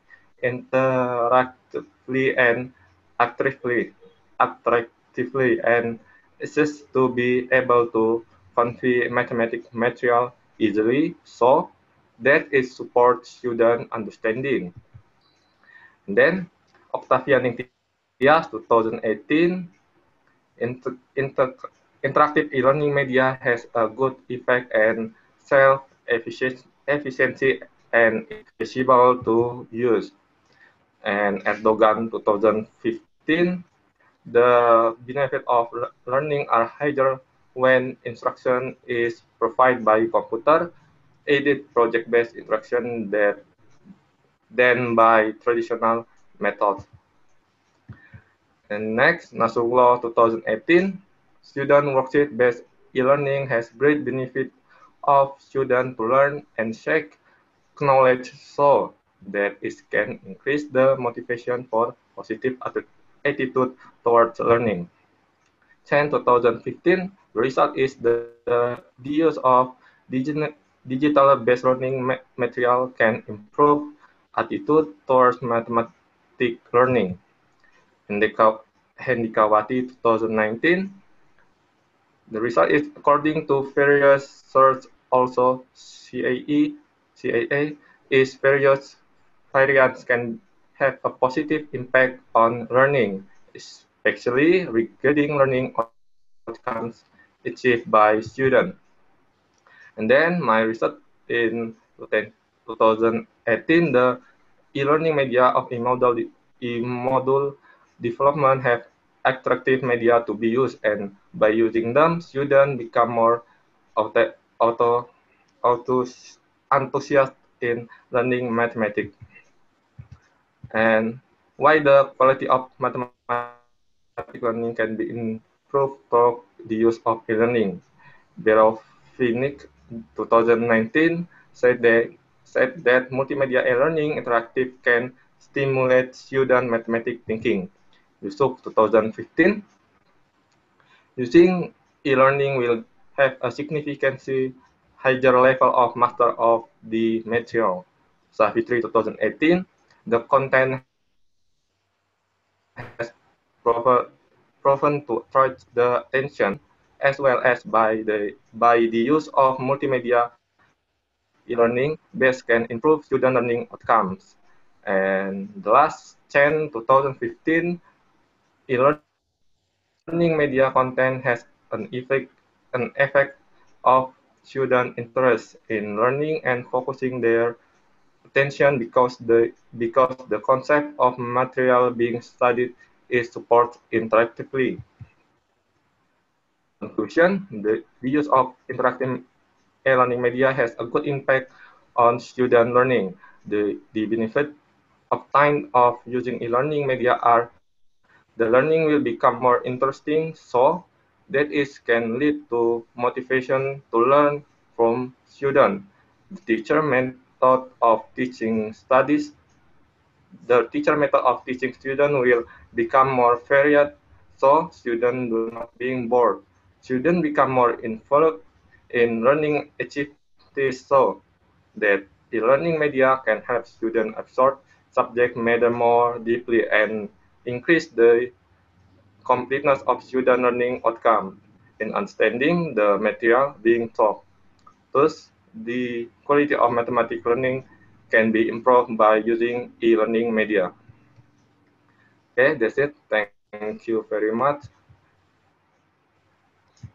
interactively and attractively, and assist to be able to convey mathematics material easily, so that it supports student understanding. And then Octavia Ningtyas 2018, interactive e-learning media has a good effect and self-efficiency and feasible to use. And Erdogan 2015, the benefit of learning are higher when instruction is provided by computer-aided project-based instruction than by traditional methods. And next, Nassau Law 2018, student worksheet-based e-learning has great benefit of students to learn and share knowledge so that it can increase the motivation for positive attitude towards learning. 2015, the result is the use of digital-based learning material can improve attitude towards mathematics learning. Handikawati 2019, the result is according to various sources also CAA is variants can have a positive impact on learning, especially regarding learning outcomes achieved by students. And then my research in 2018, the e-learning media of e-module development have attractive media to be used, and by using them, students become more auto, auto, enthusiastic in learning mathematics. And why the quality of mathematics learning can be improved through the use of e-learning. Phinnick 2019 said that multimedia e-learning interactive can stimulate student mathematics thinking. Yusuf 2015, using e-learning will have a significantly higher level of master of the material. Safitri 2018, the content has proven to attract the attention as well as by the use of multimedia e-learning base can improve student learning outcomes. And the last 2015, e-learning media content has an effect of student interest in learning and focusing their attention because the concept of material being studied is supported interactively. Conclusion, the use of interactive e-learning media has a good impact on student learning. The benefit of time of using e-learning media are the learning will become more interesting so that it can lead to motivation to learn from students. The teacher method of teaching studies the teacher method of teaching students will become more varied, so students do not being bored. Students become more involved in learning activities so that the learning media can help students absorb subject matter more deeply and increase the completeness of student learning outcome in understanding the material being taught. Thus, the quality of mathematics learning can be improved by using e-learning media. Okay, that's it. Thank you very much.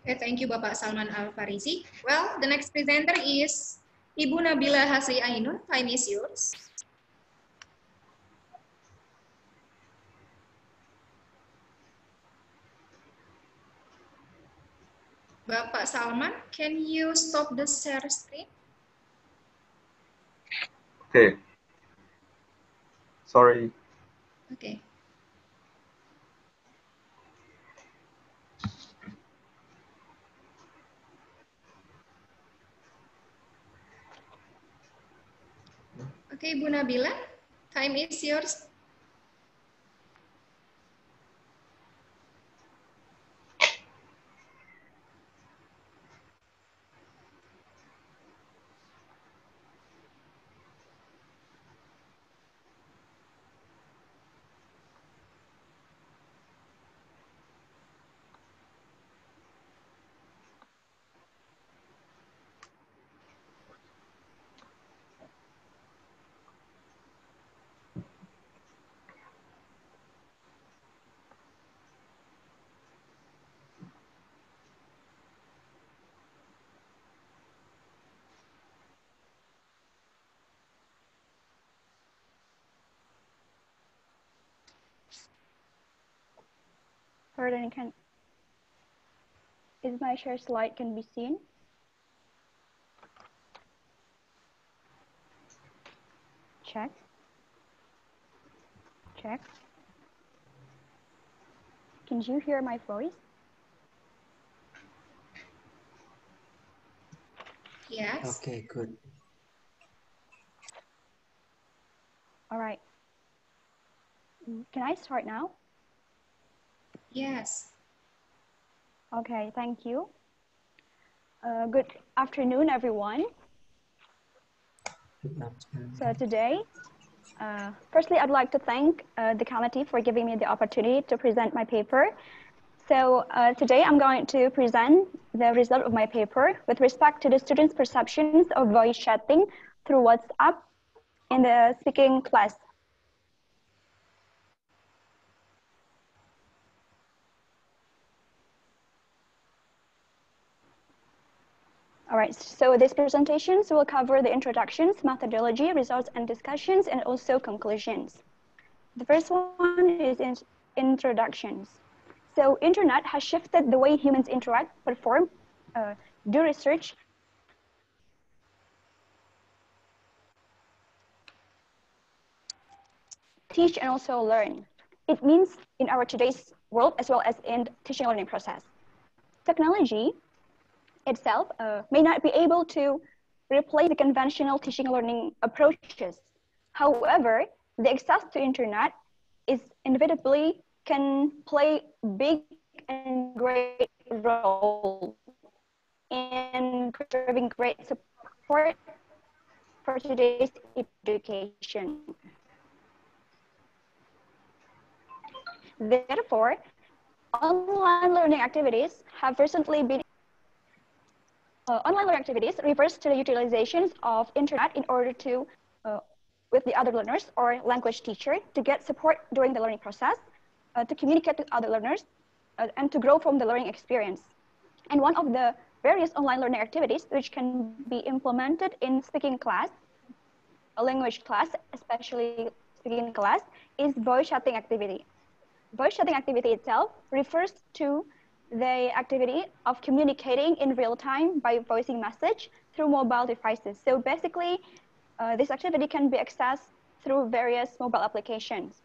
Okay, thank you Bapak Salman Al-Farisi. Well, the next presenter is Ibu Nabila Hasri Ainun. Time is yours. Bapak Salman, can you stop the share screen? Okay. Sorry. Okay. Okay, Bu Nabila, time is yours. Pardon, is my share slide can be seen? Check. Check. Can you hear my voice? Yes. Okay, good. All right. Can I start now? Yes. Okay, thank you. Good afternoon, everyone. Good afternoon. So today, firstly, I'd like to thank the committee for giving me the opportunity to present my paper. So today I'm going to present the result of my paper with respect to the students' perceptions of voice chatting through WhatsApp in the speaking class. All right, so these presentations will cover the introductions, methodology, results and discussions, and also conclusions. The first one is introductions. So internet has shifted the way humans interact, perform, do research, teach, and also learn. It means in our today's world as well as in the teaching learning process. Technology itself may not be able to replace the conventional teaching learning approaches. However, the access to internet is inevitably can play big and great role in preserving great support for today's education. Therefore, online learning activities have recently been online learning activities refers to the utilizations of internet in order to with the other learners or language teacher to get support during the learning process, to communicate with other learners, and to grow from the learning experience. And one of the various online learning activities which can be implemented in speaking class, a language class, especially speaking class, is voice chatting activity. Voice chatting activity itself refers to the activity of communicating in real time by voicing message through mobile devices. So basically, this activity can be accessed through various mobile applications.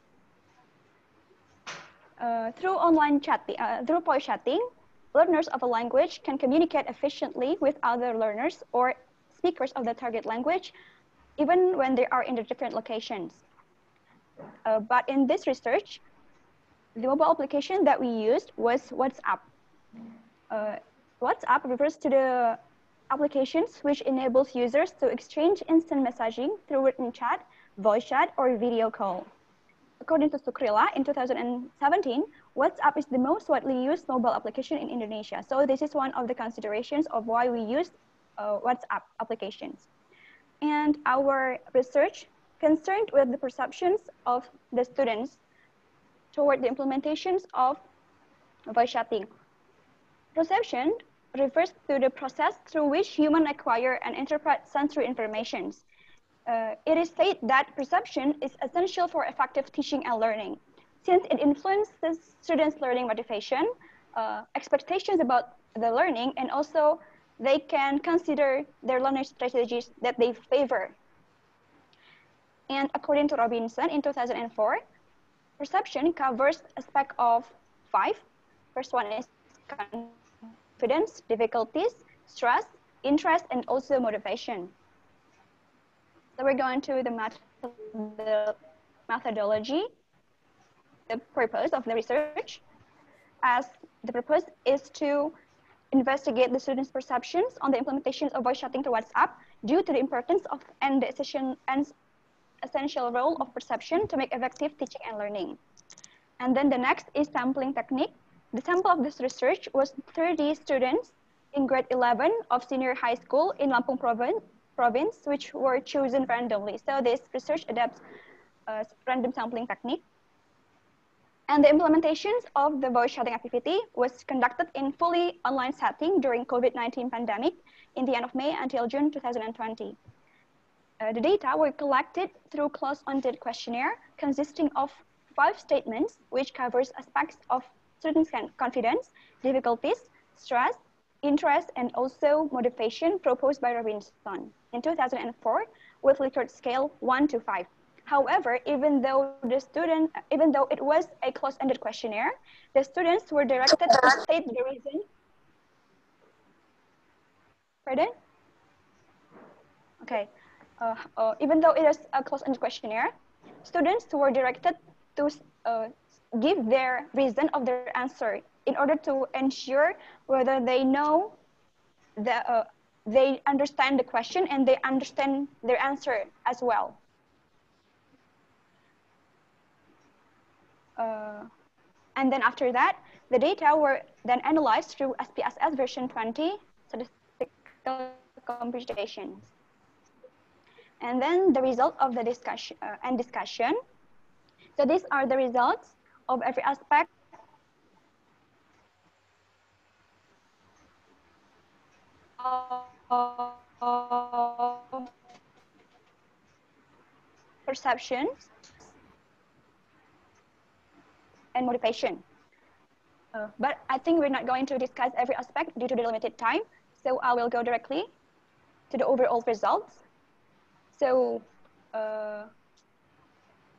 Through online chatting, through voice chatting, learners of a language can communicate efficiently with other learners or speakers of the target language, even when they are in the different locations. But in this research, the mobile application that we used was WhatsApp. WhatsApp refers to the applications which enables users to exchange instant messaging through written chat, voice chat, or video call. According to Sukrila, in 2017, WhatsApp is the most widely used mobile application in Indonesia. So this is one of the considerations of why we use WhatsApp applications. And our research concerned with the perceptions of the students toward the implementations of voice chatting. Perception refers to the process through which humans acquire and interpret sensory information. It is said that perception is essential for effective teaching and learning, since it influences students' learning motivation, expectations about the learning, and also they can consider their learning strategies that they favor. And according to Robinson in 2004, perception covers aspects of 5. First one is confidence, difficulties, stress, interest, and also motivation. So we're going to the methodology, the purpose of the research, as the purpose is to investigate the students' perceptions on the implementation of voice chatting through WhatsApp due to the importance of and the essential role of perception to make effective teaching and learning. And then the next is sampling technique. The sample of this research was 30 students in grade 11 of senior high school in Lampung province, which were chosen randomly. So this research adapts random sampling technique. And the implementations of the voice chatting activity was conducted in fully online setting during COVID-19 pandemic in the end of May until June 2020. The data were collected through closed-ended questionnaire consisting of 5 statements, which covers aspects of students' confidence, difficulties, stress, interest, and also motivation proposed by Robinson in 2004 with Likert scale 1 to 5. However, even though it was a close-ended questionnaire, the students were directed to state the reason. Pardon? Okay. Even though it is a close-ended questionnaire, students were directed to give their reason of their answer in order to ensure whether they know they understand the question and they understand their answer as well. And then after that, the data were then analyzed through SPSS version 20 statistical computations. And then the result of the discussion. So these are the results of every aspect of perceptions and motivation. But I think we're not going to discuss every aspect due to the limited time. So I will go directly to the overall results. So the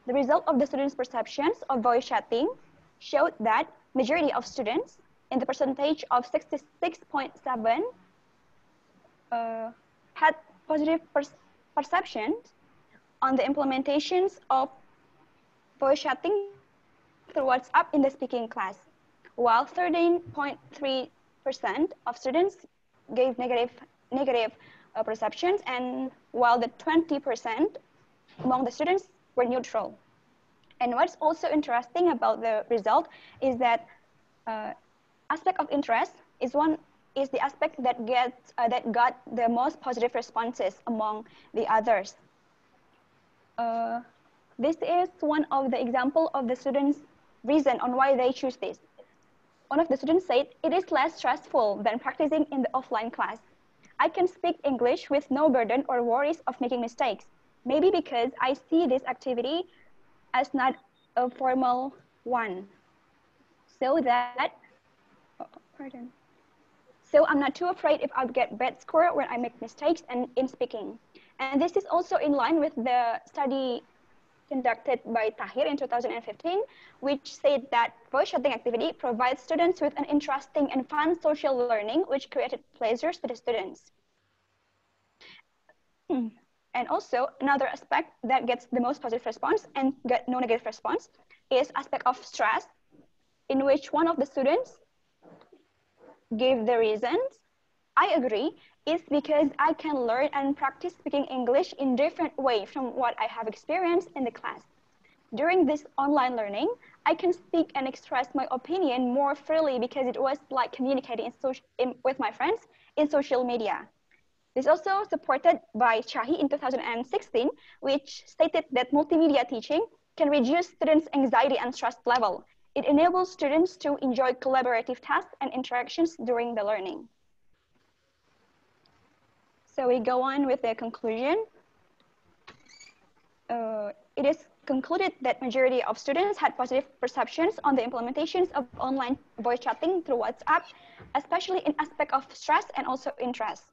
result of the students' perceptions of voice chatting showed that majority of students in the percentage of 66.7 had positive perceptions on the implementations of voice chatting through WhatsApp in the speaking class, while 13.3% of students gave negative perceptions, and while the 20% among the students were neutral. And what's also interesting about the result is that aspect of interest is the aspect that got the most positive responses among the others. This is one of the example of the students' reason on why they choose this. One of the students said, "It is less stressful than practicing in the offline class. I can speak English with no burden or worries of making mistakes. Maybe because I see this activity as not a formal one. So I'm not too afraid if I'll get bad score when I make mistakes and in speaking." And this is also in line with the study conducted by Tahir in 2015, which said that voice chatting activity provides students with an interesting and fun social learning, which created pleasures to the students. And also another aspect that gets the most positive response and get no negative response is aspect of stress, in which one of the students gave the reasons. I agree, it's because I can learn and practice speaking English in different way from what I have experienced in the class. During this online learning, I can speak and express my opinion more freely because it was like communicating with my friends in social media. This is also supported by Chahi in 2016, which stated that multimedia teaching can reduce students' anxiety and stress level. It enables students to enjoy collaborative tasks and interactions during the learning. So we go on with the conclusion. It is concluded that majority of students had positive perceptions on the implementations of online voice chatting through WhatsApp, especially in aspect of stress and also interest.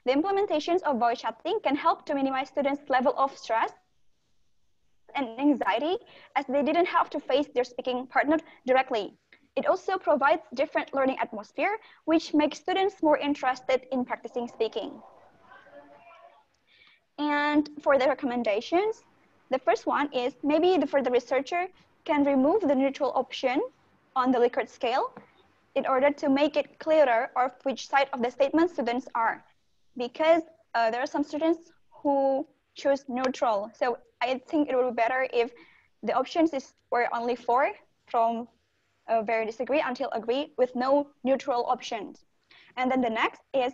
The implementations of voice chatting can help to minimize students' level of stress and anxiety, as they didn't have to face their speaking partner directly. It also provides different learning atmosphere, which makes students more interested in practicing speaking. And for the recommendations, the first one is maybe the researcher can remove the neutral option on the Likert scale in order to make it clearer of which side of the statement students are. Because there are some students who choose neutral. So I think it would be better if the options were only 4 from very disagree until agree with no neutral options. And then the next is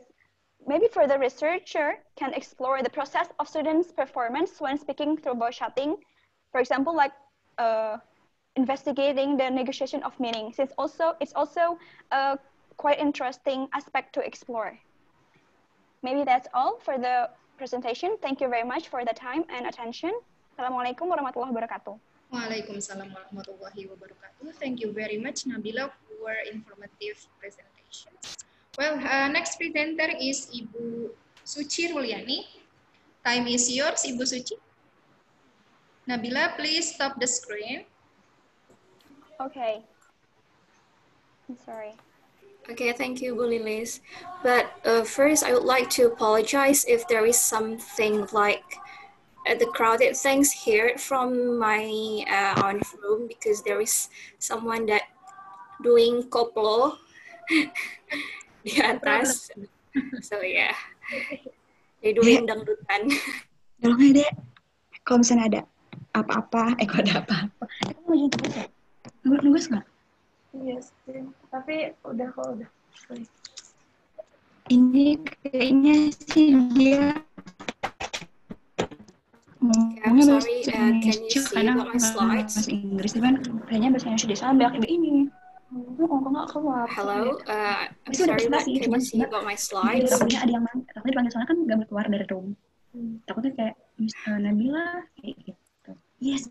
maybe further researcher can explore the process of students' performance when speaking through voice chatting. For example, like investigating the negotiation of meaning, since it's also a quite interesting aspect to explore. Maybe that's all for the presentation. Thank you very much for the time and attention. Assalamualaikum warahmatullahi wabarakatuh. Waalaikumsalam warahmatullahi wabarakatuh. Thank you very much, Nabila, for informative presentations. Well, next presenter is Ibu Suci Ruliani. Time is yours, Ibu Suci. Nabila, please stop the screen. Okay. I'm sorry. Okay, thank you, Bu Lilis. But first, I would like to apologize if there is something like the crowded things here from my own room, because there is someone that doing koplo di atas. So yeah, they doing dangdutan. Tolong ya, Dek. Kalau misalnya ada apa-apa, kok ada apa-apa. Kamu lagi tugas ya? Nugas nggak? Iya, tapi udah kok udah. Ini kayaknya sih dia I'm sorry, can you see about my slides? Bahasa Inggris kan kayaknya bahasa Indonesia dia salah kayak ini. Kok nggak keluar? Hello, I'm sorry, but can you see about my slides? Takutnya ada yang takutnya dipanggil soalnya kan nggak boleh keluar dari room. Takutnya kayak Nabila kayak gitu. Yes.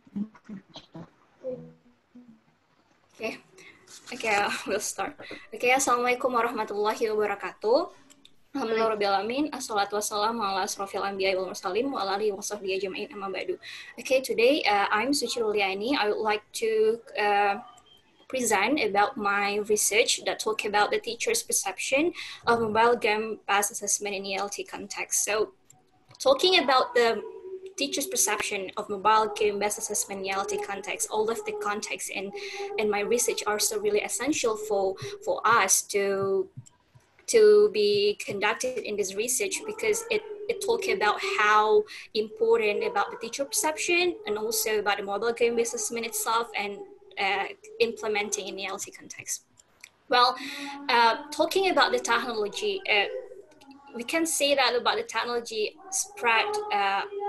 Okay. Okay, we'll start. Okay, Assalamualaikum warahmatullahi wabarakatuh. Alhamdulillahirrahmanirrahim. Assalatu wassalamu ala asrofil anbiya wal mursalin wa ala alihi wa sahbihi ajma'in amma ba'du. Okay, today I'm Suci Ruliani. I would like to present about my research that talk about the teacher's perception of mobile game-based assessment in ELT context. So, talking about the teacher's perception of mobile game-based assessment in ELT context, all of the context in my research are so really essential for us to be conducted in this research, because it talks about how important about the teacher perception and also about the mobile game-based assessment itself and implementing in the ELT context. Well, talking about the technology, we can say that about the technology spread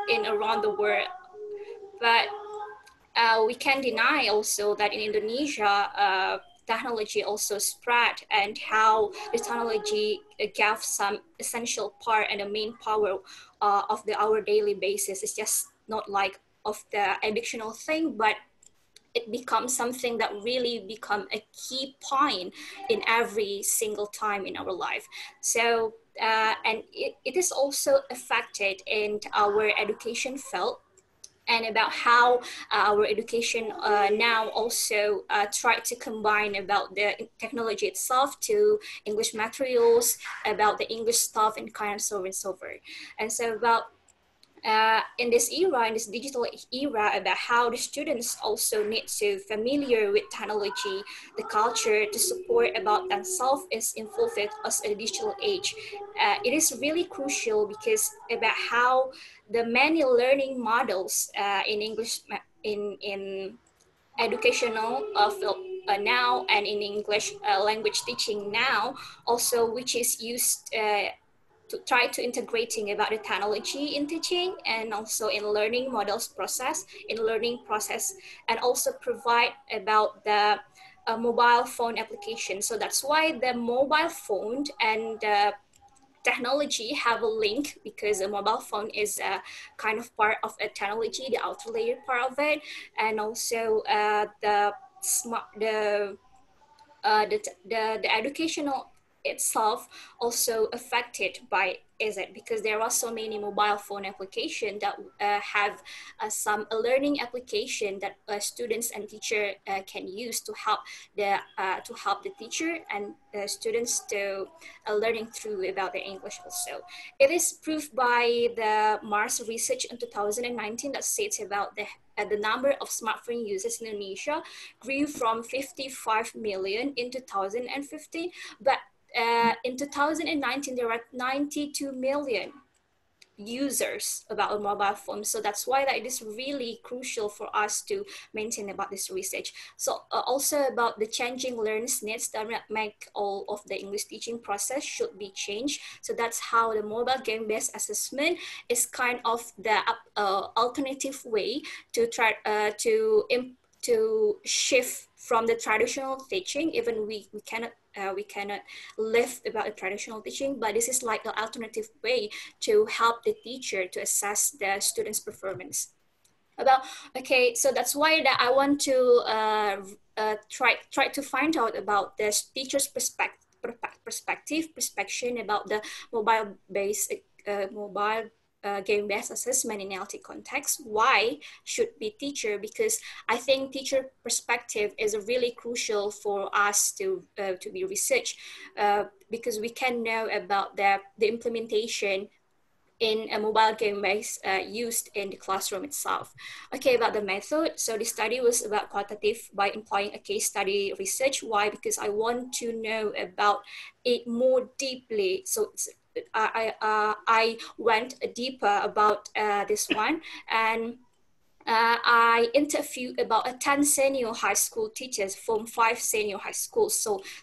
in around the world, but we can deny also that in Indonesia, technology also spread, and how the technology gave some essential part and the main power of our daily basis. It's just not like of the educational thing, but it becomes something that really become a key point in every single time in our life. So, and it is also affected in our education field, and about how our education now also try to combine about the technology itself to English materials, about the English stuff and kind of so on and so forth. And so about in this era, in this digital era, about how the students also need to familiar with technology, the culture to support about themselves is involved as a digital age. It is really crucial, because about how the many learning models in English in educational field now, and in English language teaching now also, which is used to try to integrating about the technology in teaching and also in learning models process, and also provide about the mobile phone application. So that's why the mobile phone and technology have a link, because a mobile phone is a kind of part of a technology, the outer layer part of it, and also the educational itself also affected by it, because there are so many mobile phone applications that have some learning application that students and teacher can use to help the teacher and students to learning through about the English also. It is proved by the Mars research in 2019 that states about the number of smartphone users in Indonesia grew from 55 million in 2015, but in 2019, there were 92 million users about a mobile phone. So that's why that it is really crucial for us to maintain about this research. So also about the changing learners' needs that make all of the English teaching process should be changed. So that's how the mobile game-based assessment is kind of the alternative way to try to shift from the traditional teaching. Even we cannot live about the traditional teaching, but this is like the alternative way to help the teacher to assess the student's performance. So that's why that I want to try to find out about the teacher's perspective about the mobile game-based assessment in LT context. Why should be teacher? Because I think teacher perspective is really crucial for us to be researched, because we can know about the implementation in a mobile game base used in the classroom itself. Okay, about the method. So the study was about qualitative by employing a case study research. Why? Because I want to know about it more deeply. So I went deeper about this one, and I interviewed about 10 senior high school teachers from 5 senior high schools.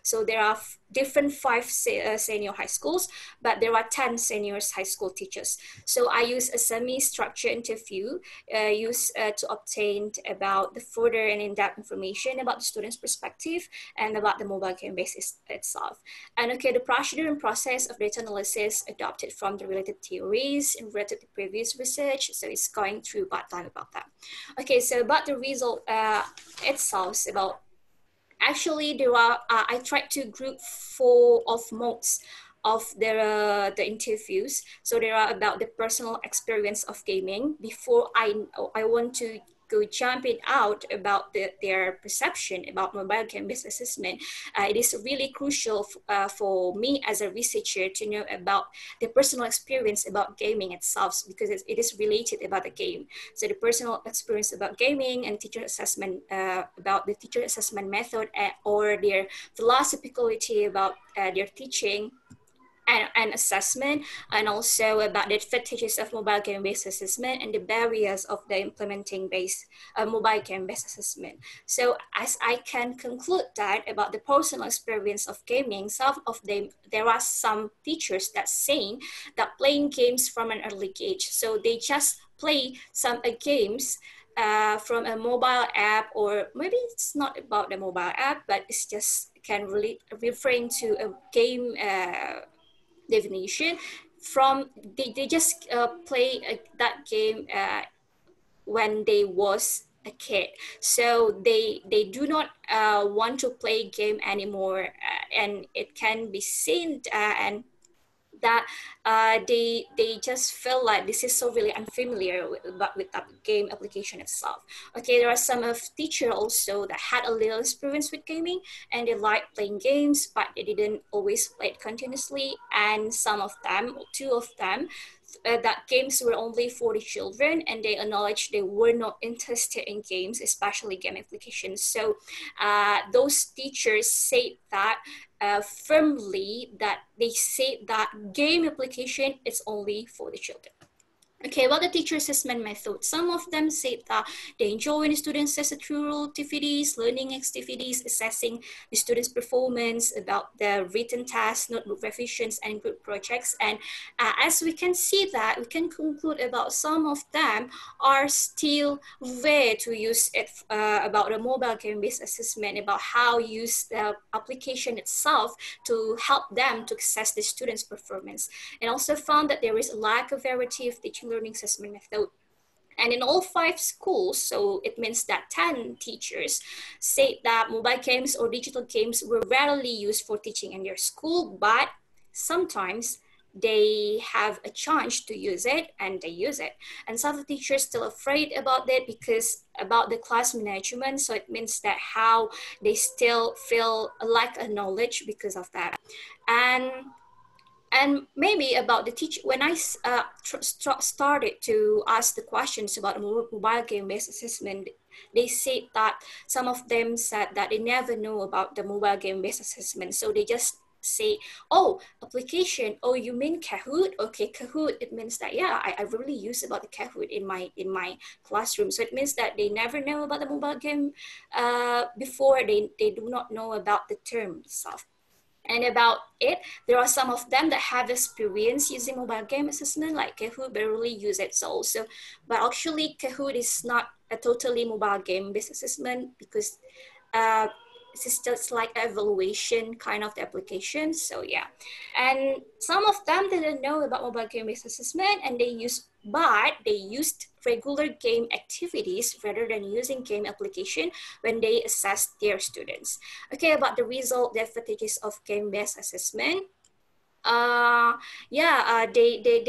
So there are different 5 senior high schools, but there are 10 senior high school teachers. So I use a semi-structured interview to obtain about the further and in-depth information about the student's perspective and about the mobile game base itself. And okay, the procedure and process of data analysis adopted from the related theories and related to previous research. So it's going through part time about that. Okay, so about the result itself, about actually there are, I tried to group 4 of modes of the interviews. So there are about the personal experience of gaming. Before I want to go jump it out about their perception about mobile game-based assessment, it is really crucial for me as a researcher to know about the personal experience about gaming itself, because it is related about the game. So the personal experience about gaming and teacher assessment, about the teacher assessment method or their philosophicality about their teaching and assessment, and also about the advantages of mobile game-based assessment and the barriers of the implementing mobile game-based assessment. So as I can conclude that about the personal experience of gaming, some of them, there are some teachers that saying that playing games from an early age. So they just play some games from a mobile app, or maybe it's not about the mobile app, but it's just can really referring to a game definition from they just play that game when they was a kid. So they do not want to play game anymore, and it can be seen and that they just feel like this is so really unfamiliar with that game application itself. Okay, there are some of teachers also that had a little experience with gaming and they like playing games, but they didn't always play it continuously. And some of them, 2 of them, that games were only for the children, and they acknowledged they were not interested in games, especially game applications. So those teachers say that firmly, that they say that game application is only for the children. Okay, about the teacher assessment method, some of them say that they enjoy when the students assess through activities, learning activities, assessing the students' performance, about the written tasks, notebook revisions, and group projects. And as we can see that, we can conclude about some of them are still rare to use it about the mobile game-based assessment, about how use the application itself to help them to assess the students' performance. And also found that there is a lack of variety of teaching learning assessment method. And in all 5 schools, so it means that 10 teachers say that mobile games or digital games were rarely used for teaching in their school, but sometimes they have a chance to use it and they use it. And some of the teachers still afraid about that because about the class management. So it means that how they still feel a lack of knowledge because of that. And maybe about the teacher, when I started to ask the questions about mobile game-based assessment, they said that some of them said that they never know about the mobile game-based assessment. So they just say, oh, application, oh, you mean Kahoot? Okay, Kahoot, it means that, yeah, I really use about the Kahoot in my classroom. So it means that they never know about the mobile game before, they do not know about the term itself. And about it, there are some of them that have experience using mobile game assessment like Kahoot, but really use it also. But actually, Kahoot is not a totally mobile game-based assessment because it's just like evaluation kind of the application. So yeah, and some of them didn't know about mobile game-based assessment, and they used regular game activities rather than using game application when they assessed their students. Okay, about the result, the advantages of game-based assessment. They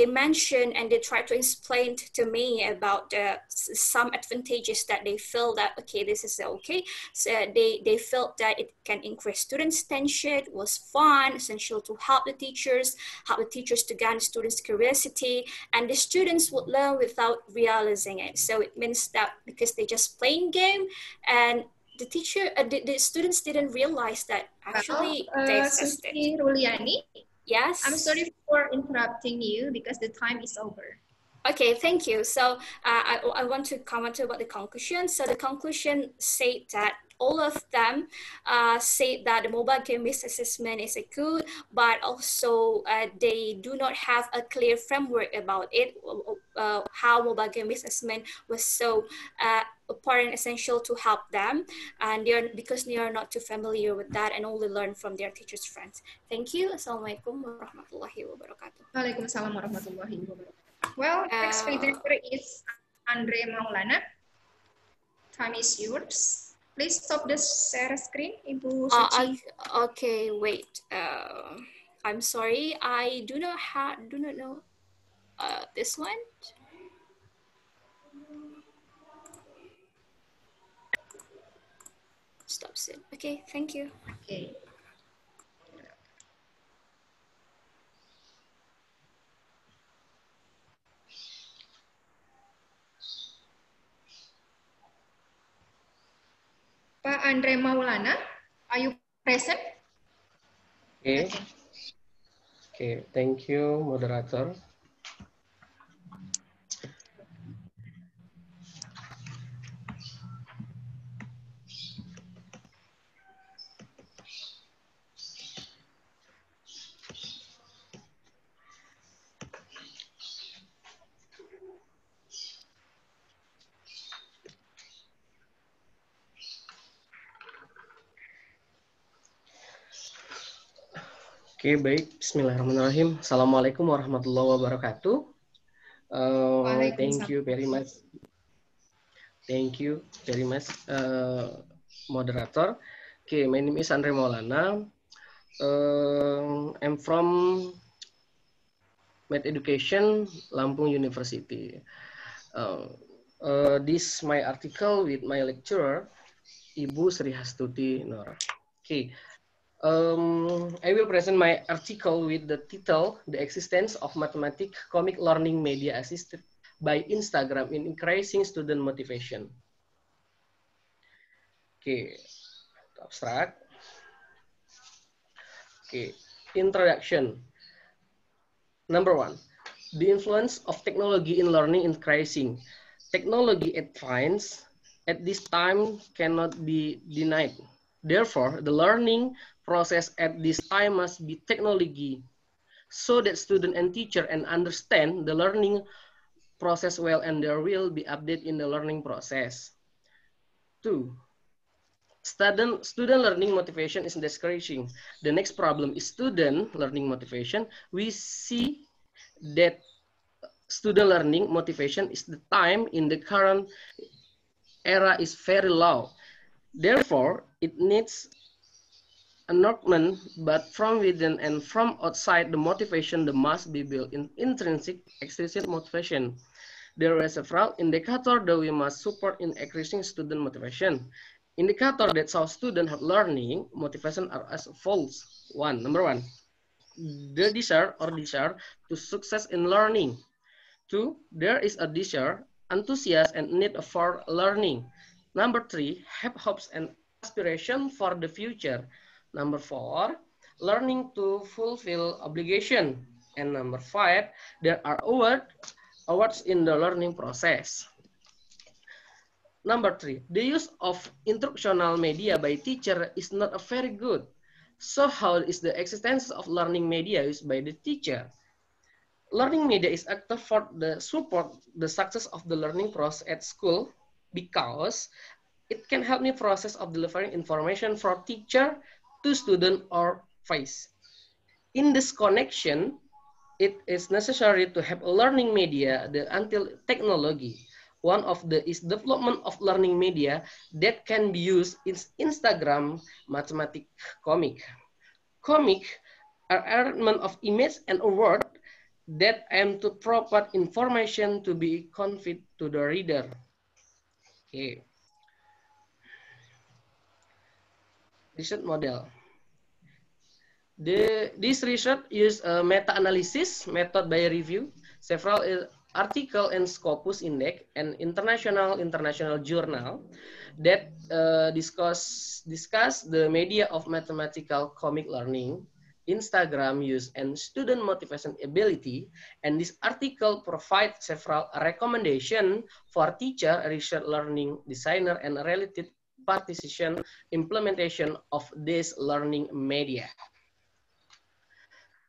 mentioned and they try to explain to me about some advantages that they feel that, okay, this is okay. So they felt that it can increase students' attention, was fun, essential to help the teachers to gain students' curiosity, and the students would learn without realizing it. So it means that because they just playing game, and the students didn't realize that actually they existed. Susi Ruliani. Yes. I'm sorry for interrupting you because the time is over. Okay, thank you. So I want to comment about the conclusion. So the conclusion said that all of them say that the mobile game-based assessment is a good, but also they do not have a clear framework about it, how mobile game-based assessment was so important, essential to help them, and because they are not too familiar with that and only learn from their teachers' friends. Thank you. Assalamualaikum warahmatullahi wabarakatuh. Waalaikumsalam warahmatullahi wabarakatuh. Well, next presenter is Andre Maulana. Time is yours. Please stop the share screen, Ibu Suci. Okay, wait. I'm sorry. I do not know this one. Stop it. Okay, thank you. Okay. Pak Andre Maulana, are you present? Okay. Okay, thank you, moderator. Oke, baik. Bismillahirrahmanirrahim. Assalamualaikum warahmatullahi wabarakatuh. Thank you very much. Thank you very much, moderator. Okay, my name is Andre Maulana. I'm from Med Education, Lampung University. This my article with my lecturer, Ibu Sri Hastuti Nur. Okay. I will present my article with the title, The Existence of Mathematic Comic Learning Media Assisted by Instagram in Increasing Student Motivation. Okay, abstract. Okay, introduction. Number 1, the influence of technology in learning increasing. Technology advance at this time cannot be denied. Therefore, the learning process at this time must be technology so that student and teacher and understand the learning process well, and there will be update in the learning process. 2, student learning motivation is discouraging. The next problem is student learning motivation. We see that student learning motivation is the time in the current era is very low. Therefore, it needs encouragement, but from within and from outside, the motivation must be built in intrinsic, extrinsic motivation. There are several indicators that we must support in increasing student motivation. Indicators that show students have learning motivation are as follows. Number 1, the desire to success in learning. 2, there is a desire, enthusiasm, and need for learning. Number 3, have hopes and aspiration for the future. Number 4, learning to fulfill obligation. And number 5, there are awards in the learning process. Number 3, the use of instructional media by teacher is not very good. So how is the existence of learning media used by the teacher? Learning media is active for the support the success of the learning process at school because it can help me process of delivering information from teacher to student or vice. In this connection, it is necessary to have a learning media until technology. One of the is development of learning media that can be used in Instagram mathematic comic. Comic arrangement of image and word that aim to provide information to be conveyed to the reader. Okay. Research model. This research use a meta-analysis method by review several article and Scopus Index, an international journal that discuss the media of mathematical comic learning, Instagram use, and student motivation ability. And this article provides several recommendations for teacher, research learning designer, and related participation implementation of this learning media.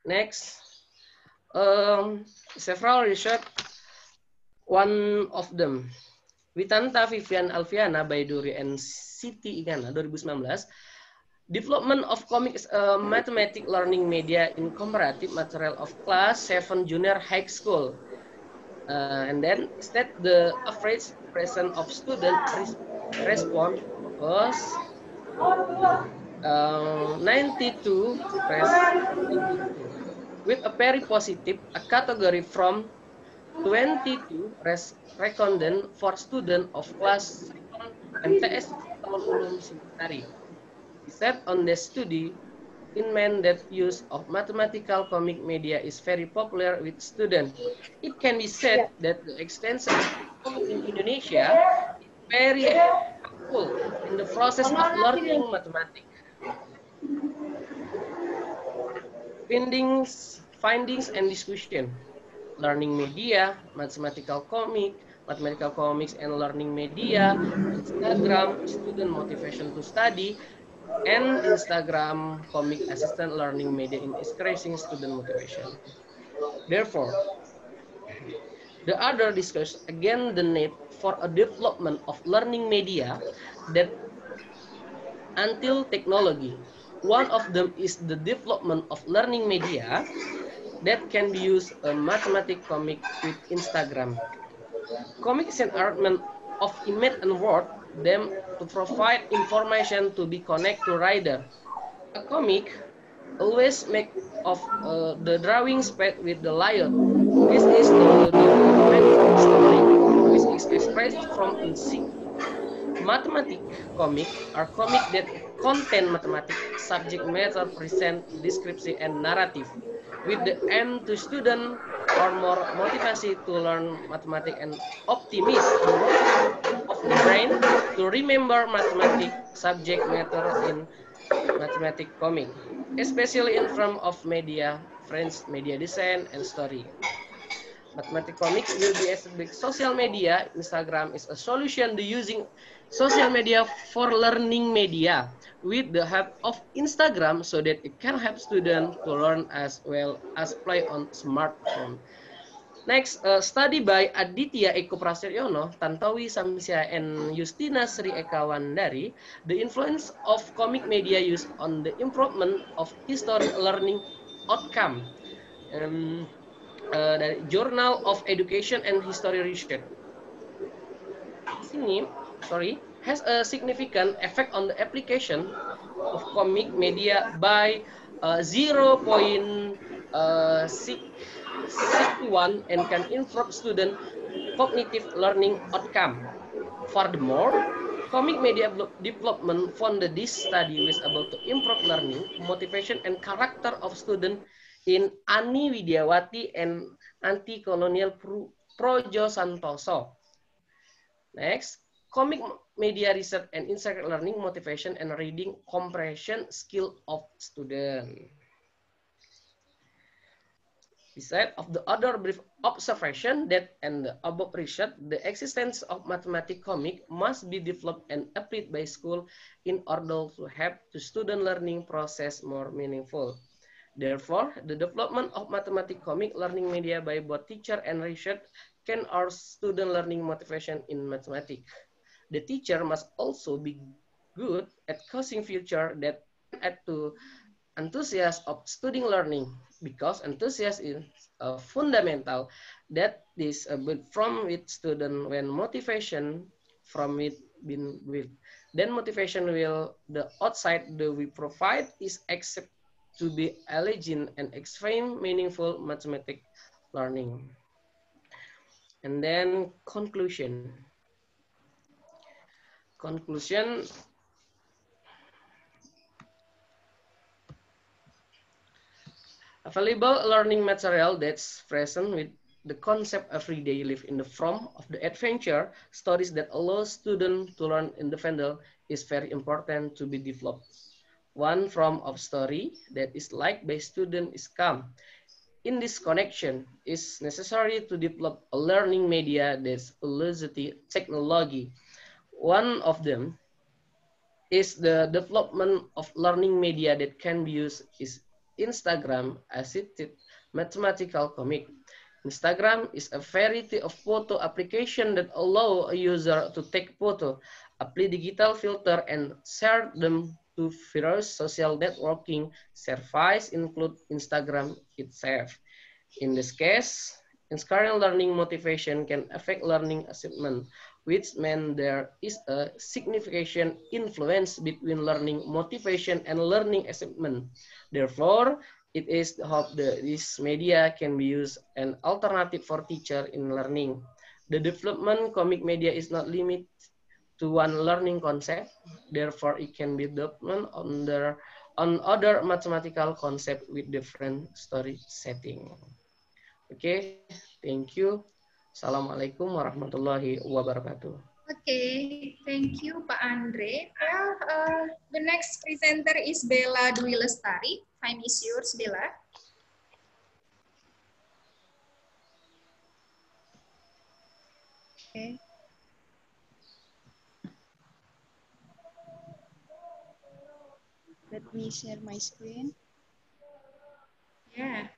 Next, several research, one of them, Witanta Vivian Alfiana by Duri and Siti Igana 2019, development of comics mathematics learning media in comparative material of class 7 junior high school. And then state the average percent of student respond was 92%. With a very positive a category from 22 respondent for student of class 7 MTS Tahun Ulum Sintari. He said on the study, in men that use of mathematical comic media is very popular with students. It can be said that the extension of comic in Indonesia is very helpful in the process of learning mathematics. Findings and discussion. Learning media, mathematical comics and learning media, Instagram, student motivation to study, and Instagram comic assistant learning media in increasing student motivation. Therefore, the other discuss again the need for a development of learning media that until technology. One of them is the development of learning media that can be used a mathematical comic with Instagram. Comics and arrangement of image and word them to provide information to be connected to reader. A comic always make of the drawing spread with the layout. This is the story which is expressed from a mathematics comic are comic that contain mathematics subject matter, present, description, and narrative, with the aim to student or more motivation to learn mathematics and optimize the working of the brain to remember mathematics subject matter in mathematics comic, especially in form of media, French media design and story. Mathematics comics will be as a big social media. Instagram is a solution to using social media for learning media with the help of Instagram so that it can help students to learn as well as play on smartphone. Next, study by Aditya Eko Prasetyono, Tantowi Samsya, and Justina Sri Eka Wandari, the influence of comic media use on the improvement of history learning outcome. Dari Journal of Education and History Research. Sini, has a significant effect on the application of comic media by 0.61 and can improve student cognitive learning outcome. Furthermore, comic media development found that this study was able to improve learning, motivation, and character of students in Ani Widiawati and Anti-Colonial Projo Santoso. Next, comic media research and insight learning, motivation, and reading comprehension skill of student. Beside of the other brief observation that and the above research, the existence of mathematics comic must be developed and applied by school in order to help the student learning process more meaningful. Therefore, the development of mathematics comic learning media by both teacher and research can our student learning motivation in mathematics. The teacher must also be good at causing future that add to enthusiasm of studying learning, because enthusiasm is fundamental that is from with student when motivation from it been with. Then motivation will the outside that we provide is accept to be elegant and extreme meaningful mathematics learning. And then conclusion. Conclusion. Available learning material that's present with the concept everyday life in the form of the adventure stories that allow students to learn independently is very important to be developed. One form of story that is liked by students is calm. In this connection, it's necessary to develop a learning media that's allows the technology. One of them is the development of learning media that can be used is Instagram assisted mathematical comic. Instagram is a variety of photo application that allow a user to take photo, apply digital filter, and share them to various social networking services include Instagram itself. In this case, inspiring learning motivation can affect learning achievement, which means there is a significant influence between learning motivation and learning achievement. Therefore, it is the hope that this media can be used an alternative for teacher in learning. The development comic media is not limited to one learning concept. Therefore, it can be developed on other mathematical concept with different story setting. Okay, thank you. Assalamualaikum warahmatullahi wabarakatuh. Okay, thank you, Pak Andre. Well, the next presenter is Bella Dwi Lestari. Time is yours, Bella. Okay. Let me share my screen. Yeah.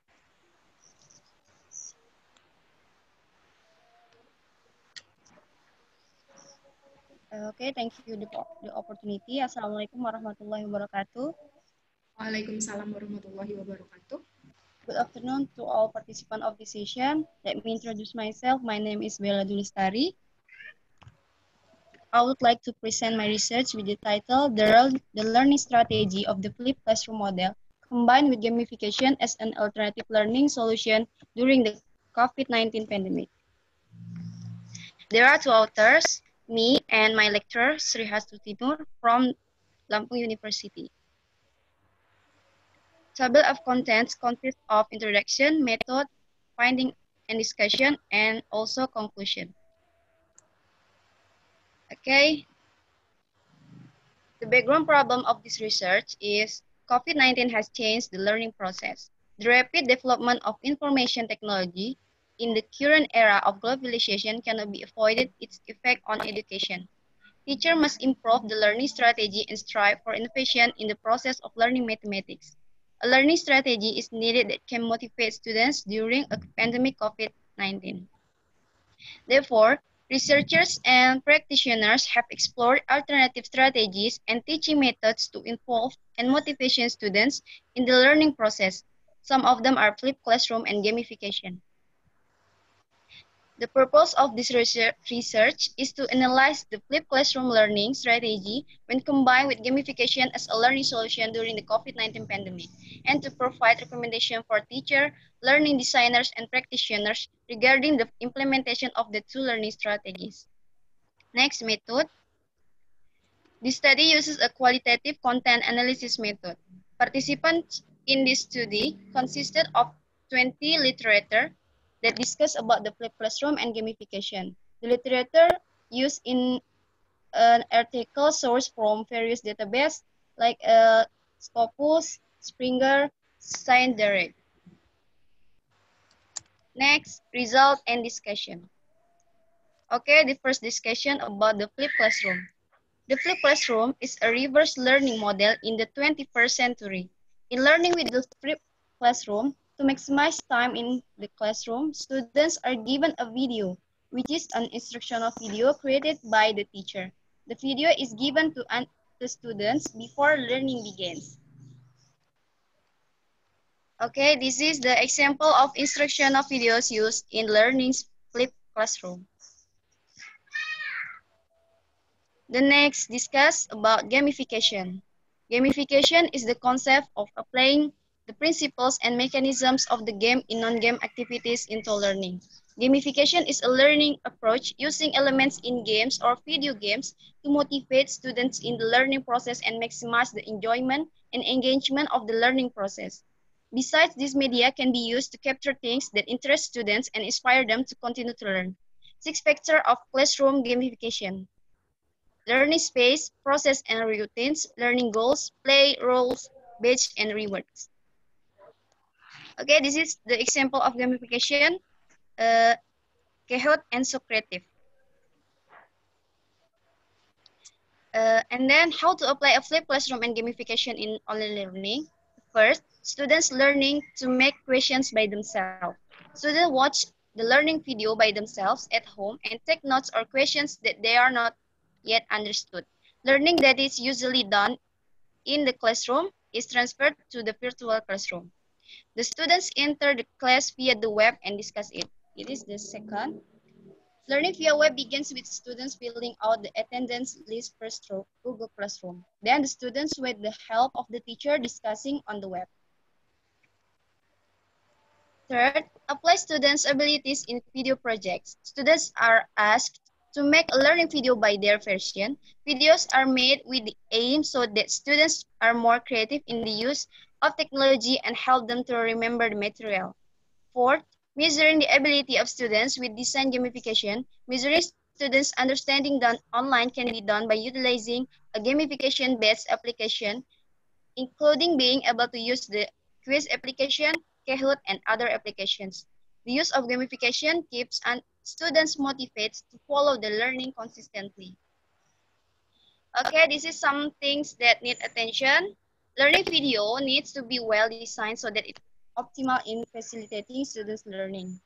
Okay, thank you the opportunity. Assalamualaikum warahmatullahi wabarakatuh. Waalaikumsalam warahmatullahi wabarakatuh. Good afternoon to all participants of this session. Let me introduce myself. My name is Bella Dwi Lestari. I would like to present my research with the title, The Learning Strategy of the Flipped Classroom Model, combined with gamification as an alternative learning solution during the COVID-19 pandemic. There are two authors, me and my lecturer, Sri Hastuti Nur from Lampung University. Table of contents consists of introduction, method, finding and discussion, and also conclusion. Okay. The background problem of this research is COVID-19 has changed the learning process. The rapid development of information technology in the current era of globalization cannot be avoided its effect on education. Teachers must improve the learning strategy and strive for innovation in the process of learning mathematics. A learning strategy is needed that can motivate students during a pandemic COVID-19. Therefore, researchers and practitioners have explored alternative strategies and teaching methods to involve and motivate students in the learning process. Some of them are flipped classroom and gamification. The purpose of this research is to analyze the flipped classroom learning strategy when combined with gamification as a learning solution during the COVID-19 pandemic, and to provide recommendations for teachers, learning designers, and practitioners regarding the implementation of the two learning strategies. Next method. This study uses a qualitative content analysis method. Participants in this study consisted of 20 literature that discuss about the flipped classroom and gamification. The literature used in an article source from various databases like Scopus, Springer, ScienceDirect. Next, result and discussion. Okay, the first discussion about the flipped classroom. The flipped classroom is a reverse learning model in the 21st century. In learning with the flipped classroom, to maximize time in the classroom, students are given a video, which is an instructional video created by the teacher. The video is given to the students before learning begins. Okay, this is the example of instructional videos used in learning's flipped classroom. The next discuss about gamification. Gamification is the concept of applying the principles and mechanisms of the game in non-game activities into learning. Gamification is a learning approach using elements in games or video games to motivate students in the learning process and maximize the enjoyment and engagement of the learning process. Besides, this media can be used to capture things that interest students and inspire them to continue to learn. 6 factors of classroom gamification: learning space, process and routines, learning goals, play, roles, badge, and rewards. Okay, this is the example of gamification, Kahoot and Socrative. And then how to apply a flipped classroom and gamification in online learning. First, students learning to make questions by themselves. Students watch the learning video by themselves at home and take notes or questions that they are not yet understood. Learning that is usually done in the classroom is transferred to the virtual classroom. The students enter the class via the web and discuss it. It is the second. Learning via web begins with students filling out the attendance list first through Google Classroom. Then the students, with the help of the teacher, discussing on the web. Third, apply students' abilities in video projects. Students are asked to make a learning video by their version. Videos are made with the aim so that students are more creative in the use of technology and help them to remember the material. Fourth, measuring the ability of students with design gamification. Measuring students' understanding done online can be done by utilizing a gamification-based application, including being able to use the quiz application, Kahoot, and other applications. The use of gamification keeps students motivated to follow the learning consistently. Okay, this is some things that need attention. Learning video needs to be well designed so that it's optimal in facilitating students' learning.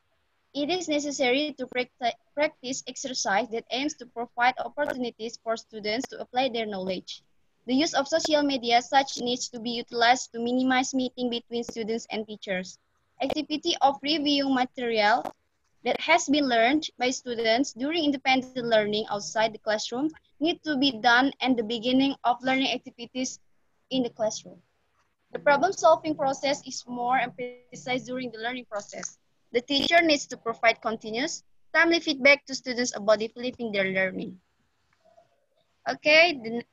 It is necessary to practice exercise that aims to provide opportunities for students to apply their knowledge. The use of social media such needs to be utilized to minimize meeting between students and teachers. Activity of review material that has been learned by students during independent learning outside the classroom need to be done at the beginning of learning activities in the classroom. The problem-solving process is more emphasized during the learning process. The teacher needs to provide continuous, timely feedback to students about developing their learning. Okay, the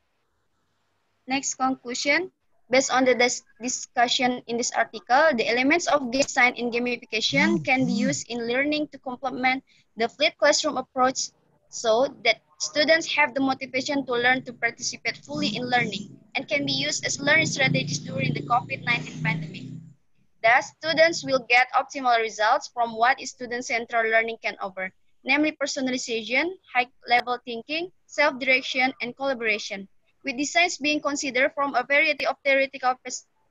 next conclusion. Based on the discussion in this article, the elements of game design in gamification can be used in learning to complement the flipped classroom approach so that students have the motivation to learn to participate fully in learning and can be used as learning strategies during the COVID-19 pandemic. Thus, students will get optimal results from what student-centered learning can offer, namely personalization, high-level thinking, self-direction, and collaboration. With designs being considered from a variety of theoretical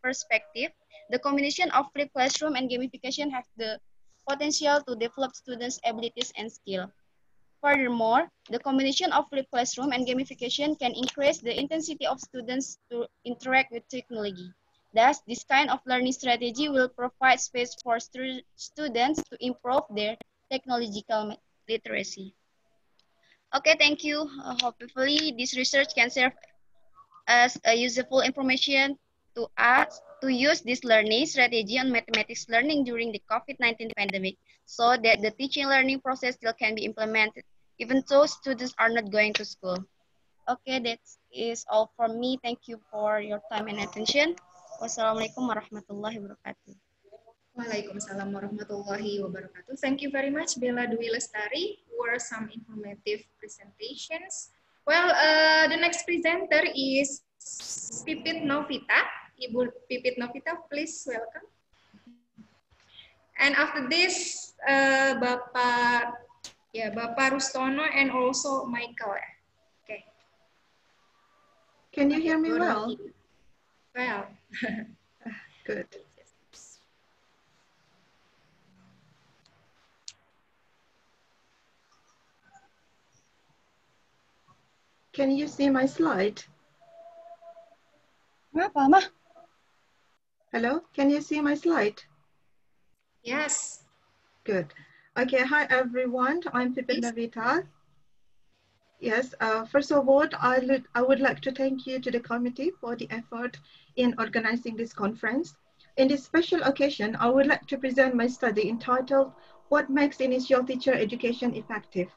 perspectives, the combination of flipped classroom and gamification has the potential to develop students' abilities and skills. Furthermore, the combination of flipped classroom and gamification can increase the intensity of students to interact with technology. Thus, this kind of learning strategy will provide space for students to improve their technological literacy. Okay, thank you. Hopefully, this research can serve as a useful information to us to use this learning strategy on mathematics learning during the COVID-19 pandemic so that the teaching learning process still can be implemented, even though students are not going to school. Okay, that is all from me. Thank you for your time and attention. Wassalamualaikum warahmatullahi wabarakatuh. Waalaikumsalam warahmatullahi wabarakatuh. Thank you very much, Bella Dwi Lestari, for some informative presentations. Well, the next presenter is Pipit Novita. Ibu Pipit Novita, please welcome. And after this, Bapak Rustono and also Michael. Okay. Can you hear me well? Well. Good. Can you see my slide? Hello, can you see my slide? Yes. Good. Okay, hi everyone. I'm Pipit Novita. Yes, first of all, I would like to thank you to the committee for the effort in organizing this conference. In this special occasion, I would like to present my study entitled What Makes Initial Teacher Education Effective?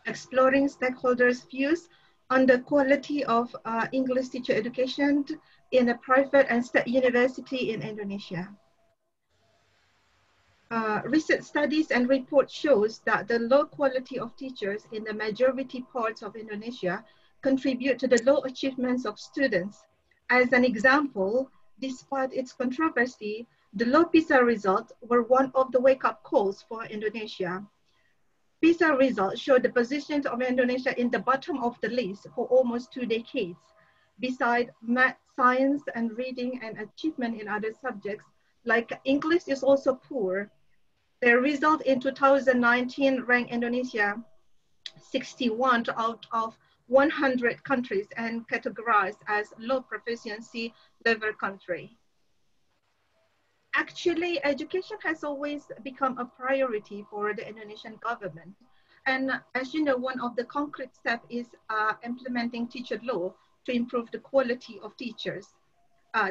Exploring stakeholders' views on the quality of English teacher education in a private and state university in Indonesia. Recent studies and reports shows that the low quality of teachers in the majority parts of Indonesia contribute to the low achievements of students. As an example, despite its controversy, the low PISA results were one of the wake-up calls for Indonesia. PISA results show the positions of Indonesia in the bottom of the list for almost 2 decades. Besides math, science, and reading and achievement in other subjects, like English is also poor. Their result in 2019 ranked Indonesia 61 out of 100 countries and categorized as low proficiency level country. Actually, education has always become a priority for the Indonesian government. And as you know, one of the concrete steps is implementing teacher law to improve the quality of teachers.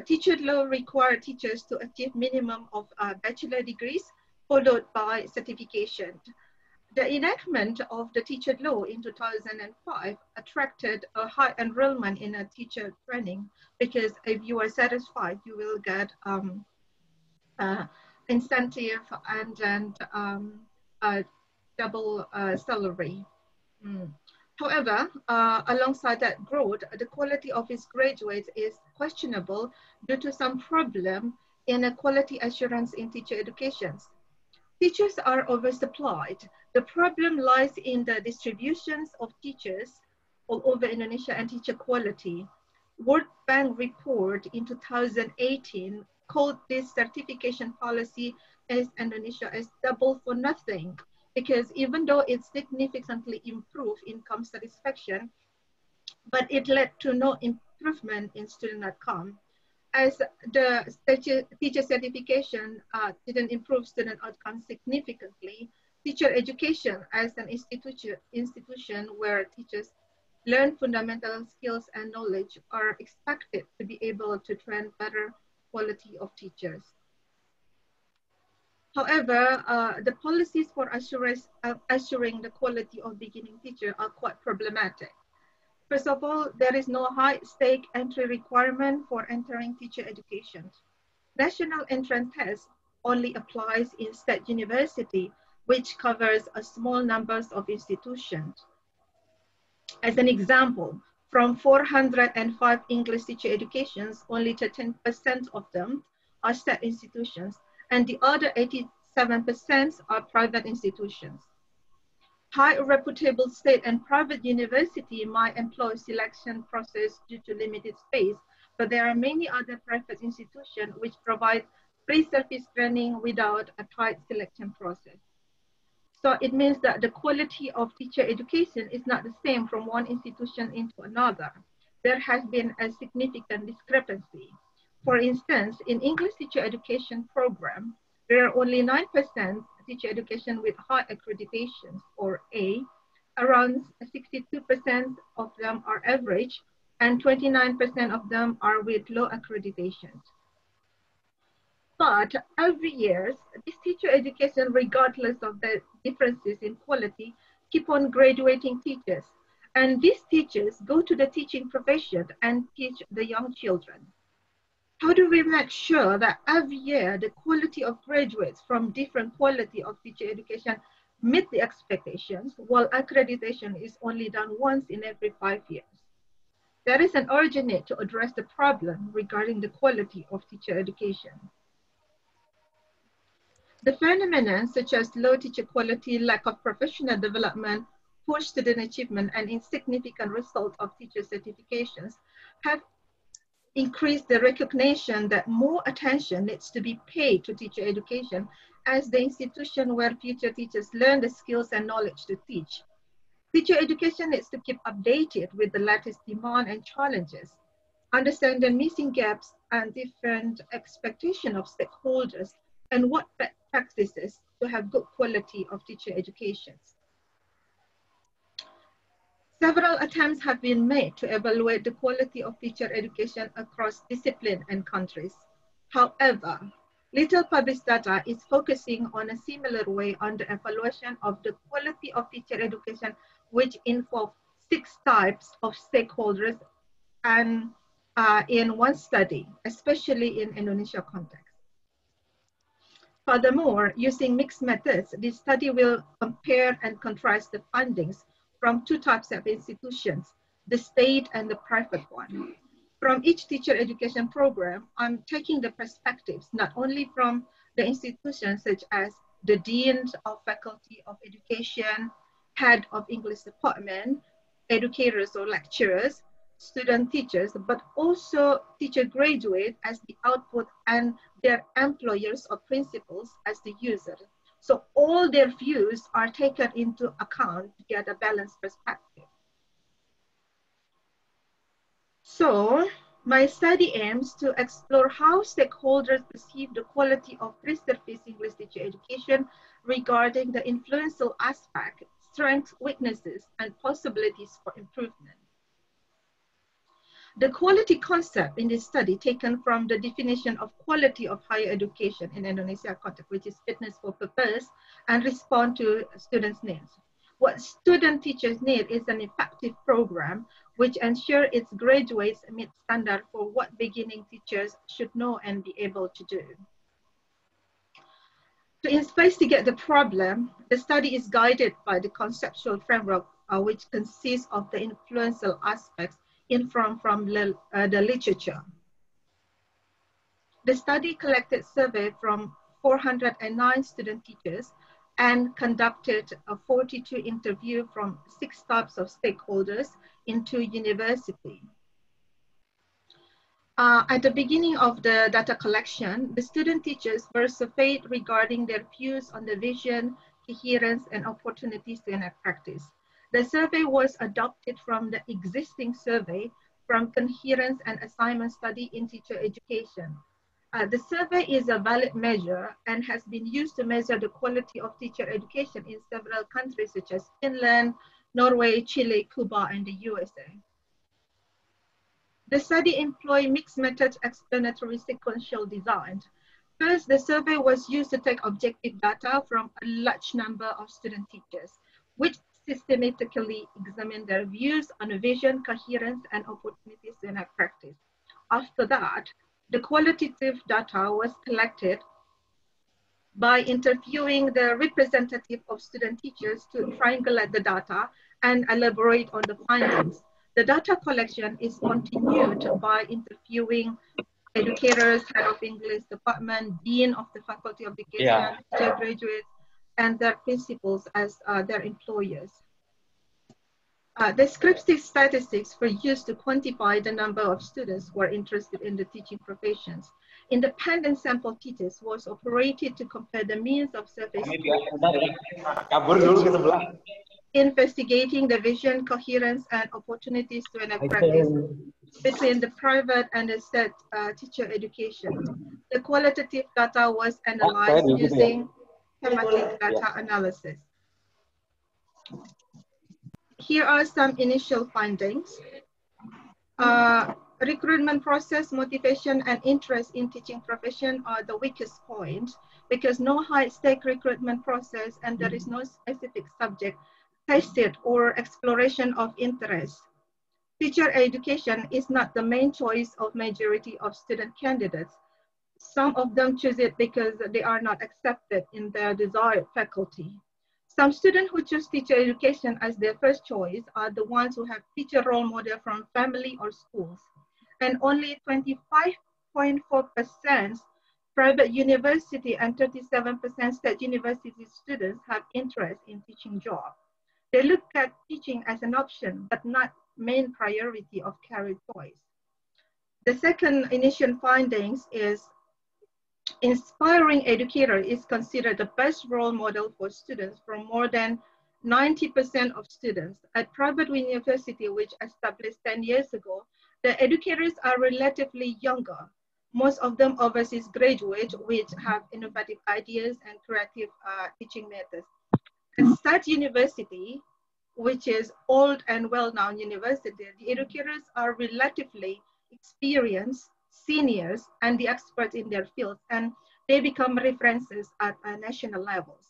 Teacher law requires teachers to achieve minimum of bachelor degrees followed by certification. The enactment of the teacher law in 2005 attracted a high enrollment in a teacher training because if you are satisfied, you will get incentive and a double salary. However, alongside that growth, the quality of its graduates is questionable due to some problem in a quality assurance in teacher education. Teachers are oversupplied. The problem lies in the distributions of teachers all over Indonesia and teacher quality. World Bank report in 2018 called this certification policy as Indonesia as double for nothing, because even though it significantly improved income satisfaction, but it led to no improvement in student outcome. As the teacher certification didn't improve student outcomes significantly, teacher education as an institution where teachers learn fundamental skills and knowledge are expected to be able to train better quality of teachers. However, the policies for assuring the quality of beginning teacher are quite problematic. First of all, there is no high stake entry requirement for entering teacher education. National entrance test only applies in state university, which covers a small numbers of institutions. As an example, from 405 English teacher educations, only 10% of them are state institutions, and the other 87% are private institutions. High reputable state and private university might employ selection process due to limited space, but there are many other private institutions which provide free service training without a tight selection process. So it means that the quality of teacher education is not the same from one institution into another. There has been a significant discrepancy. For instance, in English teacher education program, there are only 9% teacher education with high accreditations, or A. Around 62% of them are average, and 29% of them are with low accreditations. But every year, this teacher education, regardless of the differences in quality, keep on graduating teachers. And these teachers go to the teaching profession and teach the young children. How do we make sure that every year the quality of graduates from different quality of teacher education meet the expectations, while accreditation is only done once in every 5 years? There is an urgent need to address the problem regarding the quality of teacher education. The phenomena such as low teacher quality, lack of professional development, poor student achievement, and insignificant result of teacher certifications have increase the recognition that more attention needs to be paid to teacher education as the institution where future teachers learn the skills and knowledge to teach. Teacher education needs to keep updated with the latest demand and challenges, understand the missing gaps and different expectations of stakeholders, and what best practices to have good quality of teacher education. Several attempts have been made to evaluate the quality of teacher education across disciplines and countries. However, little published data is focusing on a similar way on the evaluation of the quality of teacher education, which involves 6 types of stakeholders and in one study, especially in Indonesia context. Furthermore, using mixed methods, this study will compare and contrast the findings from 2 types of institutions, the state and the private one. From each teacher education program, I'm taking the perspectives not only from the institutions such as the deans of faculty of education, head of English department, educators or lecturers, student teachers, but also teacher graduate as the output and their employers or principals as the user. So all their views are taken into account to get a balanced perspective. So my study aims to explore how stakeholders perceive the quality of pre-service English teacher education regarding the influential aspect, strengths, weaknesses, and possibilities for improvement. The quality concept in this study taken from the definition of quality of higher education in Indonesia context, which is fitness for purpose and respond to students' needs. What student teachers need is an effective program which ensures its graduates meet standard for what beginning teachers should know and be able to do. To investigate the problem, the study is guided by the conceptual framework which consists of the influential aspects informed from the literature. The study collected survey from 409 student teachers and conducted a 42 interview from 6 types of stakeholders in 2 universities. At the beginning of the data collection, the student teachers were surveyed regarding their views on the vision, coherence, and opportunities to enact practice. The survey was adopted from the existing survey from coherence and assignment study in teacher education. The survey is a valid measure and has been used to measure the quality of teacher education in several countries such as Finland, Norway, Chile, Cuba, and the USA. The study employed mixed methods explanatory sequential design. First, the survey was used to take objective data from a large number of student teachers, which systematically examined their views on vision, coherence, and opportunities in enact practice. After that, the qualitative data was collected by interviewing the representative of student teachers to triangulate the data and elaborate on the findings. The data collection is continued by interviewing educators, head of English department, dean of the faculty of education, teacher graduates, and their principals as their employers. Descriptive statistics were used to quantify the number of students who are interested in the teaching professions. Independent sample teachers was operated to compare the means of survey investigating the vision, coherence, and opportunities to enact practice between the private and the state teacher education. The qualitative data was analyzed using thematic data analysis. Here are some initial findings. Recruitment process, motivation, and interest in teaching profession are the weakest point because no high-stake recruitment process and there is no specific subject tested or exploration of interest. Teacher education is not the main choice of majority of student candidates. Some of them choose it because they are not accepted in their desired faculty. Some students who choose teacher education as their first choice are the ones who have teacher role model from family or schools. And only 25.4% private university and 37% state university students have interest in teaching job. They look at teaching as an option, but not main priority of career choice. The second initial findings is inspiring educator is considered the best role model for students from more than 90% of students. At private university, which established 10 years ago, the educators are relatively younger. Most of them overseas graduates, which have innovative ideas and creative teaching methods. At State University, which is old and well-known university, the educators are relatively experienced seniors and the experts in their fields, and they become references at national levels.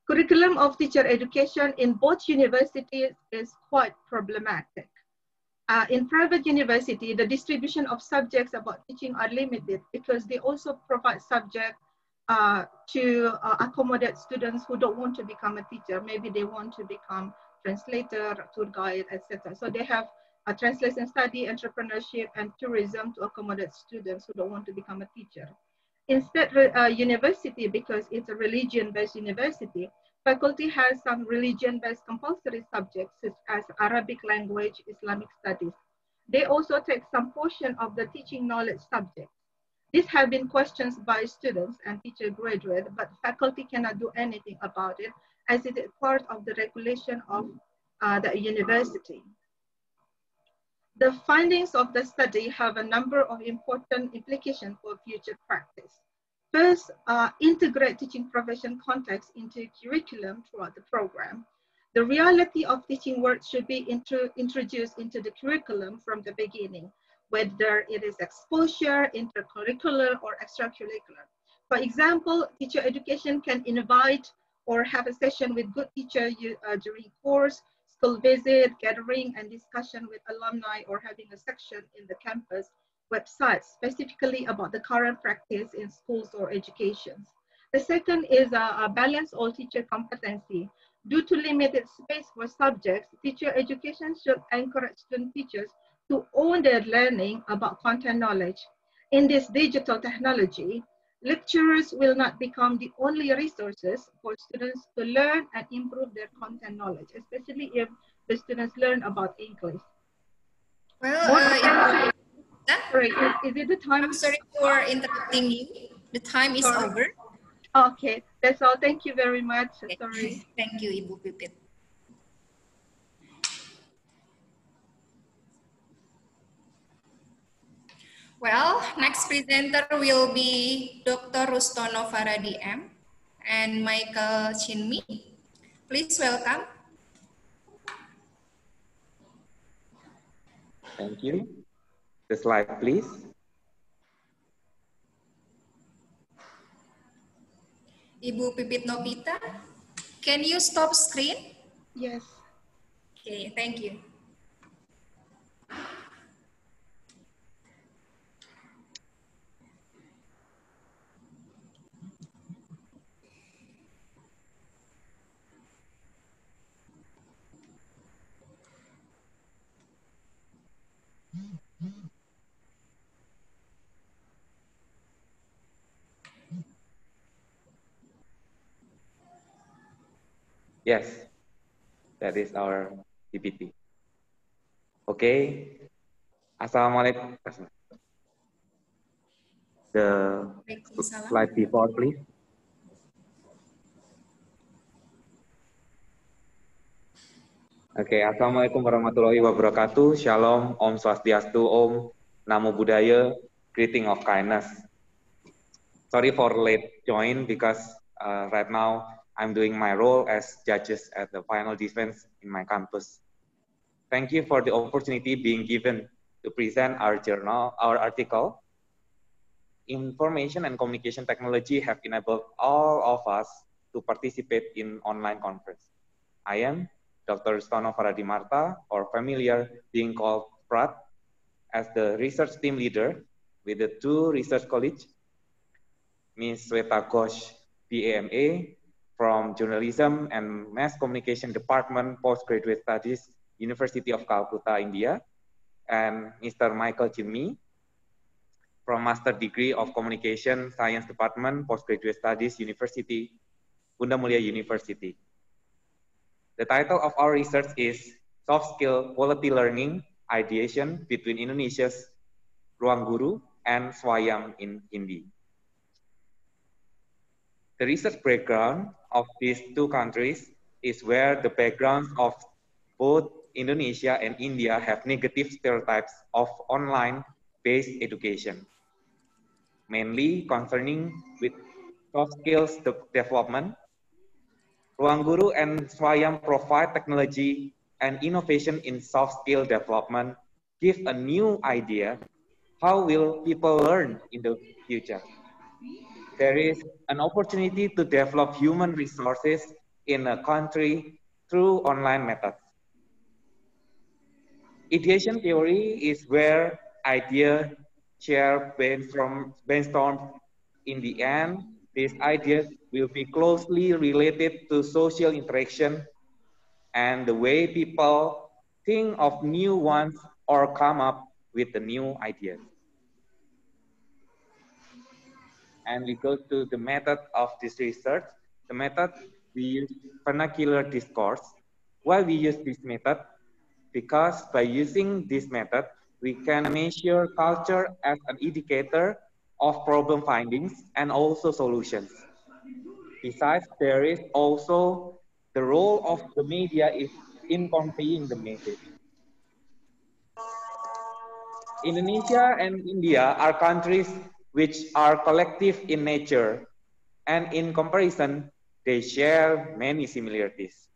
Curriculum of teacher education in both universities is quite problematic. In private university, the distribution of subjects about teaching are limited because they also provide subjects to accommodate students who don't want to become a teacher. Maybe they want to become translator, tour guide, etc. So they have a translation study, entrepreneurship, and tourism to accommodate students who don't want to become a teacher. Instead, university, because it's a religion-based university, faculty has some religion-based compulsory subjects such as Arabic language, Islamic studies. They also take some portion of the teaching knowledge subjects. These have been questions by students and teacher graduates, but faculty cannot do anything about it as it is part of the regulation of the university. The findings of the study have a number of important implications for future practice. First, integrate teaching profession context into curriculum throughout the program. The reality of teaching work should be introduced into the curriculum from the beginning, whether it is exposure, intercurricular, or extracurricular. For example, teacher education can invite or have a session with good teacher during course, school visit, gathering, and discussion with alumni, or having a section in the campus website specifically about the current practice in schools or educations. The second is a balance all teacher competency. Due to limited space for subjects, teacher education should encourage student teachers to own their learning about content knowledge. In this digital technology, lecturers will not become the only resources for students to learn and improve their content knowledge, especially if the students learn about English. Well, sorry, is it the time? I'm sorry for interrupting you. The time is over. Okay, that's all. Thank you very much. Okay. Sorry. Thank you, Ibu Pipit. Well, next presenter will be Dr. Rustono Faradi M. and Michael Chinmi. Please welcome. Thank you. The slide, please. Ibu Pipit Nopita, can you stop screen? Yes. Okay, thank you. Yes, that is our PPT. Okay. Assalamualaikum. The slide before, please. Oke, Assalamualaikum warahmatullahi wabarakatuh. Shalom, Om Swastiastu, Om Namo Buddhaya, greeting of kindness. Sorry for late join because right now I'm doing my role as judges at the final defense in my campus. Thank you for the opportunity being given to present our journal, our article. Information and communication technology have enabled all of us to participate in online conference. I am Dr. Rustono Faradi Marta, or familiar being called Prat, as the research team leader with the two research colleagues, Ms. Sweta Ghosh, BAMA, from Journalism and Mass Communication Department, Postgraduate Studies, University of Calcutta, India, and Mr. Michael Chinmi, from Master Degree of Communication Science Department, Postgraduate Studies, University, Bunda Mulia University. The title of our research is Soft Skill Quality Learning Ideation between Indonesia's Ruang Guru and Swayam in Hindi. The research background of these two countries is where the backgrounds of both Indonesia and India have negative stereotypes of online-based education, mainly concerning with soft skills development. Ruang Guru and Swayam provide technology and innovation in soft skill development, give a new idea How will people learn in the future? There is an opportunity to develop human resources in a country through online methods. Ideation theory is where ideas share brainstorm. In the end, these ideas will be closely related to social interaction and the way people think of new ones or come up with the new ideas. And we go to the method of this research. The method, we use vernacular discourse. Why we use this method? Because by using this method, we can measure culture as an indicator of problem findings and also solutions. Besides, there is also the role of the media in conveying the message. Indonesia and India are countries which are collective in nature, and in comparison, they share many similarities.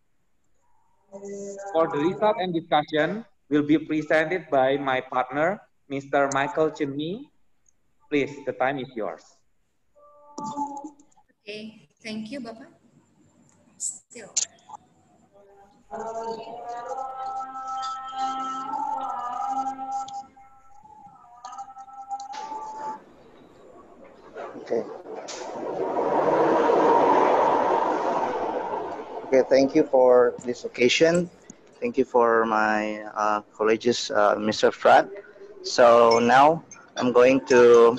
For the result and discussion will be presented by my partner, Mr. Michael Chenmi. Please, the time is yours. Okay, thank you, Bapak. Still. Okay. Okay, thank you for this occasion. Thank you for my colleagues, Mr. Frat. So now I'm going to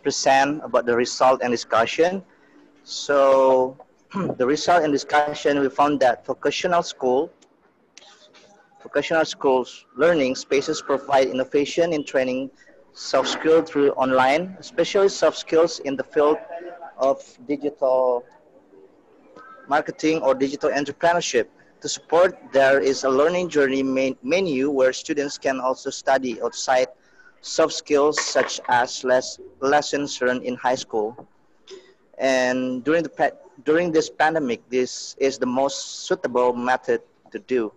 present about the result and discussion. So the result and discussion, we found that vocational schools learning spaces provide innovation in training soft skills through online, especially soft skills in the field of digital marketing or digital entrepreneurship. To support, there is a learning journey menu where students can also study outside soft skills such as lessons learned in high school. And during this pandemic, this is the most suitable method to do.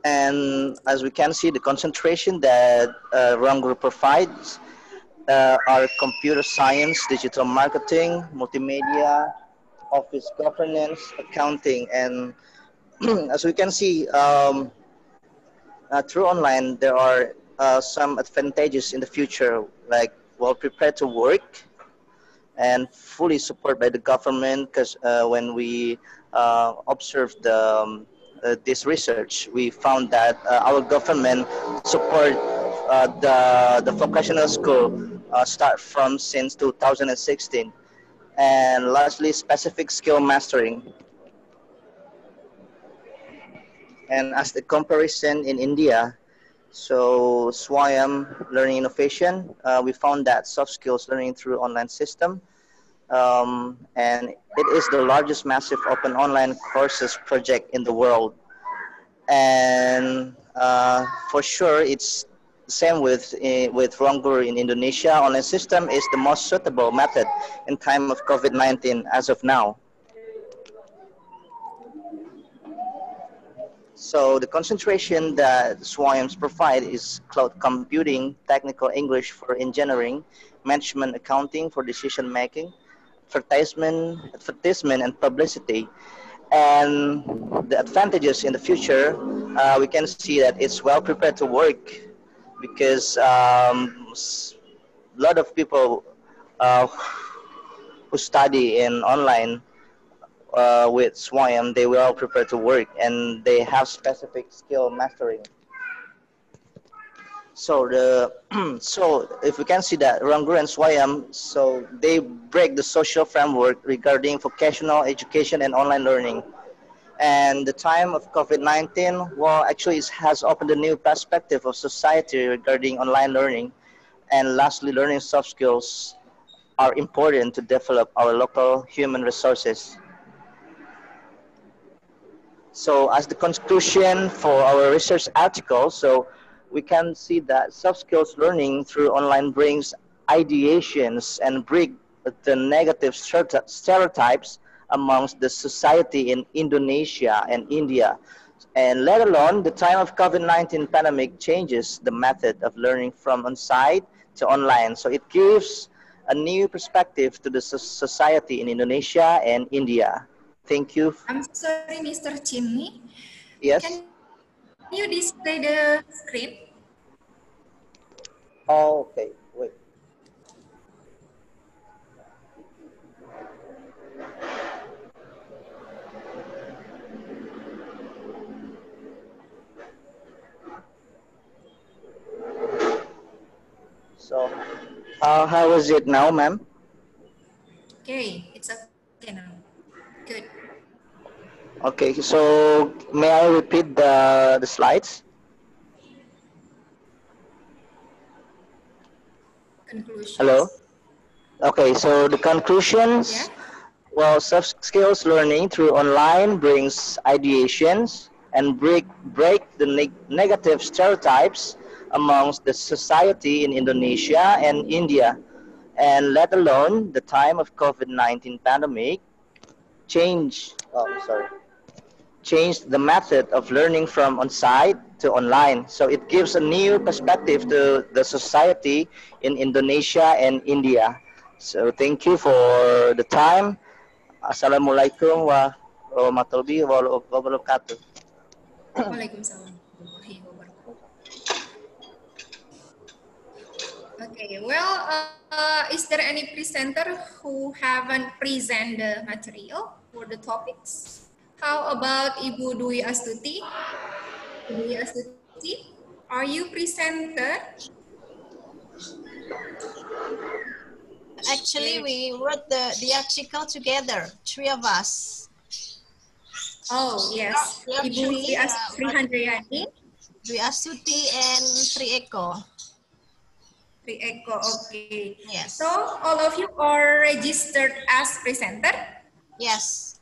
And as we can see, the concentration that Wrong Group provides are computer science, digital marketing, multimedia, office governance, accounting, and as we can see, through online, there are some advantages in the future, like well prepared to work and fully supported by the government, because when we observed this research, we found that our government support the vocational school start from since 2016. And lastly, specific skill mastering. And as the comparison in India, so SWAYAM Learning Innovation, we found that soft skills learning through online system, and it is the largest massive open online courses project in the world. And for sure, it's the same with Ronggur in Indonesia. Online system is the most suitable method in time of COVID-19 as of now. So the concentration that SWAYAMs provide is cloud computing, technical English for engineering, management accounting for decision making, advertisement and publicity. And the advantages in the future, we can see that it's well prepared to work, because a lot of people who study in online with SWAYAM, they will prepare to work and they have specific skill mastering. So so if we can see that Ranggur and SWAYAM, so they break the social framework regarding vocational education and online learning. And the time of COVID-19, well, actually it has opened a new perspective of society regarding online learning. And lastly, learning soft skills are important to develop our local human resources. So as the conclusion for our research article, so we can see that soft skills learning through online brings ideations and break the negative stereotypes amongst the society in Indonesia and India. And let alone the time of COVID-19 pandemic changes the method of learning from on-site to online. So it gives a new perspective to the society in Indonesia and India. Thank you. I'm sorry, Mr. Chimney. Yes? Can you display the screen? Oh, okay, wait. So, how is it now, ma'am? Okay, it's okay now. Good. Okay, so may I repeat the slides? Conclusions. Hello? Okay, so the conclusions, Yeah. well, soft skills learning through online brings ideations and break the negative stereotypes amongst the society in Indonesia and India, and let alone the time of COVID-19 pandemic changed the method of learning from on-site to online. So it gives a new perspective to the society in Indonesia and India. So thank you for the time. Assalamualaikum warahmatullahi wabarakatuh. Waalaikumsalam warahmatullahi wabarakatuh. Okay, well, is there any presenter who haven't presented the material for the topics? How about Ibu Dwi Astuti? Ibu Dwi Astuti, are you presenter? Actually, we wrote the article together, three of us. Oh, yes. Ibu Sri Handayani, Dwi Astuti, and Tri Eko. Tri Eko, okay. Yes. So, all of you are registered as presenter? Yes.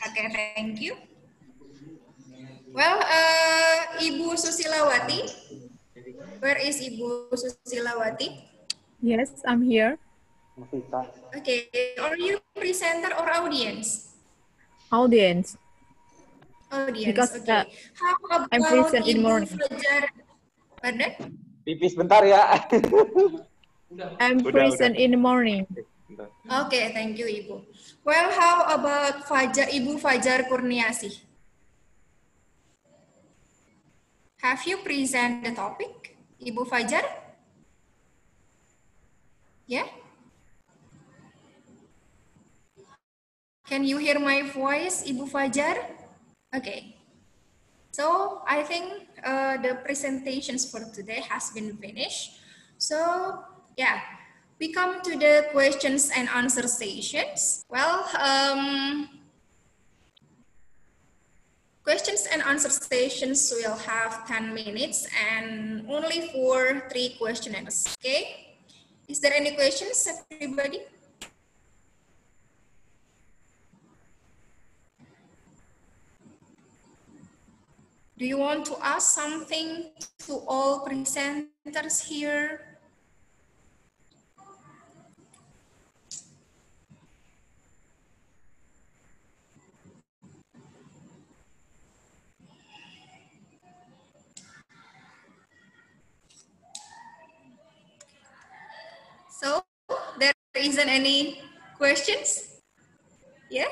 Okay, thank you. Well, Ibu Susilawati, where is Ibu Susilawati? Yes, I'm here. Okay, are you presenter or audience? Audience. Audience, Because okay. How about I'm present in the Ibu morning. Fajar? Pardon? Pipis bentar ya. I'm present in the morning. Okay, thank you, Ibu. Well, how about Ibu Fajar Kurniasih? Have you present the topic, Ibu Fajar? Yeah? Can you hear my voice, Ibu Fajar? Okay. So I think the presentations for today has been finished. So yeah, we come to the questions and answer sessions. Well, questions and answer sessions will have 10 minutes and only for 3 questionnaires. Okay. Is there any questions, everybody? Do you want to ask something to all presenters here? So, there isn't any questions? Yeah?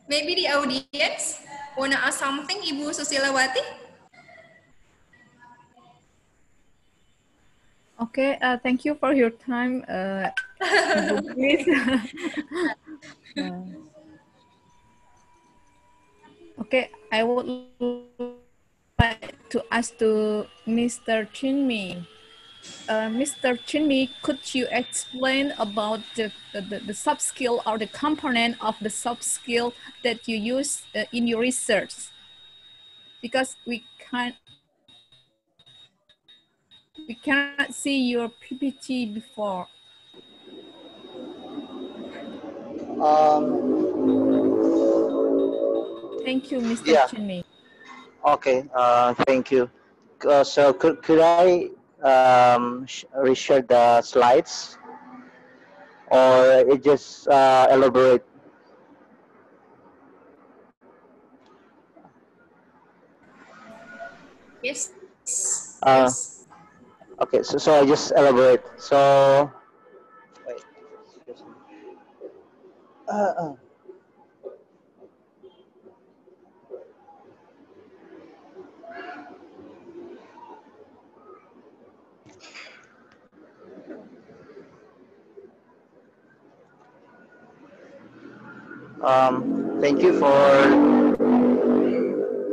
Maybe the audience wanna ask something, Ibu Susilawati? Okay, thank you for your time. Please. Okay, I would like to ask to Mr. Chinmi. Mr. Chinmi, could you explain about the soft skill or the component of the soft skill that you use in your research? Because we cannot see your PPT before. Thank you, Mr. Yeah. Chinmi. Okay, thank you. So could I reshare the slides or it just elaborate? Yes. Okay, so I just elaborate. So, wait, excuse me.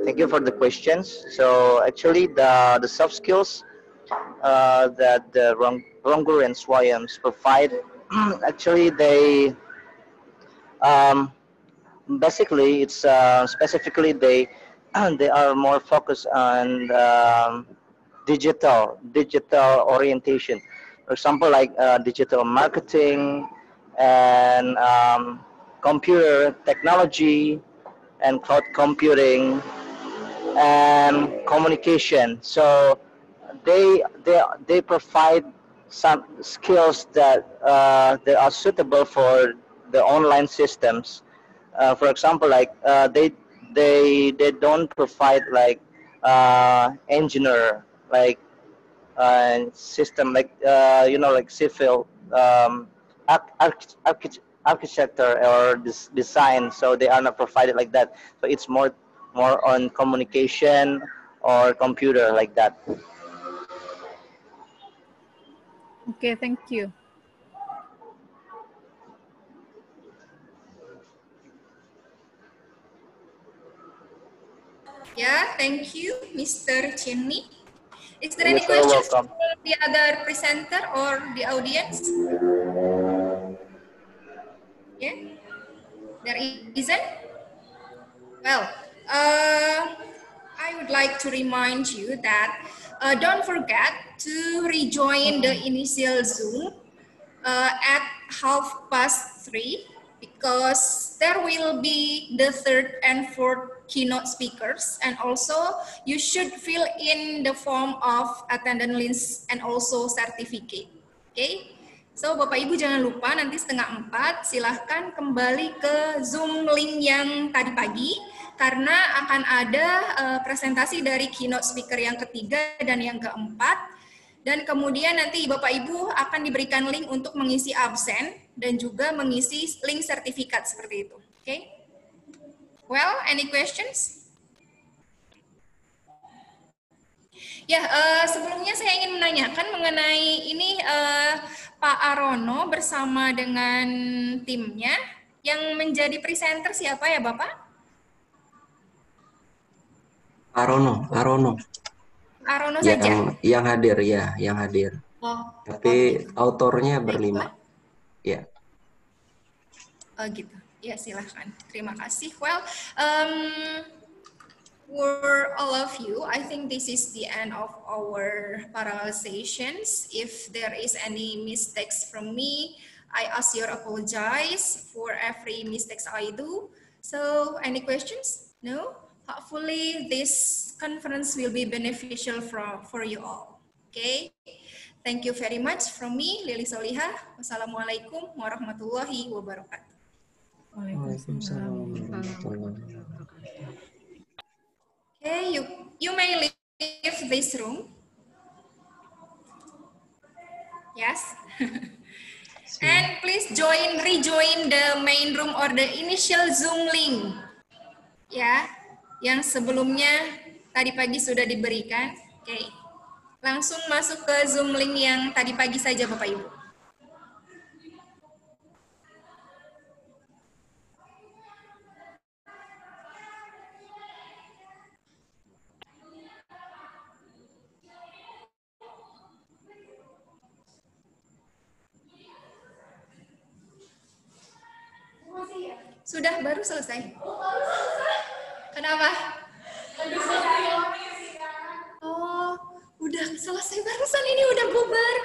Thank you for the questions. So actually, the soft skills that the Rongur and Swayams provide, actually they basically it's specifically they are more focused on digital orientation. For example, like digital marketing and computer technology and cloud computing and communication. So they provide some skills that are suitable for the online systems. For example, like they don't provide like engineer like system like like civil architecture or design. So they are not provided like that. So it's more on communication or computer like that. Okay, thank you. Yeah, thank you, Mr. Chenny. Is there You're any so questions welcome. from the other presenter or the audience? Yeah, there isn't? Well, I would like to remind you that don't forget to rejoin the initial Zoom at 3:30 because there will be the third and fourth keynote speakers, and also you should fill in the form of attendance list and also certificate. Okay, so Bapak Ibu jangan lupa nanti 3:30 silahkan kembali ke Zoom link yang tadi pagi karena akan ada presentasi dari keynote speaker yang ketiga dan yang keempat. Dan kemudian nanti Bapak Ibu akan diberikan link untuk mengisi absen dan juga mengisi link sertifikat seperti itu. Oke? Okay? Well, any questions? Ya, sebelumnya saya ingin menanyakan mengenai ini Pak Arono bersama dengan timnya yang menjadi presenter siapa ya Bapak? Arono. Arono saja? Yang hadir ya, yang hadir. Oh, tapi autornya berlima. Ya. Oh gitu. Ya silahkan. Terima kasih. Well, for all of you, I think this is the end of our parallel sessions. If there is any mistakes from me, I ask your apologize for every mistakes I do. So, any questions? No? Hopefully, this conference will be beneficial for you all. Okay? Thank you very much from me, Lili Solihah. Wassalamualaikum warahmatullahi wabarakatuh. Okay, you may leave this room. Yes. And please rejoin the main room or the initial Zoom link. Ya, yang sebelumnya tadi pagi sudah diberikan. Oke. Langsung masuk ke Zoom link yang tadi pagi saja Bapak Ibu. Sudah baru selesai. Kenapa? Oh, udah selesai barusan ini udah bubar.